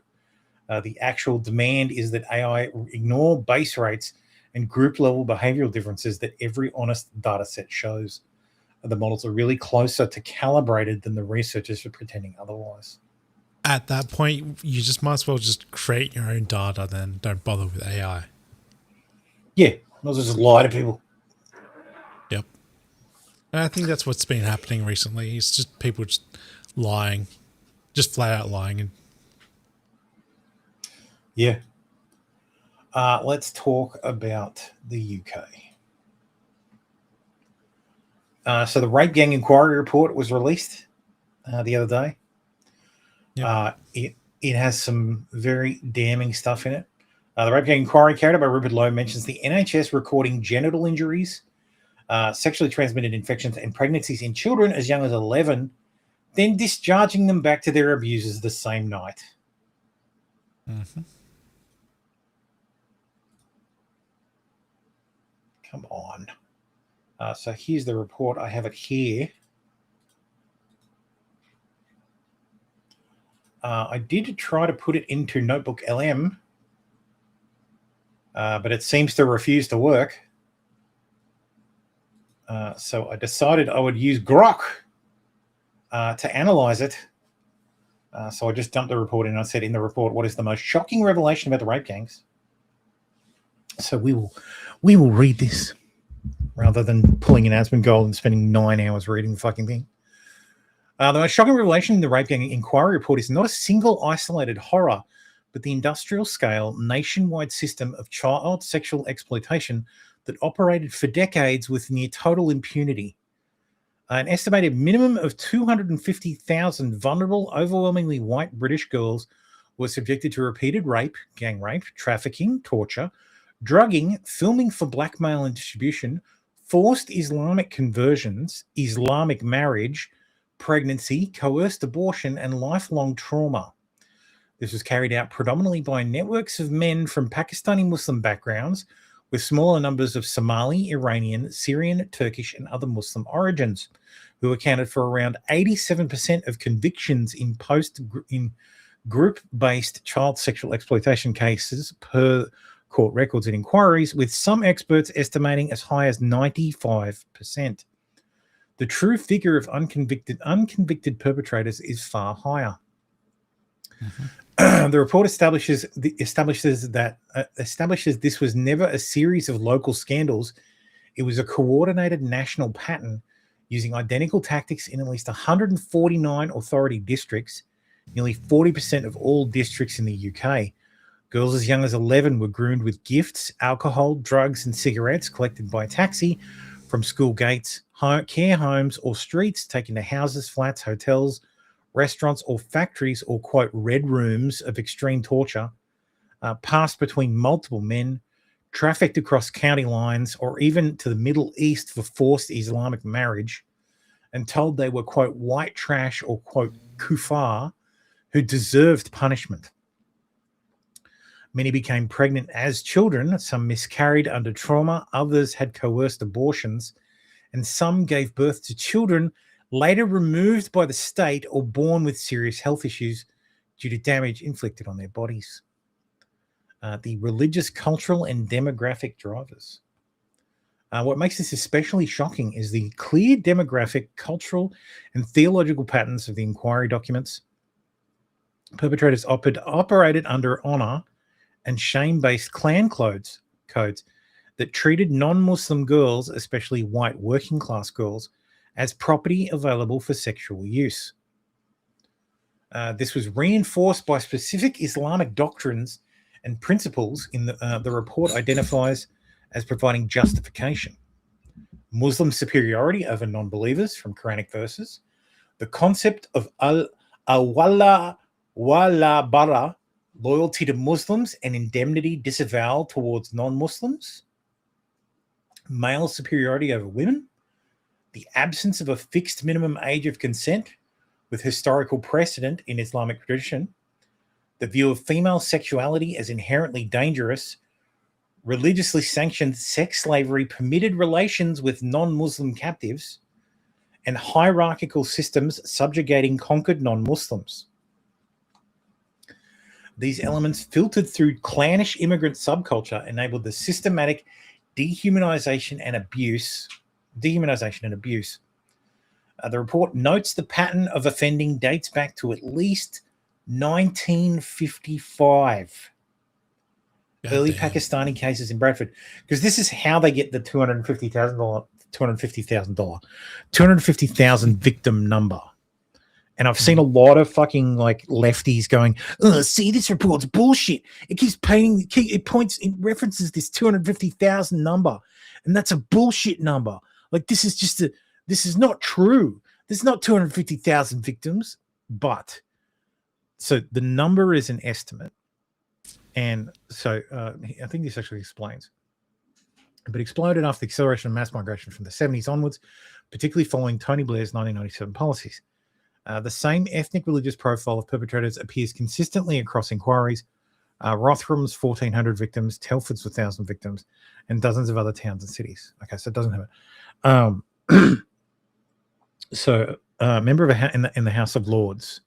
Speaker 1: The actual demand is that AI ignore base rates and group-level behavioral differences that every honest data set shows. The models are really closer to calibrated than the researchers are pretending otherwise.
Speaker 2: At that point, you just might as well just create your own data, then don't bother with AI.
Speaker 1: Yeah, might as well just lie to people.
Speaker 2: Yep. And I think that's what's been happening recently. It's just people just lying, just flat out lying.
Speaker 1: Yeah. Let's talk about the UK. So the Rape Gang Inquiry Report was released the other day. Yep. It has some very damning stuff in it. The Rape Gang Inquiry carried out by Rupert Lowe mentions the NHS recording genital injuries, sexually transmitted infections, and pregnancies in children as young as 11, then discharging them back to their abusers the same night.
Speaker 2: Mm-hmm.
Speaker 1: Come on. So here's the report. I have it here. I did try to put it into Notebook LM, but it seems to refuse to work. So I decided I would use Grok to analyze it. So I just dumped the report in. I said in the report, what is the most shocking revelation about the rape gangs? So we will read this rather than pulling an Asmongold and spending 9 hours reading the fucking thing. The most shocking revelation in the rape gang inquiry report is not a single isolated horror, but the industrial scale nationwide system of child sexual exploitation that operated for decades with near total impunity. An estimated minimum of 250,000 vulnerable, overwhelmingly white British girls were subjected to repeated rape, gang rape, trafficking, torture, drugging, filming for blackmail and distribution, forced Islamic conversions, Islamic marriage, pregnancy, coerced abortion, and lifelong trauma. This was carried out predominantly by networks of men from Pakistani Muslim backgrounds with smaller numbers of Somali, Iranian, Syrian, Turkish, and other Muslim origins, who accounted for around 87% of convictions in group-based child sexual exploitation cases per court records and inquiries, with some experts estimating as high as 95%. The true figure of unconvicted perpetrators is far higher. Mm-hmm. The report establishes this was never a series of local scandals. It was a coordinated national pattern using identical tactics in at least 149 authority districts, nearly 40% of all districts in the UK. Girls as young as 11 were groomed with gifts, alcohol, drugs, and cigarettes collected by taxi from school gates, care homes, or streets, taken to houses, flats, hotels, restaurants, or factories, or, quote, red rooms of extreme torture, passed between multiple men, trafficked across county lines, or even to the Middle East for forced Islamic marriage, and told they were, quote, white trash, or, quote, kuffar, who deserved punishment. Many became pregnant as children, some miscarried under trauma, others had coerced abortions, and some gave birth to children later removed by the state or born with serious health issues due to damage inflicted on their bodies. The religious, cultural, and demographic drivers. What makes this especially shocking is the clear demographic, cultural, and theological patterns of the inquiry documents. Perpetrators operated under honor and shame-based clan codes that treated non-Muslim girls, especially white working-class girls, as property available for sexual use. This was reinforced by specific Islamic doctrines and principles in the report identifies as providing justification. Muslim superiority over non-believers from Quranic verses, the concept of al-wala wala bara, loyalty to Muslims and indemnity disavowal towards non-Muslims, male superiority over women, the absence of a fixed minimum age of consent with historical precedent in Islamic tradition, the view of female sexuality as inherently dangerous, religiously sanctioned sex slavery, permitted relations with non-Muslim captives, and hierarchical systems subjugating conquered non-Muslims. These elements filtered through clannish immigrant subculture enabled the systematic dehumanization and abuse. The report notes the pattern of offending dates back to at least 1955. Early Pakistani cases in Bradford, because this is how they get the $250,000 victim number. And I've seen a lot of fucking like lefties going, see, this report's bullshit. It references this 250,000 number, and that's a bullshit number. Like this is not true. There's not 250,000 victims, but so the number is an estimate. And so I think this actually explains. But exploded after the acceleration of mass migration from the 70s onwards, particularly following Tony Blair's 1997 policies. The same ethnic religious profile of perpetrators appears consistently across inquiries, Rotherham's 1,400 victims, Telford's 1,000 victims, and dozens of other towns and cities. Okay, so it doesn't have it. So a member of in the House of Lords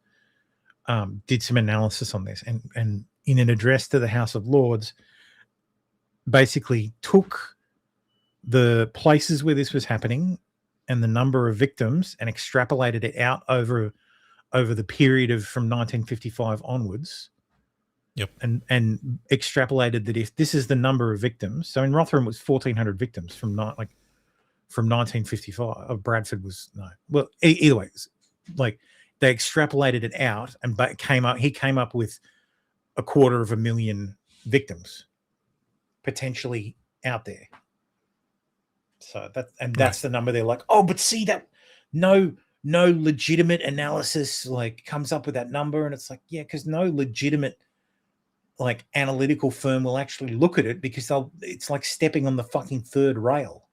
Speaker 1: did some analysis on this, and in an address to the House of Lords, basically took the places where this was happening and the number of victims and extrapolated it out over the period of from 1955 onwards.
Speaker 2: Yep.
Speaker 1: And extrapolated that if this is the number of victims, so in Rotherham it was 1,400 victims from 1955. Of Bradford was no. Well, either way, like they extrapolated it out and he came up with 250,000 victims potentially out there. So that's the number. They're like, oh, but see that no legitimate analysis like comes up with that number, and it's like, yeah, because no legitimate like analytical firm will actually look at it because it's like stepping on the fucking third rail.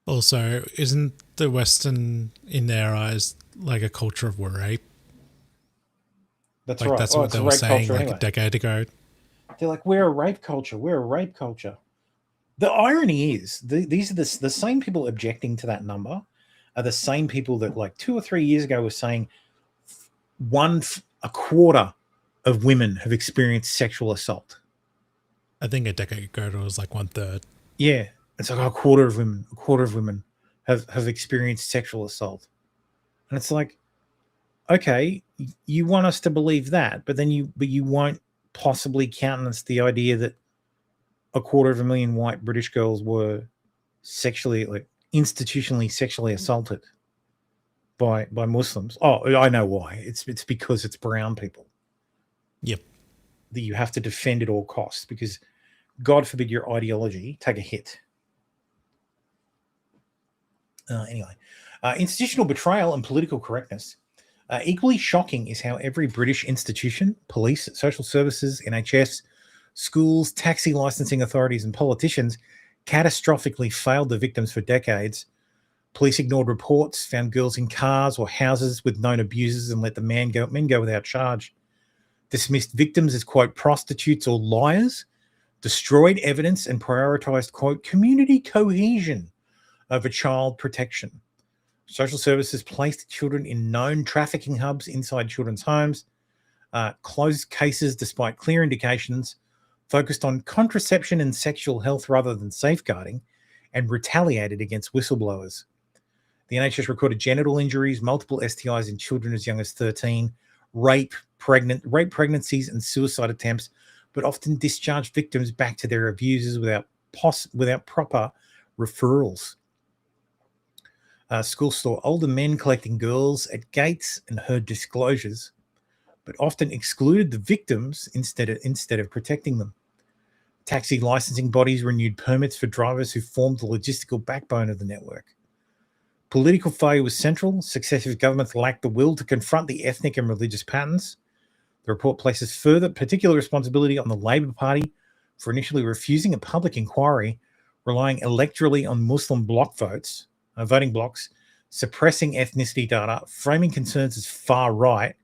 Speaker 2: Also, isn't the Western in their eyes like a culture of rape?
Speaker 1: That's
Speaker 2: like,
Speaker 1: right.
Speaker 2: That's what they were saying like a decade ago.
Speaker 1: They're like, we're a rape culture. We're a rape culture. The irony is, these are the same people objecting to that number are the same people that like 2 or 3 years ago were saying a quarter of women have experienced sexual assault.
Speaker 2: I think a decade ago it was like 1/3.
Speaker 1: Yeah, it's like a quarter of women have experienced sexual assault, and it's like, okay, you want us to believe that, but you won't possibly countenance the idea that 250,000 white British girls were institutionally sexually assaulted by Muslims. Oh, I know why. It's because it's brown people.
Speaker 2: Yep.
Speaker 1: That you have to defend at all costs because, God forbid, your ideology take a hit. Anyway, institutional betrayal and political correctness. Equally shocking is how every British institution, police, social services, NHS, schools, taxi licensing authorities, and politicians catastrophically failed the victims for decades. Police ignored reports, found girls in cars or houses with known abusers, and let the men go without charge. Dismissed victims as, quote, prostitutes or liars, destroyed evidence, and prioritized, quote, community cohesion over child protection. Social services placed children in known trafficking hubs inside children's homes, closed cases despite clear indications, focused on contraception and sexual health rather than safeguarding, and retaliated against whistleblowers. The NHS recorded genital injuries, multiple STIs in children as young as 13, rape pregnancies, and suicide attempts, but often discharged victims back to their abusers without proper referrals. Schools saw older men collecting girls at gates and heard disclosures, but often excluded the victims instead of protecting them. Taxi licensing bodies renewed permits for drivers who formed the logistical backbone of the network. Political failure was central. Successive governments lacked the will to confront the ethnic and religious patterns. The report places further particular responsibility on the Labor Party for initially refusing a public inquiry, relying electorally on Muslim bloc voting blocks, suppressing ethnicity data, framing concerns as far right,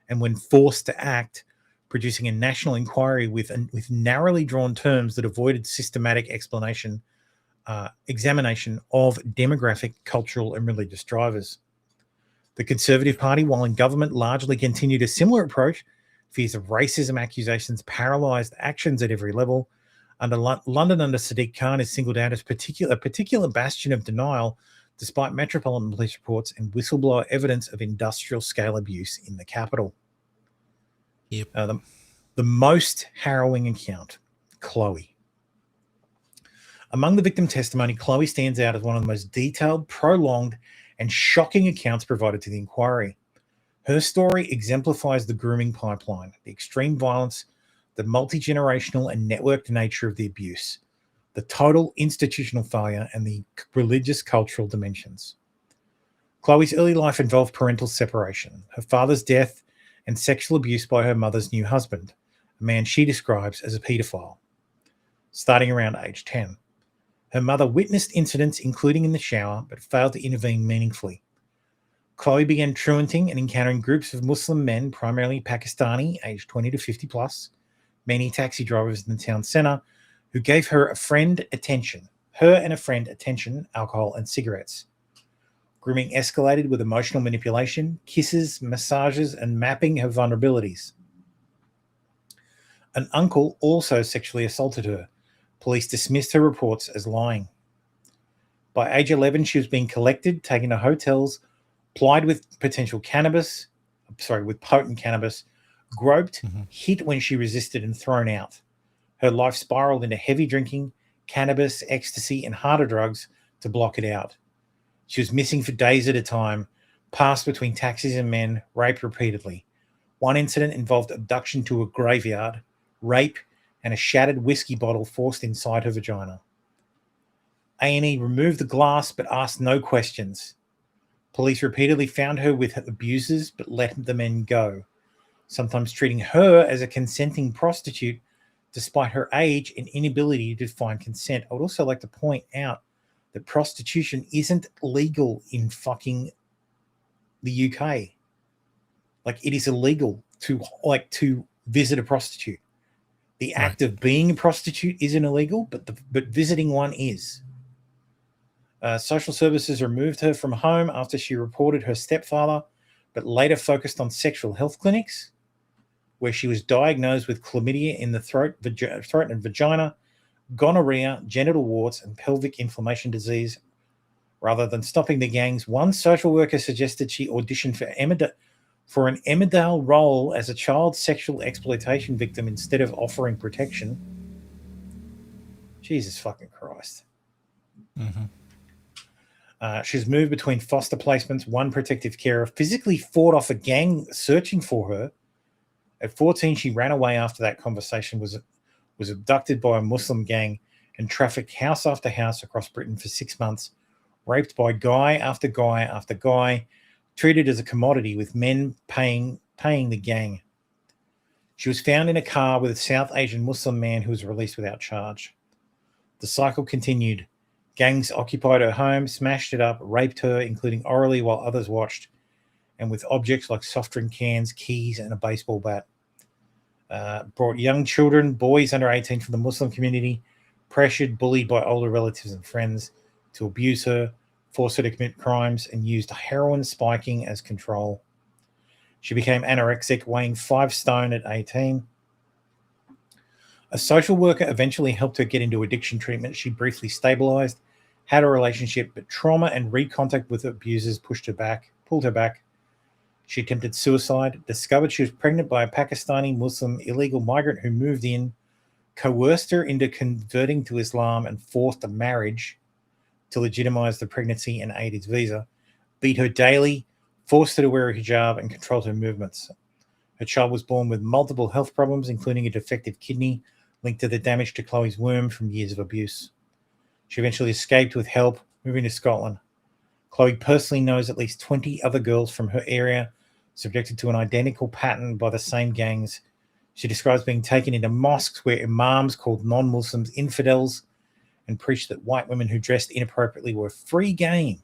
Speaker 1: and when forced to act, producing a national inquiry with narrowly drawn terms that avoided systematic examination of demographic, cultural, and religious drivers. The Conservative Party, while in government, largely continued a similar approach. Fears of racism accusations paralysed actions at every level. London under Sadiq Khan is singled out as a particular bastion of denial, despite Metropolitan Police reports and whistleblower evidence of industrial-scale abuse in the capital.
Speaker 2: Yep.
Speaker 1: The most harrowing account, Chloe. Among the victim testimony, Chloe stands out as one of the most detailed, prolonged, and shocking accounts provided to the inquiry. Her story exemplifies the grooming pipeline, the extreme violence, the multi-generational and networked nature of the abuse, the total institutional failure, and the religious cultural dimensions. Chloe's early life involved parental separation, her father's death, and sexual abuse by her mother's new husband, a man she describes as a paedophile, starting around age 10. Her mother witnessed incidents, including in the shower, but failed to intervene meaningfully. Chloe began truanting and encountering groups of Muslim men, primarily Pakistani, aged 20 to 50 plus, many taxi drivers in the town centre who gave her and a friend attention, alcohol and cigarettes. Grooming escalated with emotional manipulation, kisses, massages, and mapping her vulnerabilities. An uncle also sexually assaulted her. Police dismissed her reports as lying. By age 11, she was being collected, taken to hotels, plied with potent cannabis, groped, hit when she resisted, and thrown out. Her life spiraled into heavy drinking, cannabis, ecstasy, and harder drugs to block it out. She was missing for days at a time, passed between taxis and men, raped repeatedly. One incident involved abduction to a graveyard, rape, and a shattered whiskey bottle forced inside her vagina. A&E removed the glass but asked no questions. Police repeatedly found her with abusers but let the men go, sometimes treating her as a consenting prostitute despite her age and inability to find consent. I would also like to point out that prostitution isn't legal in fucking the UK. Like, it is illegal to visit a prostitute. The act of being a prostitute isn't illegal, but visiting one is. Social services removed her from home after she reported her stepfather, but later focused on sexual health clinics, where she was diagnosed with chlamydia in the throat and vagina, gonorrhea, genital warts, and pelvic inflammation disease. Rather than stopping the gangs, one social worker suggested she audition for an Emmerdale role as a child sexual exploitation victim instead of offering protection. Jesus fucking Christ. She's moved between foster placements, one protective carer, physically fought off a gang searching for her. At 14, she ran away after that conversation, was abducted by a Muslim gang and trafficked house after house across Britain for 6 months, raped by guy after guy after guy, treated as a commodity with men paying the gang. She was found in a car with a South Asian Muslim man who was released without charge. The cycle continued. Gangs occupied her home, smashed it up, raped her, including orally while others watched, and with objects like soft drink cans, keys, and a baseball bat. Brought young children, boys under 18 from the Muslim community, pressured, bullied by older relatives and friends to abuse her, forced her to commit crimes, and used heroin spiking as control. She became anorexic, weighing 5 stone at 18. A social worker eventually helped her get into addiction treatment. She briefly stabilized, had a relationship, but trauma and recontact with abusers pulled her back. She attempted suicide, discovered she was pregnant by a Pakistani Muslim illegal migrant who moved in, coerced her into converting to Islam and forced a marriage to legitimize the pregnancy and aid his visa, beat her daily, forced her to wear a hijab, and controlled her movements. Her child was born with multiple health problems, including a defective kidney linked to the damage to Chloe's womb from years of abuse. She eventually escaped with help, moving to Scotland. Chloe personally knows at least 20 other girls from her area subjected to an identical pattern by the same gangs. She describes being taken into mosques where imams called non-Muslims infidels and preached that white women who dressed inappropriately were free game.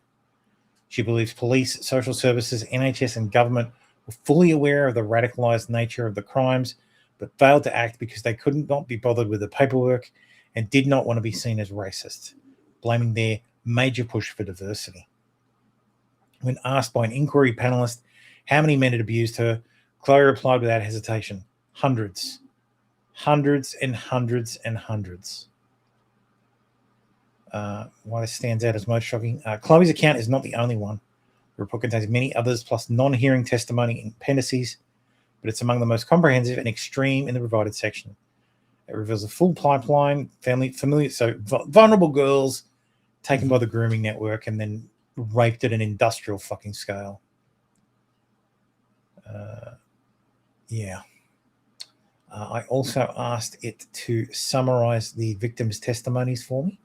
Speaker 1: She believes police, social services, NHS, and government were fully aware of the radicalized nature of the crimes, but failed to act because they couldn't not be bothered with the paperwork and did not want to be seen as racist, blaming their major push for diversity. When asked by an inquiry panelist how many men had abused her, Chloe replied without hesitation, hundreds. Hundreds and hundreds and hundreds. Why this stands out as most shocking. Chloe's account is not the only one. The report contains many others, plus non-hearing testimony and appendices, but it's among the most comprehensive and extreme in the provided section. It reveals a full pipeline, vulnerable girls taken by the grooming network and then raped at an industrial fucking scale. I also asked it to summarize the victims' testimonies for me.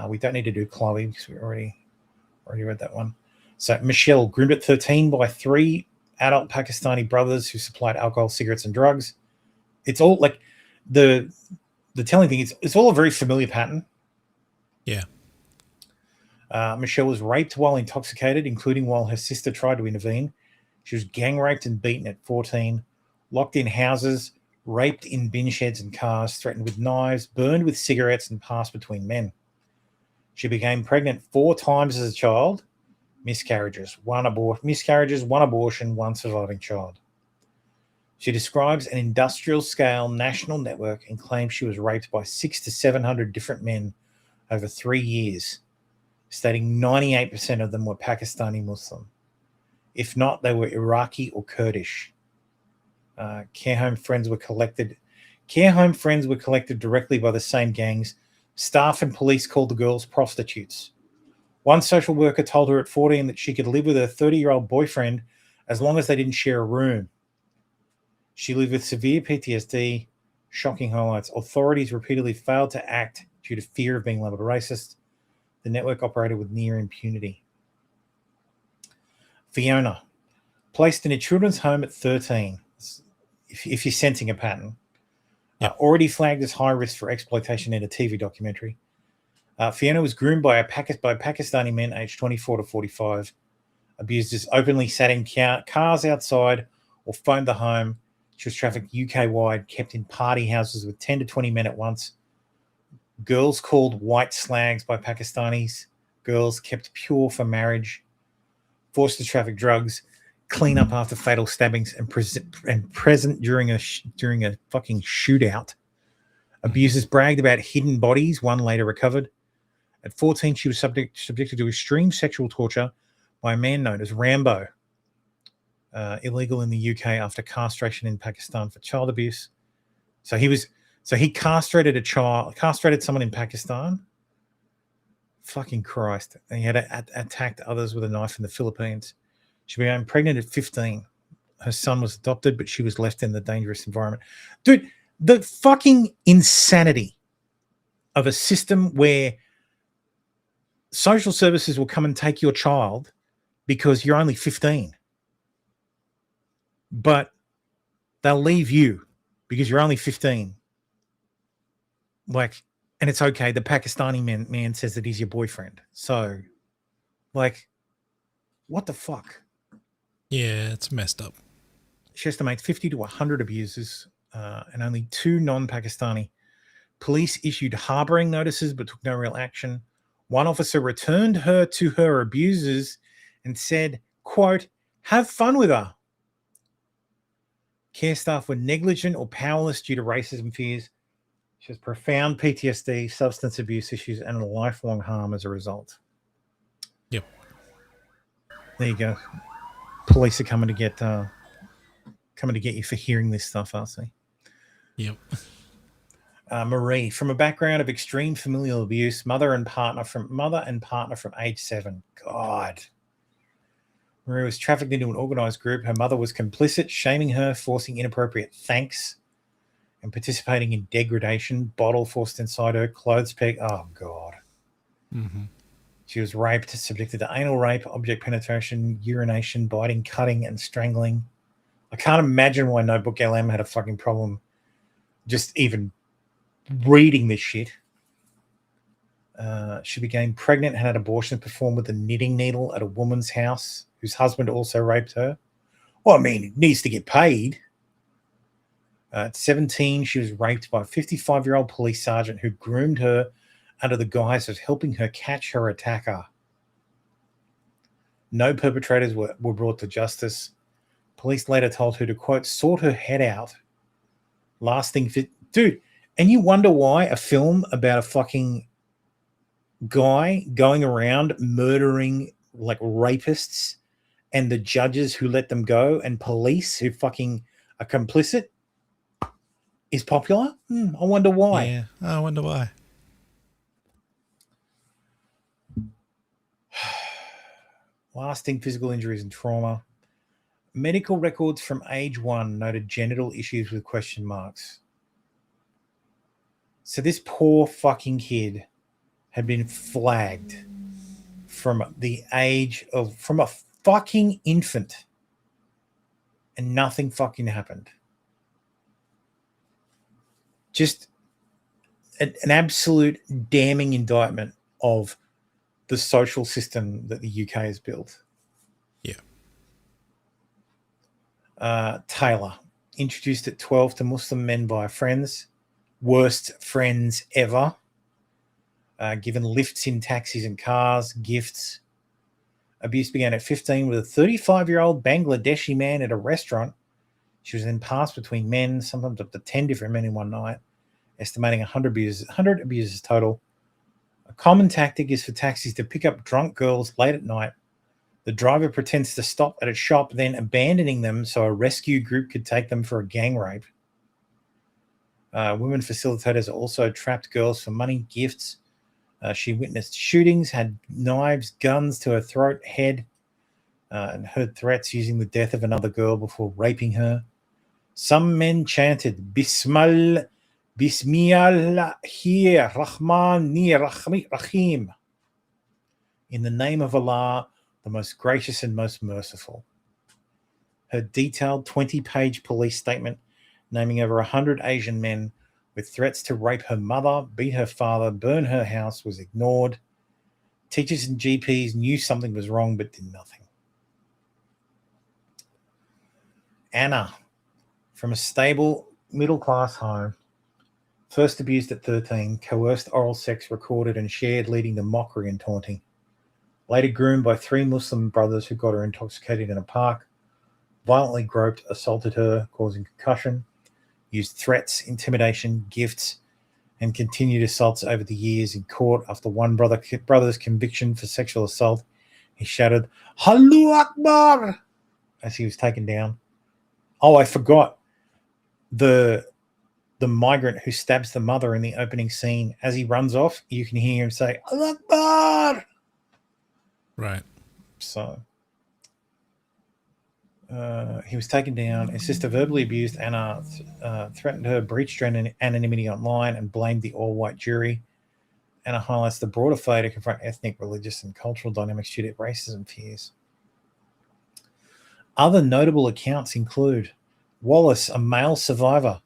Speaker 1: We don't need to do Chloe because we already read that one. So Michelle, groomed at 13 by 3 adult Pakistani brothers who supplied alcohol, cigarettes, and drugs. It's all like the telling thing. It's all a very familiar pattern.
Speaker 2: Yeah.
Speaker 1: Michelle was raped while intoxicated, including while her sister tried to intervene. She was gang raped and beaten at 14, locked in houses, raped in bin sheds and cars, threatened with knives, burned with cigarettes, and passed between men. She became pregnant 4 times as a child. Miscarriages, one abortion, one surviving child. She describes an industrial-scale national network and claims she was raped by 600 to 700 different men over 3 years, stating 98% of them were Pakistani Muslim. If not, they were Iraqi or Kurdish. Care home friends were collected directly by the same gangs. Staff and police called the girls prostitutes. One social worker told her at 14 that she could live with her 30-year-old boyfriend as long as they didn't share a room. She lived with severe PTSD. Shocking highlights. Authorities repeatedly failed to act due to fear of being labeled racist. The network operated with near impunity. Fiona, placed in a children's home at 13. If you're sensing a pattern. Already flagged as high risk for exploitation in a TV documentary. Fiona was groomed by Pakistani men aged 24 to 45. Abusers openly sat in cars outside or phoned the home. She was trafficked UK-wide, kept in party houses with 10 to 20 men at once. Girls called white slags by Pakistanis. Girls kept pure for marriage. Forced to traffic drugs. Clean up after fatal stabbings and present during a fucking shootout. Abusers bragged about hidden bodies. One later recovered. At 14, she was subjected to extreme sexual torture by a man known as Rambo. Illegal in the UK after castration in Pakistan for child abuse. So he castrated someone in Pakistan. Fucking Christ. And he had attacked others with a knife in the Philippines. She became pregnant at 15. Her son was adopted, but she was left in the dangerous environment. Dude, the fucking insanity of a system where social services will come and take your child because you're only 15. But they'll leave you because you're only 15. Like, and it's okay. The Pakistani man says that he's your boyfriend. So, like, what the fuck?
Speaker 2: Yeah, it's messed up.
Speaker 1: She estimates 50 to 100 abusers and only 2 non-Pakistani. Police issued harboring notices but took no real action. One officer returned her to her abusers and said, quote, "Have fun with her." Care staff were negligent or powerless due to racism fears. She has profound PTSD, substance abuse issues, and lifelong harm as a result.
Speaker 2: Yep.
Speaker 1: There you go. Police are coming to get you for hearing this stuff, aren't they?
Speaker 2: Yep.
Speaker 1: Marie, from a background of extreme familial abuse, mother and partner from age 7. God. Marie was trafficked into an organized group. Her mother was complicit, shaming her, forcing inappropriate thanks, and participating in degradation. Bottle forced inside her, clothes peg. Oh, God.
Speaker 2: Mm-hmm.
Speaker 1: She was raped, subjected to anal rape, object penetration, urination, biting, cutting, and strangling. I can't imagine why Notebook LM had a fucking problem just even reading this shit. She became pregnant and had abortions performed with a knitting needle at a woman's house whose husband also raped her. Well, I mean, it needs to get paid. At 17, she was raped by a 55-year-old police sergeant who groomed her under the guise of helping her catch her attacker. No perpetrators were brought to justice. Police later told her to, quote, sort her head out. Dude, and you wonder why a film about a fucking guy going around murdering like rapists and the judges who let them go and police who fucking are complicit is popular? I wonder why.
Speaker 2: Yeah, I wonder why.
Speaker 1: Lasting physical injuries and trauma. Medical records from age 1 noted genital issues with question marks. So this poor fucking kid had been flagged from a fucking infant, and nothing fucking happened. Just an absolute damning indictment of the social system that the UK has built.
Speaker 2: Yeah.
Speaker 1: Taylor. Introduced at 12 to Muslim men by friends. Worst friends ever. Given lifts in taxis and cars, gifts. Abuse began at 15 with a 35-year-old Bangladeshi man at a restaurant. She was then passed between men, sometimes up to 10 different men in one night, estimating 100 abusers total. A common tactic is for taxis to pick up drunk girls late at night. The driver pretends to stop at a shop, then abandoning them so a rescue group could take them for a gang rape. Women facilitators also trapped girls for money, gifts. She witnessed shootings, had knives, guns to her throat, head, and heard threats using the death of another girl before raping her. Some men chanted, Bismillah, Rahim, in the name of Allah, the most gracious and most merciful. Her detailed 20-page police statement naming over 100 Asian men with threats to rape her mother, beat her father, burn her house was ignored. Teachers and GPs knew something was wrong but did nothing. Anna, from a stable middle-class home, first abused at 13, coerced oral sex recorded and shared, leading to mockery and taunting. Later groomed by 3 Muslim brothers who got her intoxicated in a park, violently groped, assaulted her, causing concussion, used threats, intimidation, gifts, and continued assaults over the years. In court, after one brother's conviction for sexual assault, he shouted, Allahu Akbar, as he was taken down. Oh, I forgot. The migrant who stabs the mother in the opening scene, as he runs off, you can hear him say, Allahu Akbar.
Speaker 2: Right.
Speaker 1: So he was taken down. His sister verbally abused Anna, threatened her, breached her anonymity online, and blamed the all-white jury. Anna highlights the broader failure to confront ethnic, religious, and cultural dynamics due to racism fears. Other notable accounts include Wallace, a male survivor,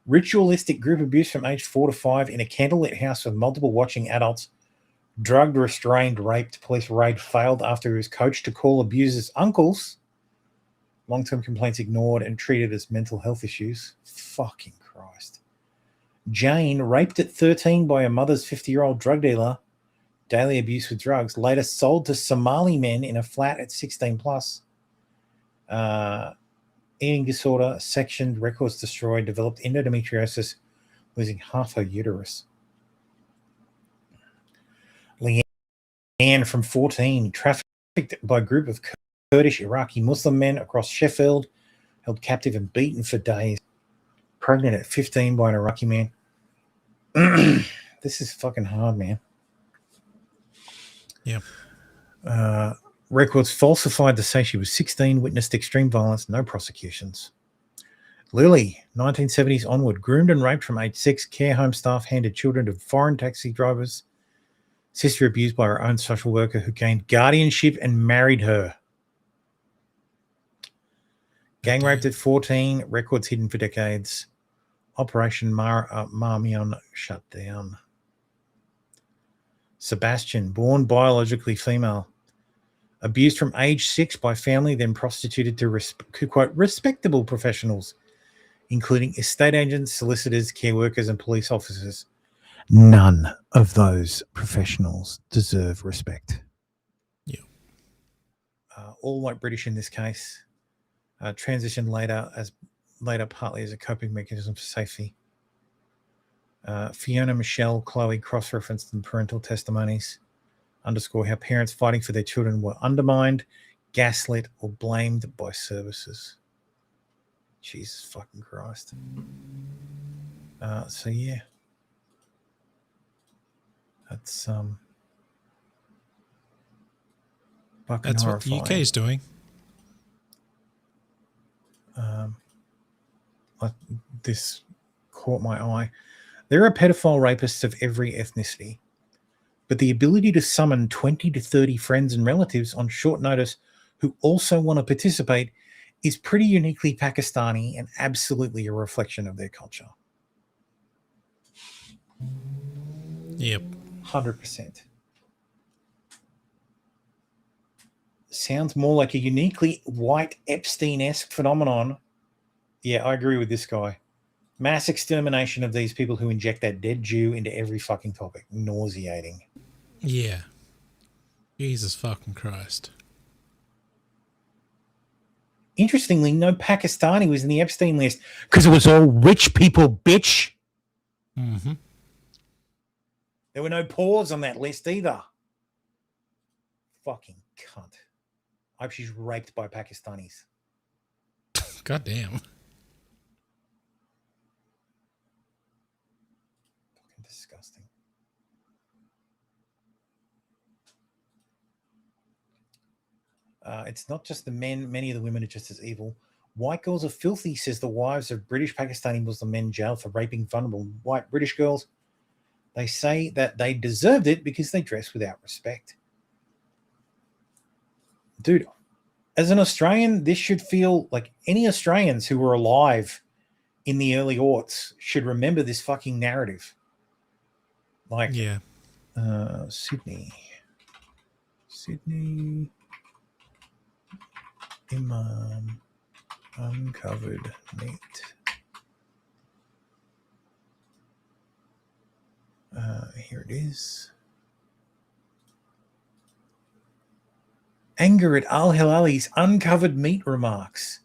Speaker 1: ritualistic group abuse from age 4 to 5 in a candlelit house with multiple watching adults, drugged, restrained, raped. Police raid failed after he was coached to call abusers uncles. Long-term complaints ignored and treated as mental health issues. Fucking Christ. Jane, raped at 13 by her mother's 50-year-old drug dealer. Daily abuse with drugs. Later sold to Somali men in a flat at 16 plus. Eating disorder, sectioned, records destroyed, developed endometriosis, losing half her uterus. Leanne, from 14, trafficked by a group of Kurdish Iraqi Muslim men across Sheffield, held captive and beaten for days. Pregnant at 15 by an Iraqi man. This is fucking hard, man.
Speaker 2: Yeah.
Speaker 1: Records falsified to say she was 16, witnessed extreme violence, no prosecutions. Lily, 1970s onward, groomed and raped from age 6, care home staff handed children to foreign taxi drivers. Sister abused by her own social worker who gained guardianship and married her. Gang raped at 14, records hidden for decades. Operation Marmion shut down. Sebastian, born biologically female. Abused from age 6 by family, then prostituted to quote, respectable professionals, including estate agents, solicitors, care workers, and police officers. None of those professionals deserve respect.
Speaker 2: Yeah.
Speaker 1: All white British in this case. Transitioned later partly as a coping mechanism for safety. Fiona, Michelle, Chloe cross-referenced in parental testimonies, underscore how parents fighting for their children were undermined, gaslit, or blamed by services. Jesus fucking Christ. So yeah. That's fucking
Speaker 2: That's
Speaker 1: horrifying.
Speaker 2: what the UK is doing.
Speaker 1: This caught my eye. There are pedophile rapists of every ethnicity, but the ability to summon 20 to 30 friends and relatives on short notice who also want to participate is pretty uniquely Pakistani and absolutely a reflection of their culture.
Speaker 2: Yep.
Speaker 1: 100%. Sounds more like a uniquely white Epstein-esque phenomenon Yeah, I agree with this guy. Mass extermination of these people who inject that dead Jew into every fucking topic. Nauseating.
Speaker 2: Yeah. Jesus fucking Christ.
Speaker 1: Interestingly, no Pakistani was in the Epstein list because it was all rich people, bitch.
Speaker 2: Mm-hmm.
Speaker 1: There were no pores on that list either. Fucking cunt. I hope she's raped by Pakistanis.
Speaker 2: God damn.
Speaker 1: Fucking disgusting. It's not just the men. Many of the women are just as evil. White girls are filthy, says the wives of British Pakistani Muslim men jailed for raping vulnerable white British girls. They say that they deserved it because they dress without respect. Dude, as an Australian, this should feel like any Australians who were alive in the early aughts should remember this fucking narrative. Like,
Speaker 2: yeah.
Speaker 1: Sydney, Imam, uncovered meat. Here it is. Anger at Al Hilali's uncovered meat remarks.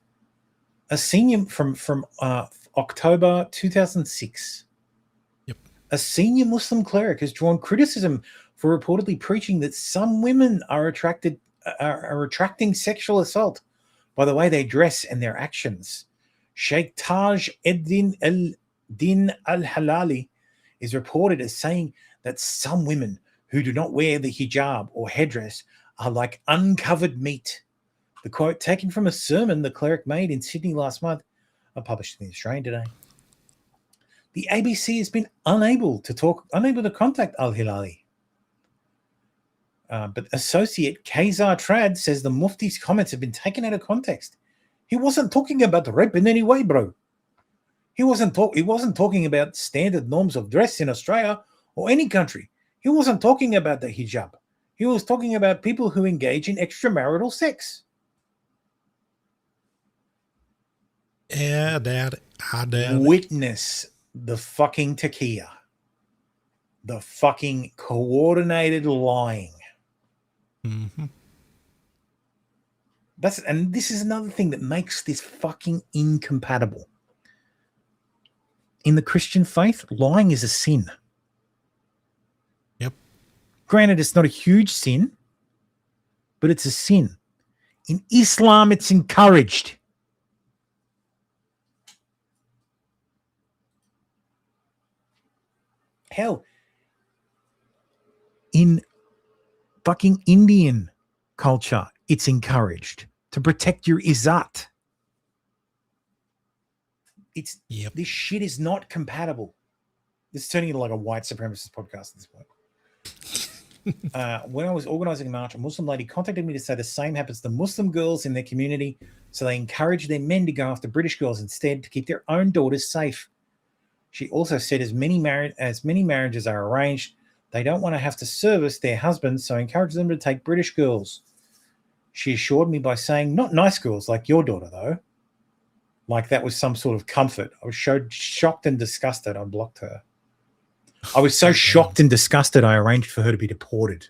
Speaker 1: A senior from October 2006.
Speaker 2: Yep.
Speaker 1: A senior Muslim cleric has drawn criticism for reportedly preaching that some women are attracting sexual assault by the way they dress and their actions. Sheikh Taj Eddin al-Halali is reported as saying that some women who do not wear the hijab or headdress are like uncovered meat. The quote, taken from a sermon the cleric made in Sydney last month, are published in the Australian today. The ABC has been unable to contact Al-Hilali. But associate Kazar Trad says the Mufti's comments have been taken out of context. He wasn't talking about rape in any way, bro. He wasn't talking about standard norms of dress in Australia or any country. He wasn't talking about the hijab. He was talking about people who engage in extramarital sex.
Speaker 2: Yeah, Dad. I doubt
Speaker 1: Witness the fucking takia. The fucking coordinated lying.
Speaker 2: Mm-hmm.
Speaker 1: And this is another thing that makes this fucking incompatible. In the Christian faith, lying is a sin.
Speaker 2: Yep.
Speaker 1: Granted, it's not a huge sin, but it's a sin. In Islam, it's encouraged. Hell, in fucking Indian culture, it's encouraged to protect your izzat. This shit is not compatible. This is turning into like a white supremacist podcast at this point. When I was organizing a march, a Muslim lady contacted me to say the same happens to Muslim girls in their community, so they encourage their men to go after British girls instead to keep their own daughters safe. She also said as many marriages are arranged, they don't want to have to service their husbands, so encourage them to take British girls. She assured me by saying, not nice girls like your daughter, though. Like that was some sort of comfort. I was shocked and disgusted. I blocked her. I was so shocked and disgusted, I arranged for her to be deported,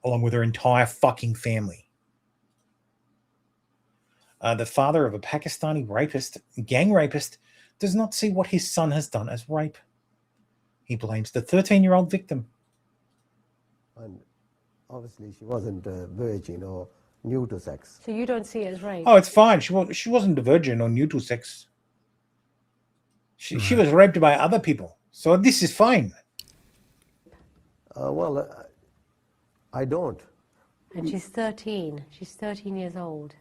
Speaker 1: along with her entire fucking family. The father of a Pakistani gang rapist, does not see what his son has done as rape. He blames the 13-year-old victim.
Speaker 4: And obviously she wasn't a virgin or new to sex.
Speaker 14: So you don't see it as rape?
Speaker 1: Oh, it's fine. She wasn't a virgin or new to sex. She was raped by other people. So this is fine.
Speaker 4: I don't.
Speaker 14: And she's 13. She's 13 years old.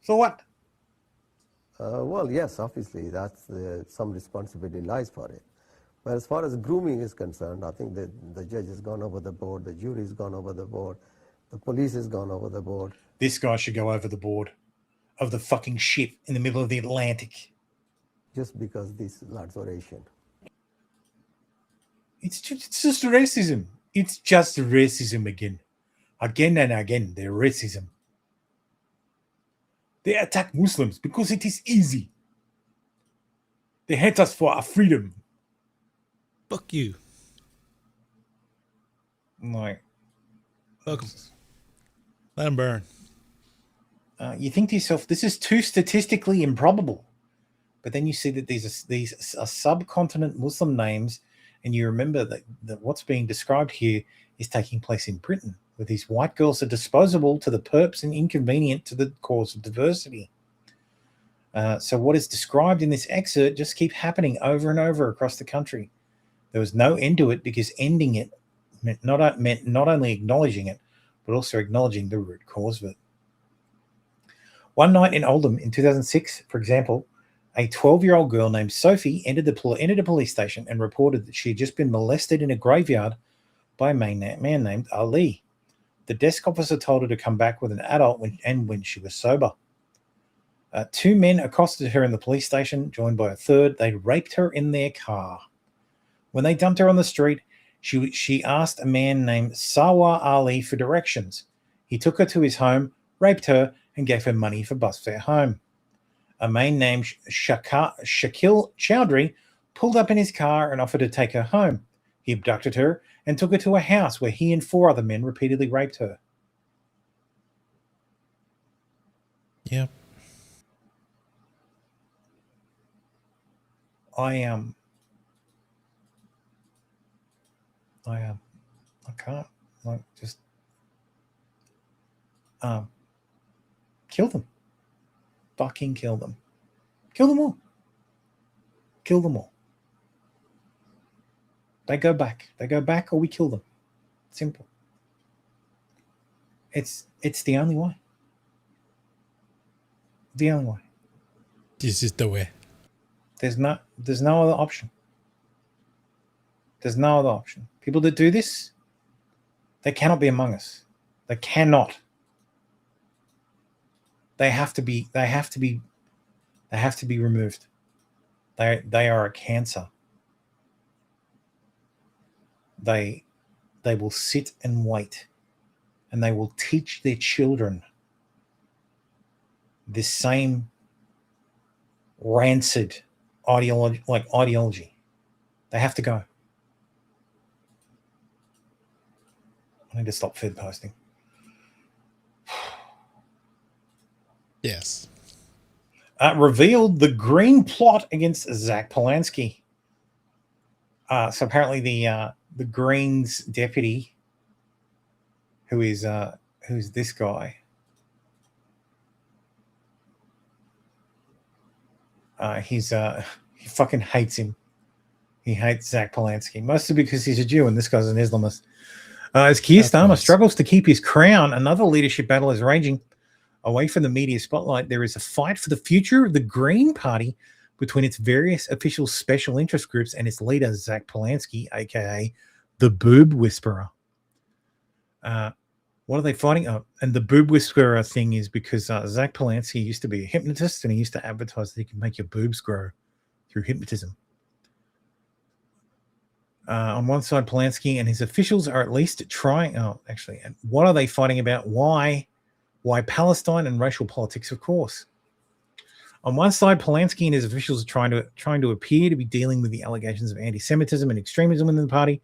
Speaker 1: So what?
Speaker 4: Well, yes, obviously, that's some responsibility lies for it. But as far as grooming is concerned, I think that the judge has gone over the board, the jury has gone over the board, the police has gone over the board.
Speaker 1: This guy should go over the board of the fucking ship in the middle of the Atlantic.
Speaker 4: Just because these lads are Asian.
Speaker 1: It's just racism. It's just racism again. Again and again, they're racism. They attack Muslims because it is easy. They hate us for our freedom.
Speaker 2: Fuck you.
Speaker 1: Like,
Speaker 2: welcome. Let them burn.
Speaker 1: You think to yourself, this is too statistically improbable. But then you see that these are subcontinent Muslim names, and you remember that what's being described here is taking place in Britain, where these white girls are disposable to the perps and inconvenient to the cause of diversity. So what is described in this excerpt just keep happening over and over across the country. There was no end to it because ending it meant not only acknowledging it, but also acknowledging the root cause of it. One night in Oldham in 2006, for example, a 12-year-old girl named Sophie entered a police station and reported that she had just been molested in a graveyard by a man named Ali. The desk officer told her to come back with an adult when she was sober. Two men accosted her in the police station, joined by a third. They raped her in their car. When they dumped her on the street, she asked a man named Sawa Ali for directions. He took her to his home, raped her, and gave her money for bus fare home. A man named Shakil Chowdhury pulled up in his car and offered to take her home. He abducted her and took her to a house where he and 4 other men repeatedly raped her.
Speaker 2: Yep.
Speaker 1: I can't, like, just kill them. Fucking kill them. Kill them all. Kill them all. They go back. They go back or we kill them. Simple. It's the only way. The only way.
Speaker 2: This is the way.
Speaker 1: There's no other option. There's no other option. People that do this, they cannot be among us. They cannot. They have to be removed. They are a cancer. They will sit and wait, and they will teach their children this same rancid ideology. They have to go. I need to stop feed posting.
Speaker 2: Yes.
Speaker 1: Revealed the green plot against Zach Polanski. So apparently the Greens deputy, who's this guy? He fucking hates him. He hates Zach Polanski, mostly because he's a Jew and this guy's an Islamist. As Keir Starmer struggles to keep his crown, another leadership battle is raging. Away from the media spotlight, there is a fight for the future of the Green Party between its various official special interest groups and its leader, Zach Polanski, a.k.a. the Boob Whisperer. What are they fighting? Oh, and the Boob Whisperer thing is because Zach Polanski used to be a hypnotist and he used to advertise that he can make your boobs grow through hypnotism. On one side, Polanski and his officials are at least trying. Oh, actually, and what are they fighting about? Why Palestine and racial politics? Of course. On one side, Polanski and his officials are trying to appear to be dealing with the allegations of anti-Semitism and extremism within the party.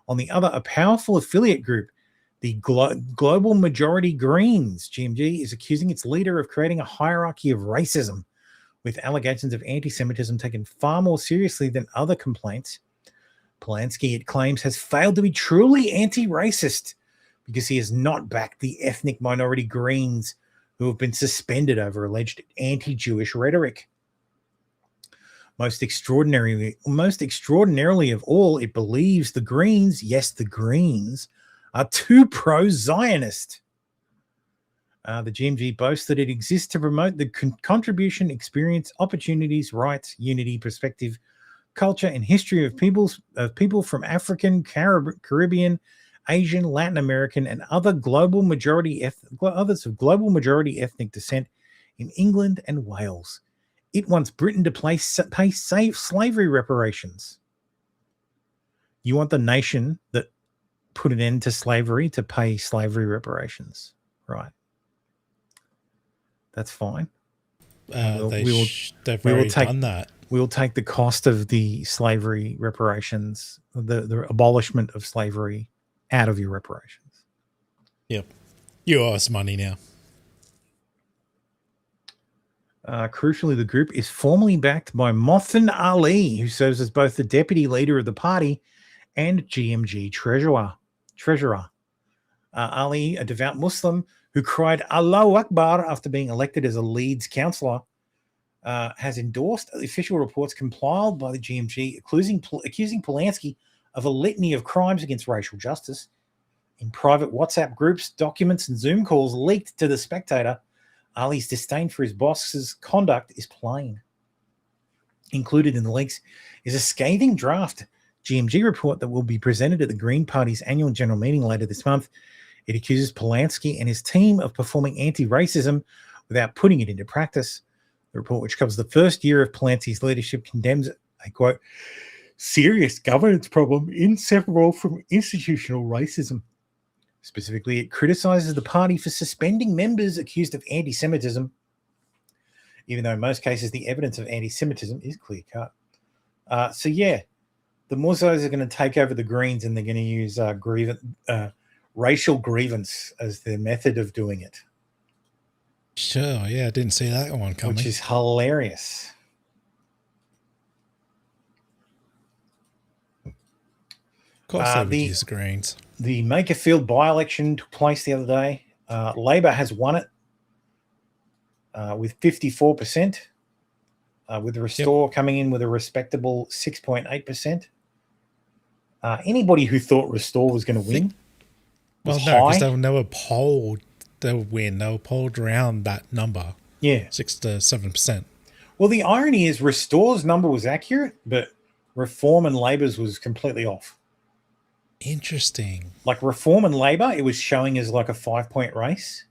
Speaker 1: On the other, a powerful affiliate group, the Global Majority Greens, GMG, is accusing its leader of creating a hierarchy of racism, with allegations of anti-Semitism taken far more seriously than other complaints. Polanski, it claims, has failed to be truly anti-racist because he has not backed the ethnic minority Greens who have been suspended over alleged anti-Jewish rhetoric. Most extraordinarily of all, it believes the Greens, yes, the Greens, are too pro-Zionist. The GMG boasts that it exists to promote the contribution, experience, opportunities, rights, unity, perspective, culture, and history of people from African, Caribbean, Asian, Latin American, and other global majority ethnic descent in England and Wales. It wants Britain to pay slavery reparations. You want the nation that put an end to slavery to pay slavery reparations, right? That's fine.
Speaker 2: They've already done that.
Speaker 1: We will take the cost of the slavery reparations, the abolishment of slavery, out of your reparations.
Speaker 2: Yep. You owe us money now.
Speaker 1: Crucially, the group is formally backed by Mohsen Ali, who serves as both the deputy leader of the party and GMG treasurer. Ali, a devout Muslim who cried Allahu Akbar after being elected as a Leeds councillor, has endorsed the official reports compiled by the GMG accusing Polanski of a litany of crimes against racial justice. In private WhatsApp groups, documents and Zoom calls leaked to The Spectator, Ali's disdain for his boss's conduct is plain. Included in the leaks is a scathing draft GMG report that will be presented at the Green Party's annual general meeting later this month. It accuses Polanski and his team of performing anti-racism without putting it into practice. The report, which covers the first year of Polanski's leadership, condemns a, quote, serious governance problem inseparable from institutional racism. Specifically, it criticizes the party for suspending members accused of anti-Semitism, even though in most cases the evidence of anti-Semitism is clear-cut. So, yeah, the Muzzos are going to take over the Greens and they're going to use racial grievance as their method of doing it.
Speaker 2: Sure, yeah, I didn't see that one coming.
Speaker 1: Which is hilarious.
Speaker 2: Of course they would use the Greens.
Speaker 1: The Makerfield by-election took place the other day. Labor has won it with 54%, with Restore coming in with a respectable 6.8%. Anybody who thought Restore was going to win
Speaker 2: was no, because they were polled. They would win. They were polled around that number.
Speaker 1: Yeah.
Speaker 2: 6 to 7%.
Speaker 1: Well, the irony is Restore's number was accurate, but Reform and Labor's was completely off.
Speaker 2: Interesting.
Speaker 1: Like Reform and Labor, it was showing as like a 5-point race.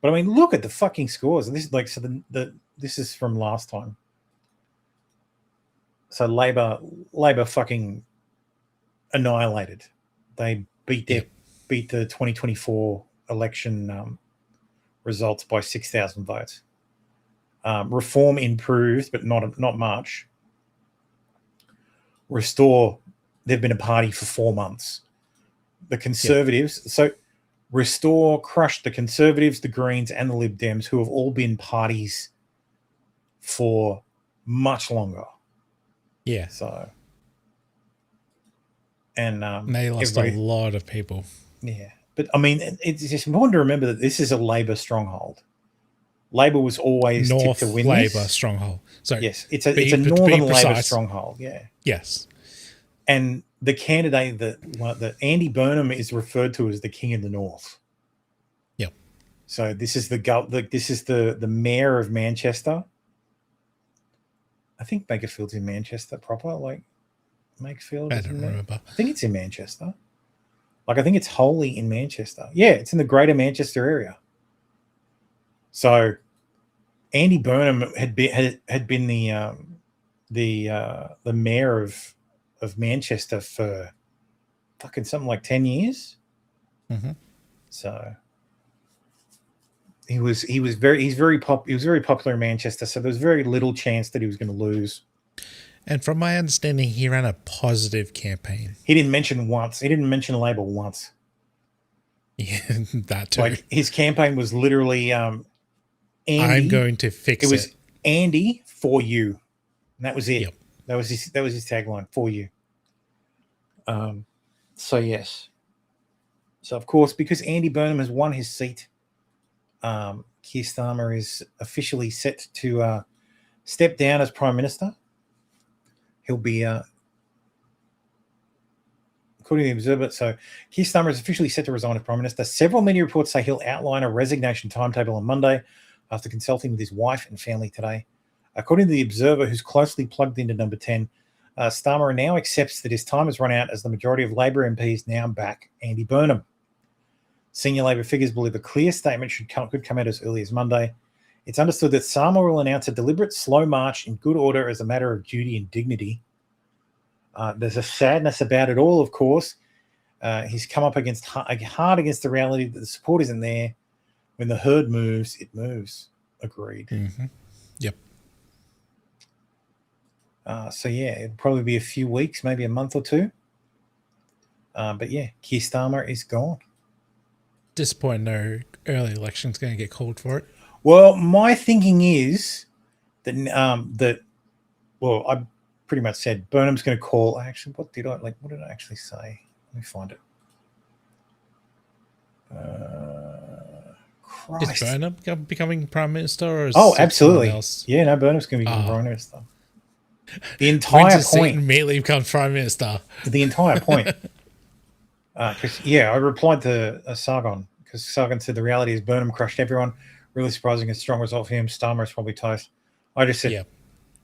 Speaker 1: But I mean, look at the fucking scores. This is like, so this is from last time. So Labor fucking annihilated. They beat the 2024 election results by 6,000 votes. Reform improved, but not much. Restore, they've been a party for 4 months. The Conservatives, so Restore crushed the Conservatives, the Greens, and the Lib Dems, who have all been parties for much longer.
Speaker 2: Yeah.
Speaker 1: So, and
Speaker 2: they lost a lot of people.
Speaker 1: Yeah, but I mean, it's just important to remember that this is a Labor stronghold. Labor was always
Speaker 2: North
Speaker 1: tipped to win
Speaker 2: Labor
Speaker 1: this.
Speaker 2: stronghold. So
Speaker 1: yes, it's a Northern Labor stronghold. Yeah.
Speaker 2: Yes.
Speaker 1: And the candidate that Andy Burnham is referred to as the King of the North.
Speaker 2: Yep.
Speaker 1: So this is the mayor of Manchester. I think Makerfield's in Manchester proper. Like Makerfield.
Speaker 2: I don't remember.
Speaker 1: I think it's in Manchester. Like I think it's wholly in Manchester. Yeah, it's in the Greater Manchester area. So Andy Burnham had been the mayor of Manchester for fucking something like 10 years.
Speaker 2: Mm-hmm.
Speaker 1: So he was very popular in Manchester. So there was very little chance that he was going to lose.
Speaker 2: And from my understanding, he ran a positive campaign.
Speaker 1: He didn't mention Labor once.
Speaker 2: Yeah, that too.
Speaker 1: Like his campaign was literally Andy,
Speaker 2: I'm going to fix it.
Speaker 1: It was Andy for you. And that was it.
Speaker 2: Yep.
Speaker 1: That was his tagline, for you. So yes. So of course, because Andy Burnham has won his seat, Keir Starmer is officially set to step down as Prime Minister. He'll be according to the Observer, so Keir Starmer is officially set to resign as Prime Minister. Several media reports say he'll outline a resignation timetable on Monday after consulting with his wife and family today. According to the Observer, who's closely plugged into Number 10, Starmer now accepts that his time has run out as the majority of Labor MPs now back Andy Burnham. Senior Labor figures believe a clear statement could come out as early as Monday. It's understood that Starmer will announce a deliberate slow march in good order as a matter of duty and dignity. There's a sadness about it all, of course. He's come up hard against the reality that the support isn't there. When the herd moves, it moves. agreed.
Speaker 2: Mm-hmm. Yep.
Speaker 1: So yeah, it'll probably be a few weeks, maybe a month or two. But yeah, Keir Starmer is gone.
Speaker 2: Disappointing no early election's going to get called for it.
Speaker 1: Well, my thinking is that I pretty much said Burnham's going to call. Actually, what did I actually say? Let me find it.
Speaker 2: Is Burnham becoming prime minister, or is
Speaker 1: absolutely.
Speaker 2: Else?
Speaker 1: Yeah, no, Burnham's going to be prime minister. The entire point
Speaker 2: immediately becomes prime minister.
Speaker 1: The entire point. Because I replied to Sargon, because Sargon said the reality is Burnham crushed everyone. Really surprising and strong result for him. Starmer is probably toast. I just said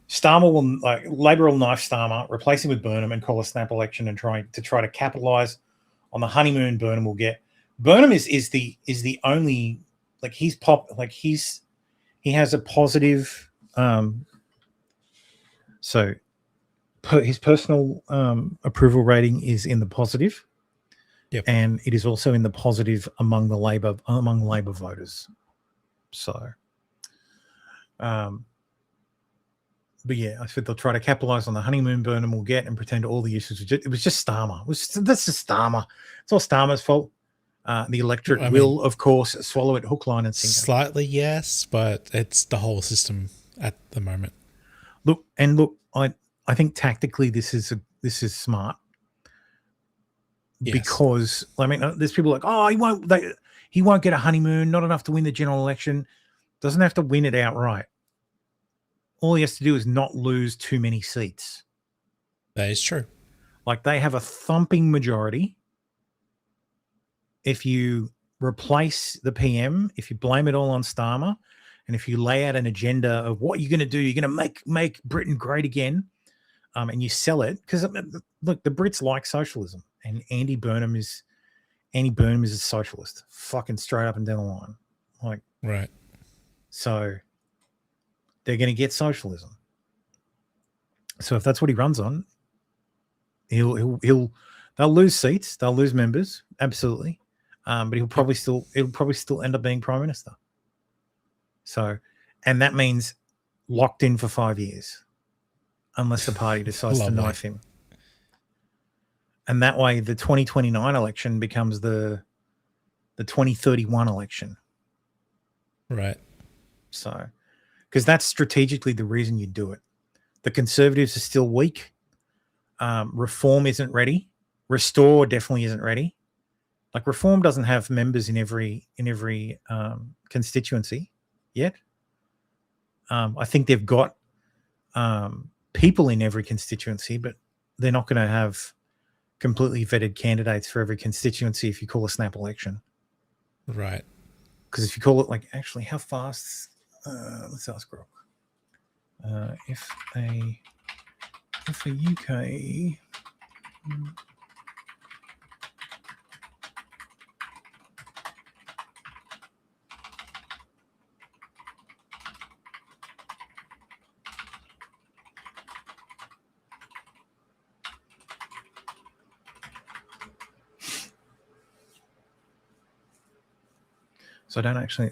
Speaker 1: Starmer will Labor will knife Starmer, replace him with Burnham, and call a snap election and try to capitalize on the honeymoon Burnham will get. Burnham is the only he has a positive his personal approval rating is in the positive.
Speaker 2: Yep.
Speaker 1: And it is also in the positive among Labor voters. So, but yeah, I said they'll try to capitalize on the honeymoon Burnham will get and pretend all the issues. It was just Starmer. That's just Starmer. It's all Starmer's fault. The electorate will, of course, swallow it hook, line, and sinker.
Speaker 2: Slightly, yes, but it's the whole system at the moment.
Speaker 1: Look, I think tactically this is smart.
Speaker 2: Yes.
Speaker 1: Because there's people like, oh, he won't get a honeymoon, not enough to win the general election. Doesn't have to win it outright. All he has to do is not lose too many seats.
Speaker 2: That is true.
Speaker 1: They have a thumping majority. If you replace the PM, if you blame it all on Starmer, and if you lay out an agenda of what you're going to do, you're going to make Britain great again, and you sell it, because look, the Brits like socialism. And Andy Burnham is a socialist, fucking straight up and down the line.
Speaker 2: Right.
Speaker 1: So they're going to get socialism. So if that's what he runs on, they'll lose seats, they'll lose members, absolutely. But it'll probably still end up being prime minister. So, and that means locked in for 5 years, unless the party decides to knife him. And that way, the 2029 election becomes the 2031 election.
Speaker 2: Right.
Speaker 1: So, because that's strategically the reason you do it. The Conservatives are still weak. Reform isn't ready. Restore definitely isn't ready. Reform doesn't have members in every constituency yet. I think they've got people in every constituency, but they're not going to have completely vetted candidates for every constituency if you call a snap election.
Speaker 2: Right.
Speaker 1: Because if you call it actually, how fast? Let's ask Grok. If a UK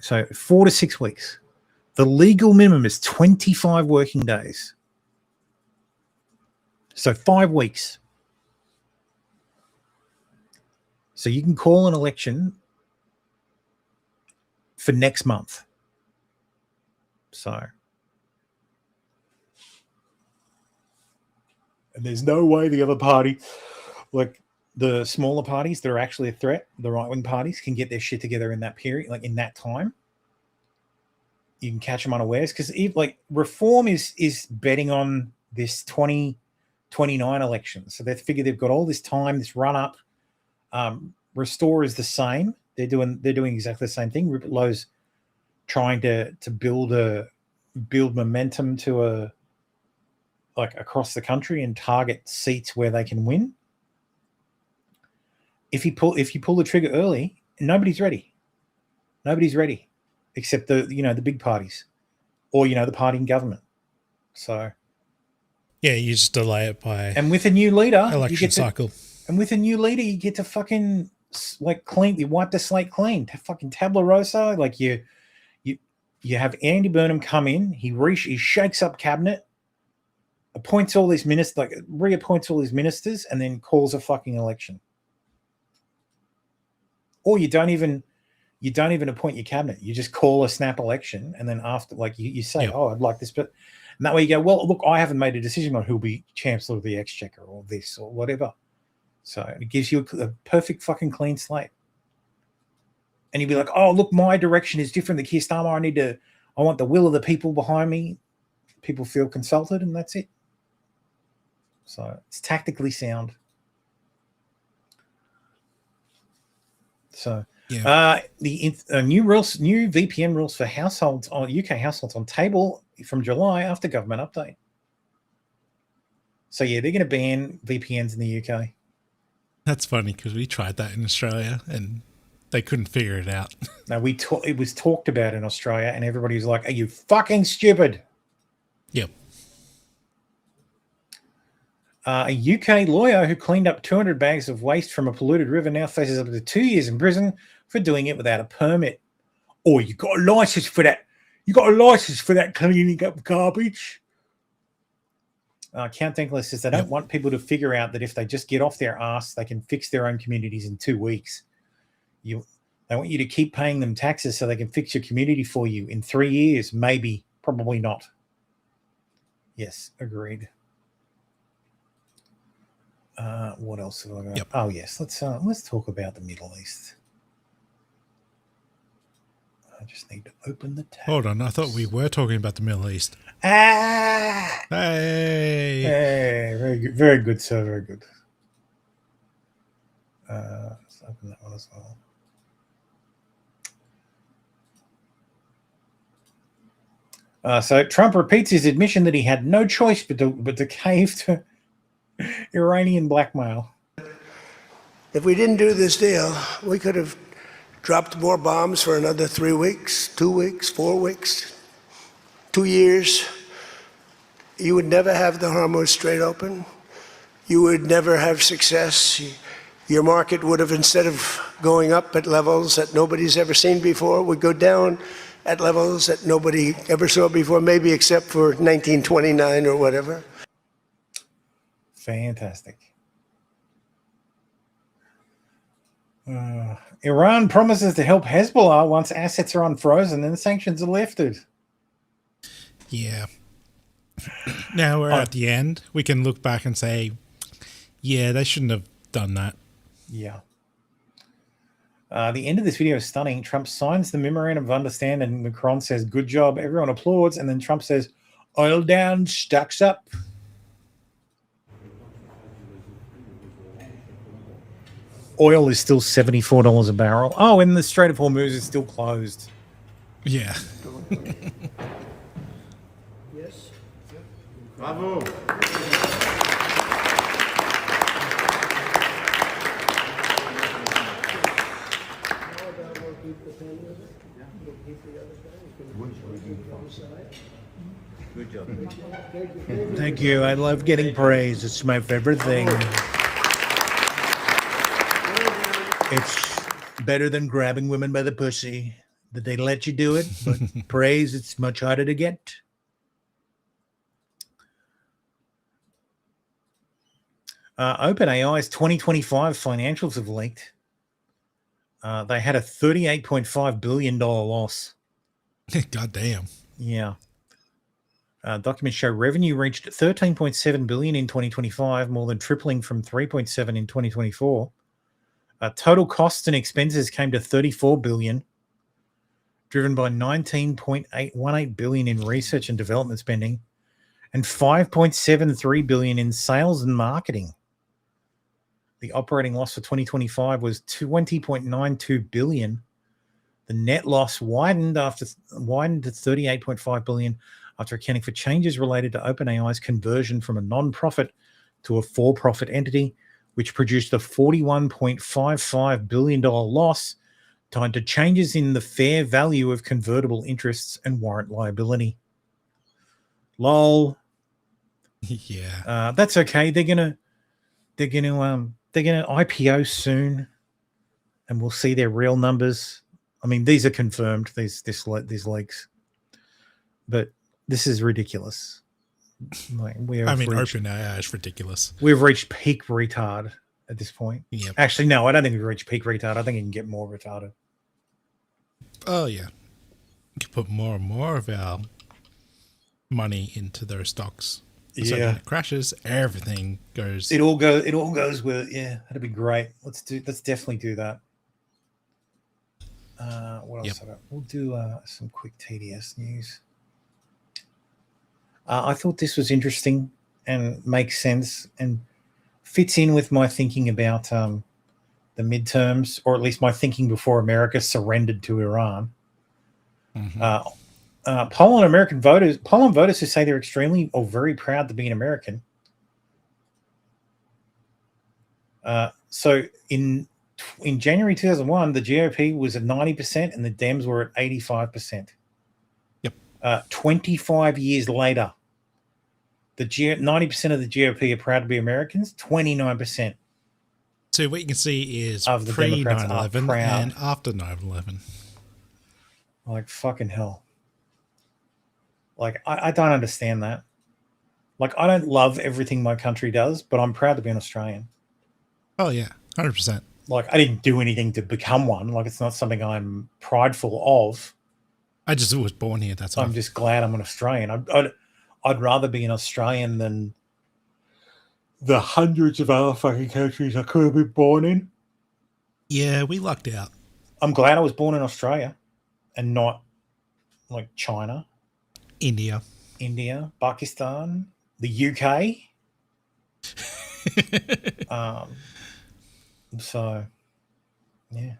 Speaker 1: So 4 to 6 weeks. The legal minimum is 25 working days. So 5 weeks. So you can call an election for next month. So. And there's no way the other party, the smaller parties that are actually a threat, the right-wing parties, can get their shit together in that period, in that time. You can catch them unawares, because reform is betting on this 2029 election. So they figure they've got all this time, this run up. Restore is the same. They're doing exactly the same thing. Rupert Lowe's trying to build momentum to across the country and target seats where they can win. If you pull the trigger early, nobody's ready. Nobody's ready, except the big parties, or the party in government. So
Speaker 2: yeah, you just delay it by
Speaker 1: and with a new leader,
Speaker 2: election cycle.
Speaker 1: And with a new leader, you get to fucking clean. You wipe the slate clean. Fucking tabula rasa. You have Andy Burnham come in. He shakes up cabinet, appoints all these ministers, like reappoints all his ministers, and then calls a fucking election. Or you don't even appoint your cabinet. You just call a snap election, and then after, like you say, oh, I'd like this, but and that way you go, well, look, I haven't made a decision on who'll be Chancellor of the Exchequer or this or whatever. So it gives you a perfect fucking clean slate. And you'd be like, oh, look, my direction is different. The Keir Starmer, I want the will of the people behind me. People feel consulted, and that's it. So it's tactically sound. So the new VPN rules for households on UK households on table from July after government update. So yeah, they're going to ban VPNs in the UK.
Speaker 2: That's funny because we tried that in Australia and they couldn't figure it out.
Speaker 1: No, it was talked about in Australia, and everybody was like, "Are you fucking stupid?"
Speaker 2: Yep.
Speaker 1: A UK lawyer who cleaned up 200 bags of waste from a polluted river now faces up to 2 years in prison for doing it without a permit. Oh, you got a license for that? You got a license for that cleaning up garbage? Count Dankler says they don't want people to figure out that if they just get off their ass, they can fix their own communities in 2 weeks. They want you to keep paying them taxes so they can fix your community for you in 3 years. Maybe, probably not. Yes, agreed. What else have I got?
Speaker 2: Yep.
Speaker 1: Oh yes, let's talk about the Middle East. I just need to open the tab.
Speaker 2: Hold on, I thought we were talking about the Middle East.
Speaker 1: Ah!
Speaker 2: Hey!
Speaker 1: Hey, very good, sir, very good. Let's open that one as well. So Trump repeats his admission that he had no choice but to cave to Iranian blackmail.
Speaker 21: If we didn't do this deal, we could have dropped more bombs for another 3 weeks, 2 weeks, 4 weeks, 2 years. You would never have the Hormuz Strait open. You would never have success. Your market would have, instead of going up at levels that nobody's ever seen before, would go down at levels that nobody ever saw before, maybe except for 1929 or whatever.
Speaker 1: Fantastic. Iran promises to help Hezbollah once assets are unfrozen and the sanctions are lifted.
Speaker 2: Yeah. Now we're at the end. We can look back and say, yeah, they shouldn't have done that.
Speaker 1: Yeah. The end of this video is stunning. Trump signs the memorandum of understanding and Macron says, good job. Everyone applauds. And then Trump says, oil down, stocks up. Oil is still $74 a barrel. Oh, and the Strait of Hormuz is still closed.
Speaker 2: Yeah.
Speaker 21: Yes.
Speaker 11: Bravo. Good job.
Speaker 1: Thank you. I love getting praise. It's my favorite thing. It's better than grabbing women by the pussy. That they let you do it, but praise, it's much harder to get. OpenAI's 2025 financials have leaked. They had a $38.5 billion loss.
Speaker 2: God damn.
Speaker 1: Yeah. Documents show revenue reached $13.7 billion in 2025, more than tripling from $3.7 in 2024. Total costs and expenses came to $34 billion, driven by $19.18 billion in research and development spending and $5.73 billion in sales and marketing. The operating loss for 2025 was $20.92 billion. The net loss widened to $38.5 billion after accounting for changes related to OpenAI's conversion from a non-profit to a for-profit entity, which produced a $41.55 billion loss tied to changes in the fair value of convertible interests and warrant liability. Lol.
Speaker 2: Yeah.
Speaker 1: That's okay. They're gonna IPO soon, and we'll see their real numbers. I mean, these are confirmed. These leaks. but this is ridiculous. Like
Speaker 2: OpenAI is ridiculous.
Speaker 1: We've reached peak retard at this point.
Speaker 2: Yep.
Speaker 1: Actually, no, I don't think we've reached peak retard. I think you can get more retarded.
Speaker 2: Oh yeah, you can put more and more of our money into those stocks. So when it crashes, everything goes.
Speaker 1: It all goes with it. Yeah, that'd be great. Let's definitely do that. What else? We'll do some quick TDS news. I thought this was interesting and makes sense and fits in with my thinking about the midterms, or at least my thinking before America surrendered to Iran. Poll on voters who say they're extremely or very proud to be an American. So in January 2001, the GOP was at 90% and the Dems were at 85%.
Speaker 2: Yep.
Speaker 1: 25 years later, the 90% of the GOP are proud to be Americans. 29%.
Speaker 2: So what you can see is
Speaker 1: of the
Speaker 2: pre
Speaker 1: Democrats
Speaker 2: 9/11
Speaker 1: are proud.
Speaker 2: and after 9/11.
Speaker 1: Like fucking hell. Like I don't understand that. Like I don't love everything my country does, but I'm proud to be an Australian.
Speaker 2: Oh yeah, 100%.
Speaker 1: Like I didn't do anything to become one. Like it's not something I'm prideful of.
Speaker 2: I just was born here. That's all.
Speaker 1: I'm just glad I'm an Australian. I'd rather be an Australian than the hundreds of other fucking countries I could have been born in.
Speaker 2: Yeah, we lucked out.
Speaker 1: I'm glad I was born in Australia and not like China,
Speaker 2: India,
Speaker 1: Pakistan, the UK. So, yeah.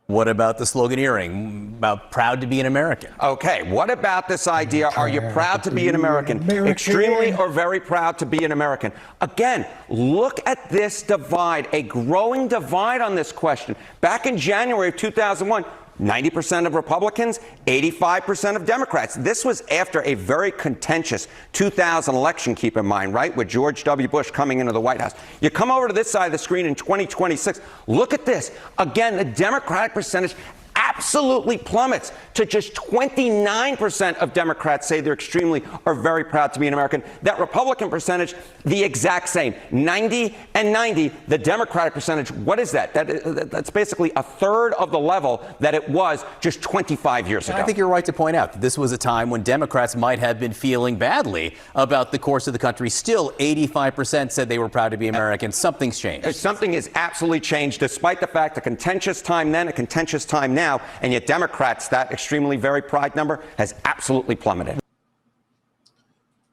Speaker 8: What about the sloganeering about proud to be an American?
Speaker 15: Okay, what about this idea? Are you proud to be an American? Extremely or very proud to be an American? Again, look at this divide, a growing divide on this question. Back in January of 2001, 90% of Republicans, 85% of Democrats. This was after a very contentious 2000 election, keep in mind, right, with George W. Bush coming into the White House. You come over to this side of the screen in 2026, look at this. Again, the Democratic percentage absolutely plummets to just 29% of Democrats say they're extremely or very proud to be an American. That Republican percentage, the exact same, 90 and 90. The Democratic percentage, what is that? That's basically a third of the level that it was just 25 years ago.
Speaker 8: I think you're right to point out that this was a time when Democrats might have been feeling badly about the course of the country. Still, 85% said they were proud to be American. Something's changed.
Speaker 15: Something has absolutely changed, despite the fact a contentious time then, a contentious time now, and yet Democrats, that extremely very pride number has absolutely plummeted.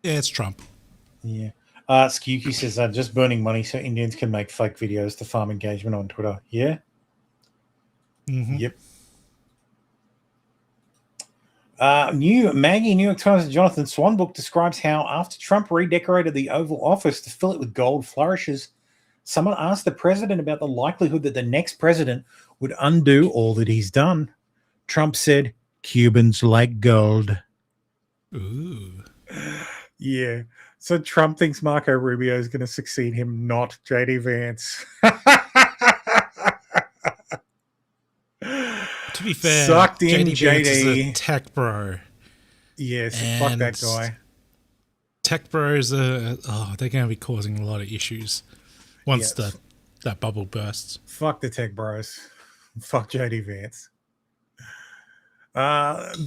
Speaker 2: Yeah, it's Trump.
Speaker 1: Yeah. Skewky says just burning money so Indians can make fake videos to farm engagement on Twitter. Yeah. Yep. New York Times' Jonathan Swan book describes how after Trump redecorated the Oval Office to fill it with gold flourishes, someone asked the president about the likelihood that the next president would undo all that he's done. Trump said, Cubans like gold.
Speaker 2: Ooh.
Speaker 1: Yeah. So Trump thinks Marco Rubio is going to succeed him, not JD Vance.
Speaker 2: To be fair,
Speaker 1: sucked in
Speaker 2: JD Vance is a tech bro.
Speaker 1: Yes,
Speaker 2: and
Speaker 1: fuck that guy.
Speaker 2: Tech bros they're going to be causing a lot of issues once that bubble bursts.
Speaker 1: Fuck the tech bros. Fuck JD Vance.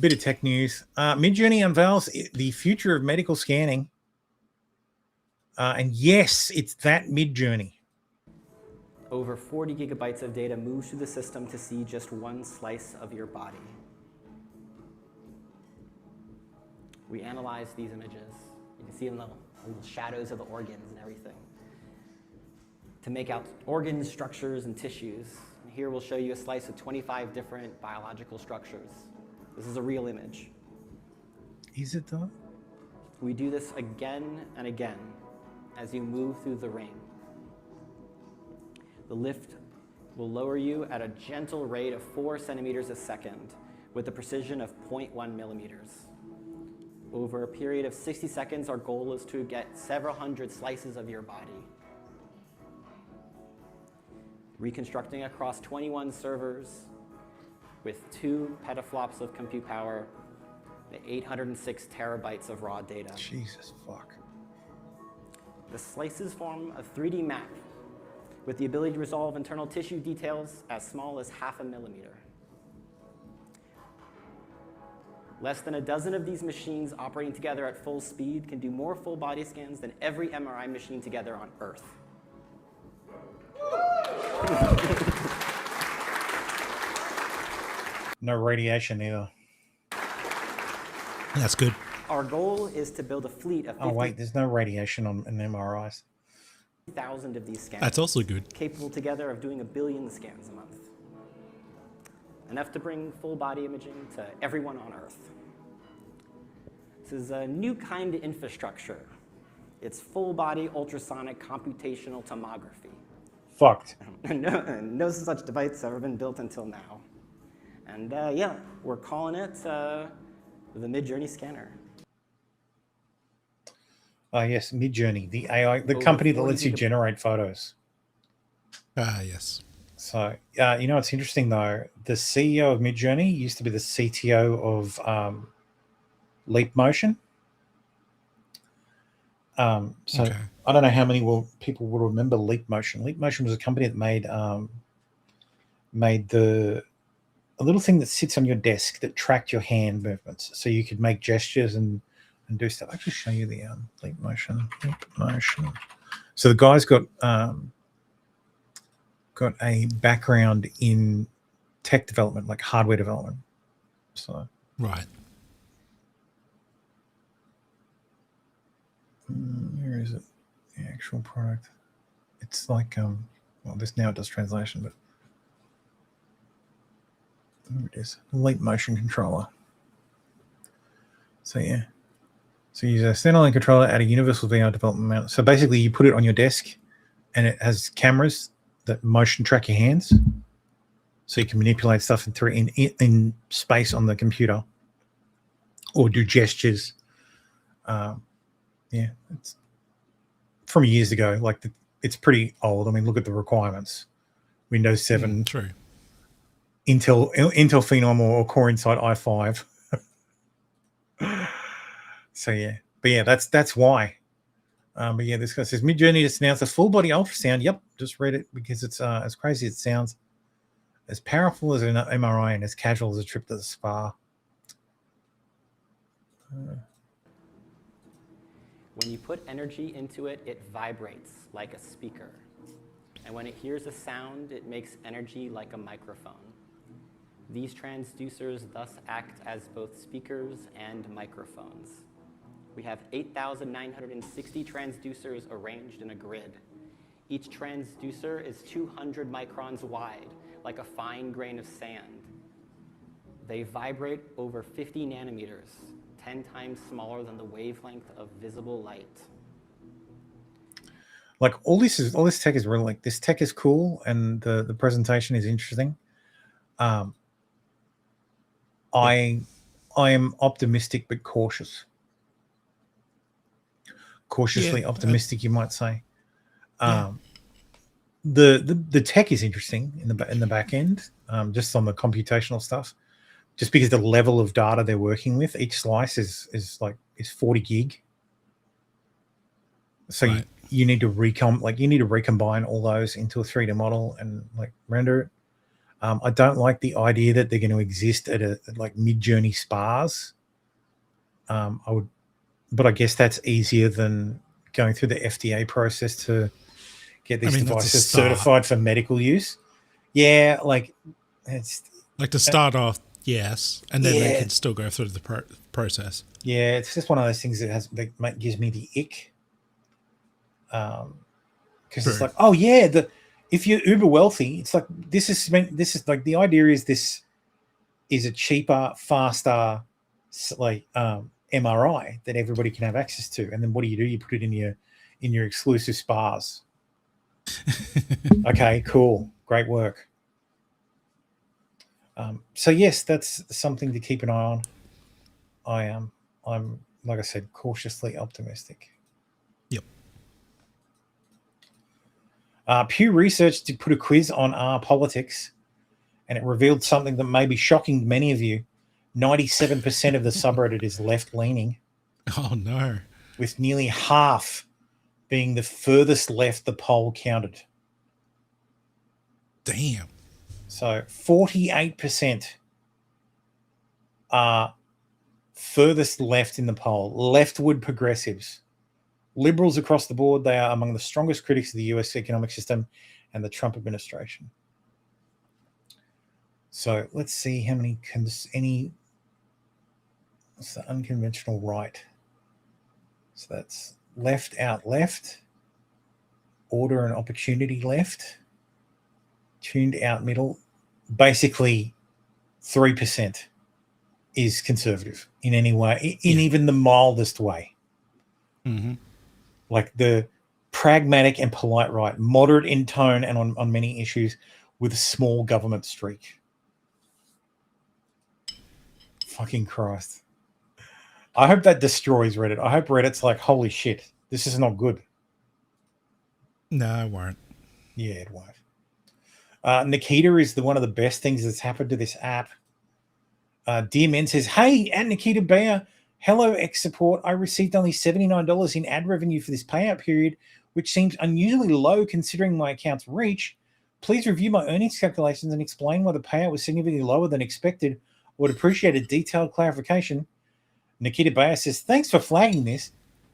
Speaker 1: Bit of tech news. Midjourney unveils the future of medical scanning. And yes, it's that Midjourney.
Speaker 23: Over 40 gigabytes of data moves through the system to see just one slice of your body. We analyze these images. You can see in the little shadows of the organs and everything to make out organ structures and tissues. And here we'll show you a slice of 25 different biological structures. This is a real image.
Speaker 1: Is it though?
Speaker 23: We do this again and again as you move through the ring. The lift will lower you at a gentle rate of 4 centimeters a second with a precision of 0.1 millimeters. Over a period of 60 seconds, our goal is to get several hundred slices of your body. Reconstructing across 21 servers with 2 petaflops of compute power, 806 terabytes of raw data.
Speaker 1: Jesus fuck.
Speaker 23: The slices form a 3D map with the ability to resolve internal tissue details as small as 0.5 millimeter. Less than a dozen of these machines operating together at full speed can do more full body scans than every MRI machine together on Earth.
Speaker 1: No radiation either.
Speaker 2: That's good.
Speaker 23: Our goal is to build a fleet of 50,000
Speaker 1: Oh wait, there's no radiation on in MRIs.
Speaker 23: of these scans.
Speaker 2: That's also good.
Speaker 23: Capable together of doing 1 billion scans a month. Enough to bring full body imaging to everyone on Earth. This is a new kind of infrastructure. It's full body ultrasonic computational tomography.
Speaker 1: Fucked.
Speaker 23: No such device has ever been built until now. And yeah, we're calling it the Midjourney scanner.
Speaker 1: Yes, Midjourney, the AI, the company that lets you generate photos.
Speaker 2: Yes.
Speaker 1: So, you know, it's interesting though. The CEO of Midjourney used to be the CTO of Leap Motion. So
Speaker 2: Okay.
Speaker 1: I don't know how many people will remember Leap Motion. Leap Motion was a company that made a little thing that sits on your desk that tracked your hand movements, so you could make gestures and do stuff. I'll actually show you the Leap Motion. So the guy's got a background in tech development, like hardware development. So
Speaker 2: right.
Speaker 1: Where is it? The actual product. It's like well, this now it does translation, but there it is. Leap Motion controller. So yeah. So you use a standalone controller at a universal VR development mount. So basically you put it on your desk and it has cameras that motion track your hands. So you can manipulate stuff in space on the computer or do gestures. Yeah, it's from years ago. Like it's pretty old. I mean, look at the requirements. Windows 7.
Speaker 2: True.
Speaker 1: Intel Phenom or Core Insight i5. So yeah, but yeah, that's why. But yeah, this guy says Midjourney just announced a full body ultrasound. Yep, just read it because it's as crazy as it sounds, as powerful as an MRI and as casual as a trip to the spa.
Speaker 23: When you put energy into it, it vibrates like a speaker. And when it hears a sound, it makes energy like a microphone. These transducers thus act as both speakers and microphones. We have 8,960 transducers arranged in a grid. Each transducer is 200 microns wide, like a fine grain of sand. They vibrate over 50 nanometers, 10 times smaller than the wavelength of visible light.
Speaker 1: Like all this tech is really like this tech is cool and the presentation is interesting. I am optimistic but cautious. Cautiously optimistic, you might say. The tech is interesting in the back end, just on the computational stuff. Just because the level of data they're working with, each slice is 40 gig. So
Speaker 2: right.
Speaker 1: you need to recombine all those into a 3D model and like render it. I don't like the idea that they're going to exist at like Midjourney spas. But I guess that's easier than going through the FDA process to get these devices certified for medical use. Yeah, like it's
Speaker 2: like to start off, yes, and then they can still go through the process.
Speaker 1: Yeah, it's just one of those things that gives me the ick. Because it's like, oh yeah, if you're uber wealthy, it's like this is like the idea is this is a cheaper, faster, like MRI that everybody can have access to, and then what do? You put it in your exclusive spas. Okay, cool, great work. So yes, that's something to keep an eye on. I'm like I said, cautiously optimistic.
Speaker 2: Yep.
Speaker 1: Pew Research did put a quiz on our politics, and it revealed something that may be shocking to many of you. 97% of the subreddit is left-leaning.
Speaker 2: Oh, no.
Speaker 1: With nearly half being the furthest left the poll counted.
Speaker 2: Damn.
Speaker 1: So 48% are furthest left in the poll. Leftward progressives. Liberals across the board, they are among the strongest critics of the US economic system and the Trump administration. So let's see how many what's the unconventional right? So that's left out left, order and opportunity left, tuned out middle. Basically 3% is conservative in any way, in even the mildest way.
Speaker 2: Mm-hmm.
Speaker 1: Like the pragmatic and polite right, moderate in tone and on many issues with a small government streak. Fucking Christ. I hope that destroys Reddit. I hope Reddit's like, holy shit, this is not good.
Speaker 2: No, it won't.
Speaker 1: Yeah, it won't. Nikita is one of the best things that's happened to this app. Dear Men says, hey, at Nikita Bayer, hello, X support. I received only $79 in ad revenue for this payout period, which seems unusually low considering my account's reach. Please review my earnings calculations and explain why the payout was significantly lower than expected. I would appreciate a detailed clarification. Nikita Bayer says, thanks for flagging this.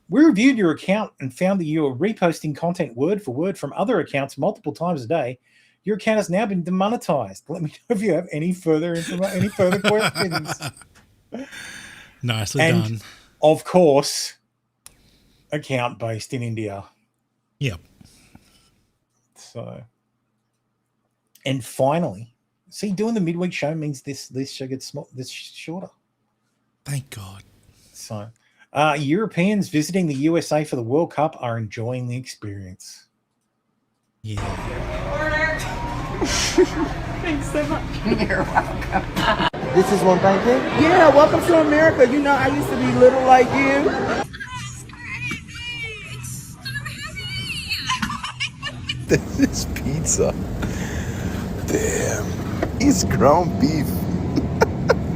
Speaker 1: We reviewed your account and found that you are reposting content word for word from other accounts multiple times a day. Your account has now been demonetized. Let me know if you have any further questions.
Speaker 2: Nicely
Speaker 1: and
Speaker 2: done.
Speaker 1: Of course, account based in India.
Speaker 2: Yep.
Speaker 1: So, and finally, see, doing the midweek show means this show gets this shorter.
Speaker 2: Thank God.
Speaker 1: So, Europeans visiting the USA for the World Cup are enjoying the experience.
Speaker 2: Yeah.
Speaker 20: Thanks so much.
Speaker 13: You're welcome. This is one pancake? Yeah, welcome to America. You know, I used to be little like you.
Speaker 16: This is pizza. Damn. It's ground beef.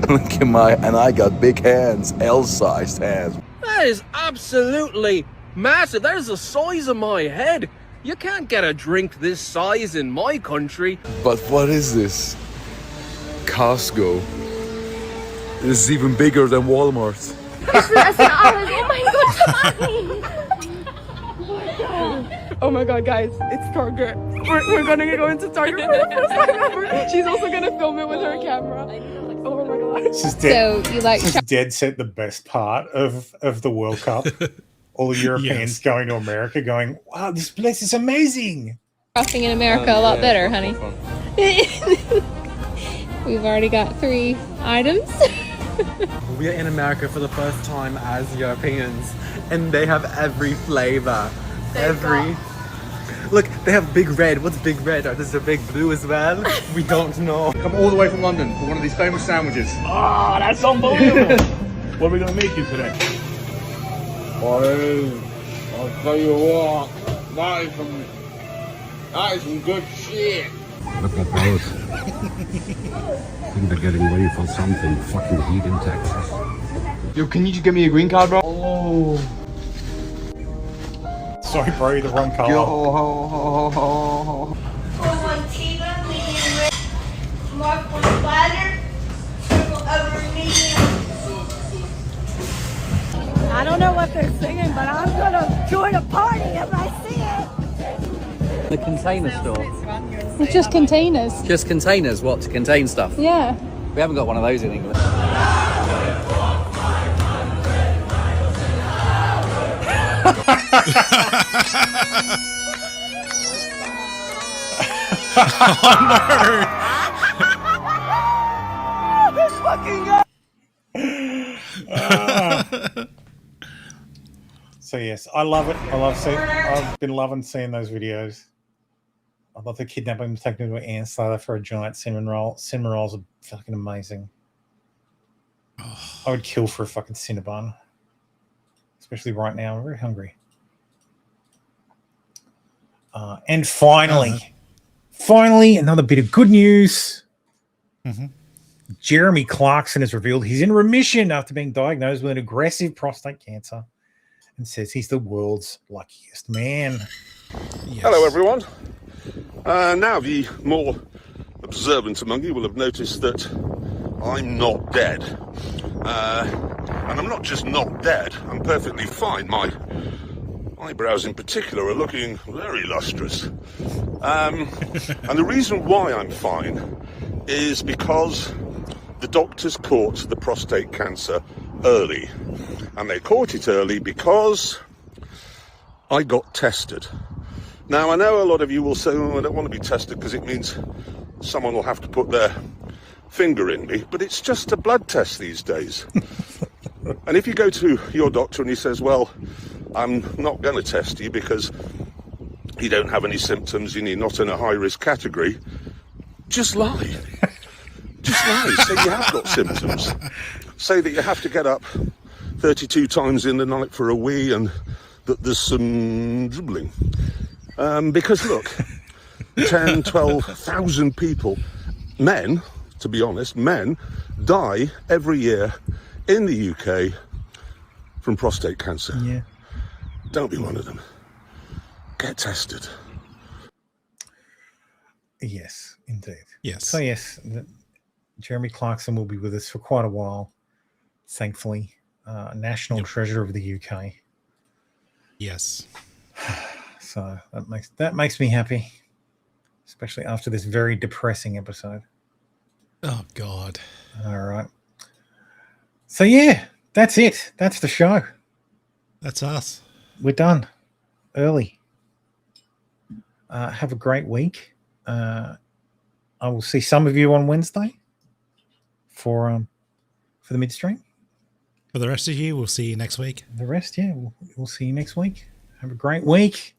Speaker 16: Look at and I got big hands, L-sized hands.
Speaker 17: That is absolutely massive. That is the size of my head. You can't get a drink this size in my country.
Speaker 16: But what is this? Costco. This is even bigger than Walmart.
Speaker 18: Oh my god, guys, it's Target. We're gonna go into Target for the first time ever. She's also gonna film it with her camera. Oh my god.
Speaker 1: This is dead set the best part of the World Cup. All the Europeans going to America going, wow, this place is amazing.
Speaker 24: Shopping in America a lot better, honey. We've already got 3 items.
Speaker 25: We are in America for the first time as Europeans, and they have every flavor. Look, they have big red. What's big red? Oh, there's a big blue as well. We don't know.
Speaker 11: Come all the way from London for one of these famous sandwiches.
Speaker 25: Ah, that's unbelievable.
Speaker 11: What are we going to make you today? Oh, I'll tell you what, that is some good shit.
Speaker 26: Look at those. I think they're getting ready for something. Fucking heat in Texas.
Speaker 11: Yo, can you just give me a green card, bro? Oh.
Speaker 1: Sorry, bro, the wrong color.
Speaker 11: Yo, ho, ho, ho, ho.
Speaker 20: Tortilla, medium rare. Mark on the platter. Triple over medium. I don't know what they're singing, but I'm gonna join a party if I see it.
Speaker 25: The container store.
Speaker 24: It's just containers.
Speaker 25: Just containers, what, to contain stuff?
Speaker 24: Yeah.
Speaker 25: We haven't got one of those in England.
Speaker 13: This fucking guy.
Speaker 1: So yes, I love it. I've been loving seeing those videos. I love the kidnapping, taking to an Anslayer for a giant cinnamon roll. Cinnamon rolls are fucking amazing. I would kill for a fucking Cinnabon. Especially right now. I'm very hungry. And finally, another bit of good news. Jeremy Clarkson has revealed he's in remission after being diagnosed with an aggressive prostate cancer and says he's the world's luckiest man.
Speaker 2: Yes.
Speaker 3: Hello, everyone. Now, the more observant among you will have noticed that I'm not dead. And I'm not just not dead, I'm perfectly fine. My eyebrows in particular are looking very lustrous. And the reason why I'm fine is because the doctors caught the prostate cancer early. And they caught it early because I got tested. Now, I know a lot of you will say, oh, I don't want to be tested because it means someone will have to put their finger in me, but it's just a blood test these days. And if you go to your doctor and he says, well, I'm not going to test you because you don't have any symptoms and you're not in a high-risk category, just lie. Just lie. Say you have got symptoms. Say that you have to get up 32 times in the night for a wee and that there's some dribbling. Because look, 10, 12,000 people, men, to be honest, men die every year in the UK from prostate cancer.
Speaker 1: Yeah.
Speaker 3: Don't be one of them. Get tested.
Speaker 1: Yes, indeed.
Speaker 2: Yes.
Speaker 1: So yes, Jeremy Clarkson will be with us for quite a while, thankfully. National treasure of the UK.
Speaker 2: Yes.
Speaker 1: So that makes me happy, especially after this very depressing episode.
Speaker 2: Oh God.
Speaker 1: All right. So yeah, that's it. That's the show.
Speaker 2: That's us.
Speaker 1: We're done early. Have a great week. I will see some of you on Wednesday for the midstream.
Speaker 2: For the rest of you, we'll see you next week.
Speaker 1: The rest, yeah, we'll see you next week. Have a great week.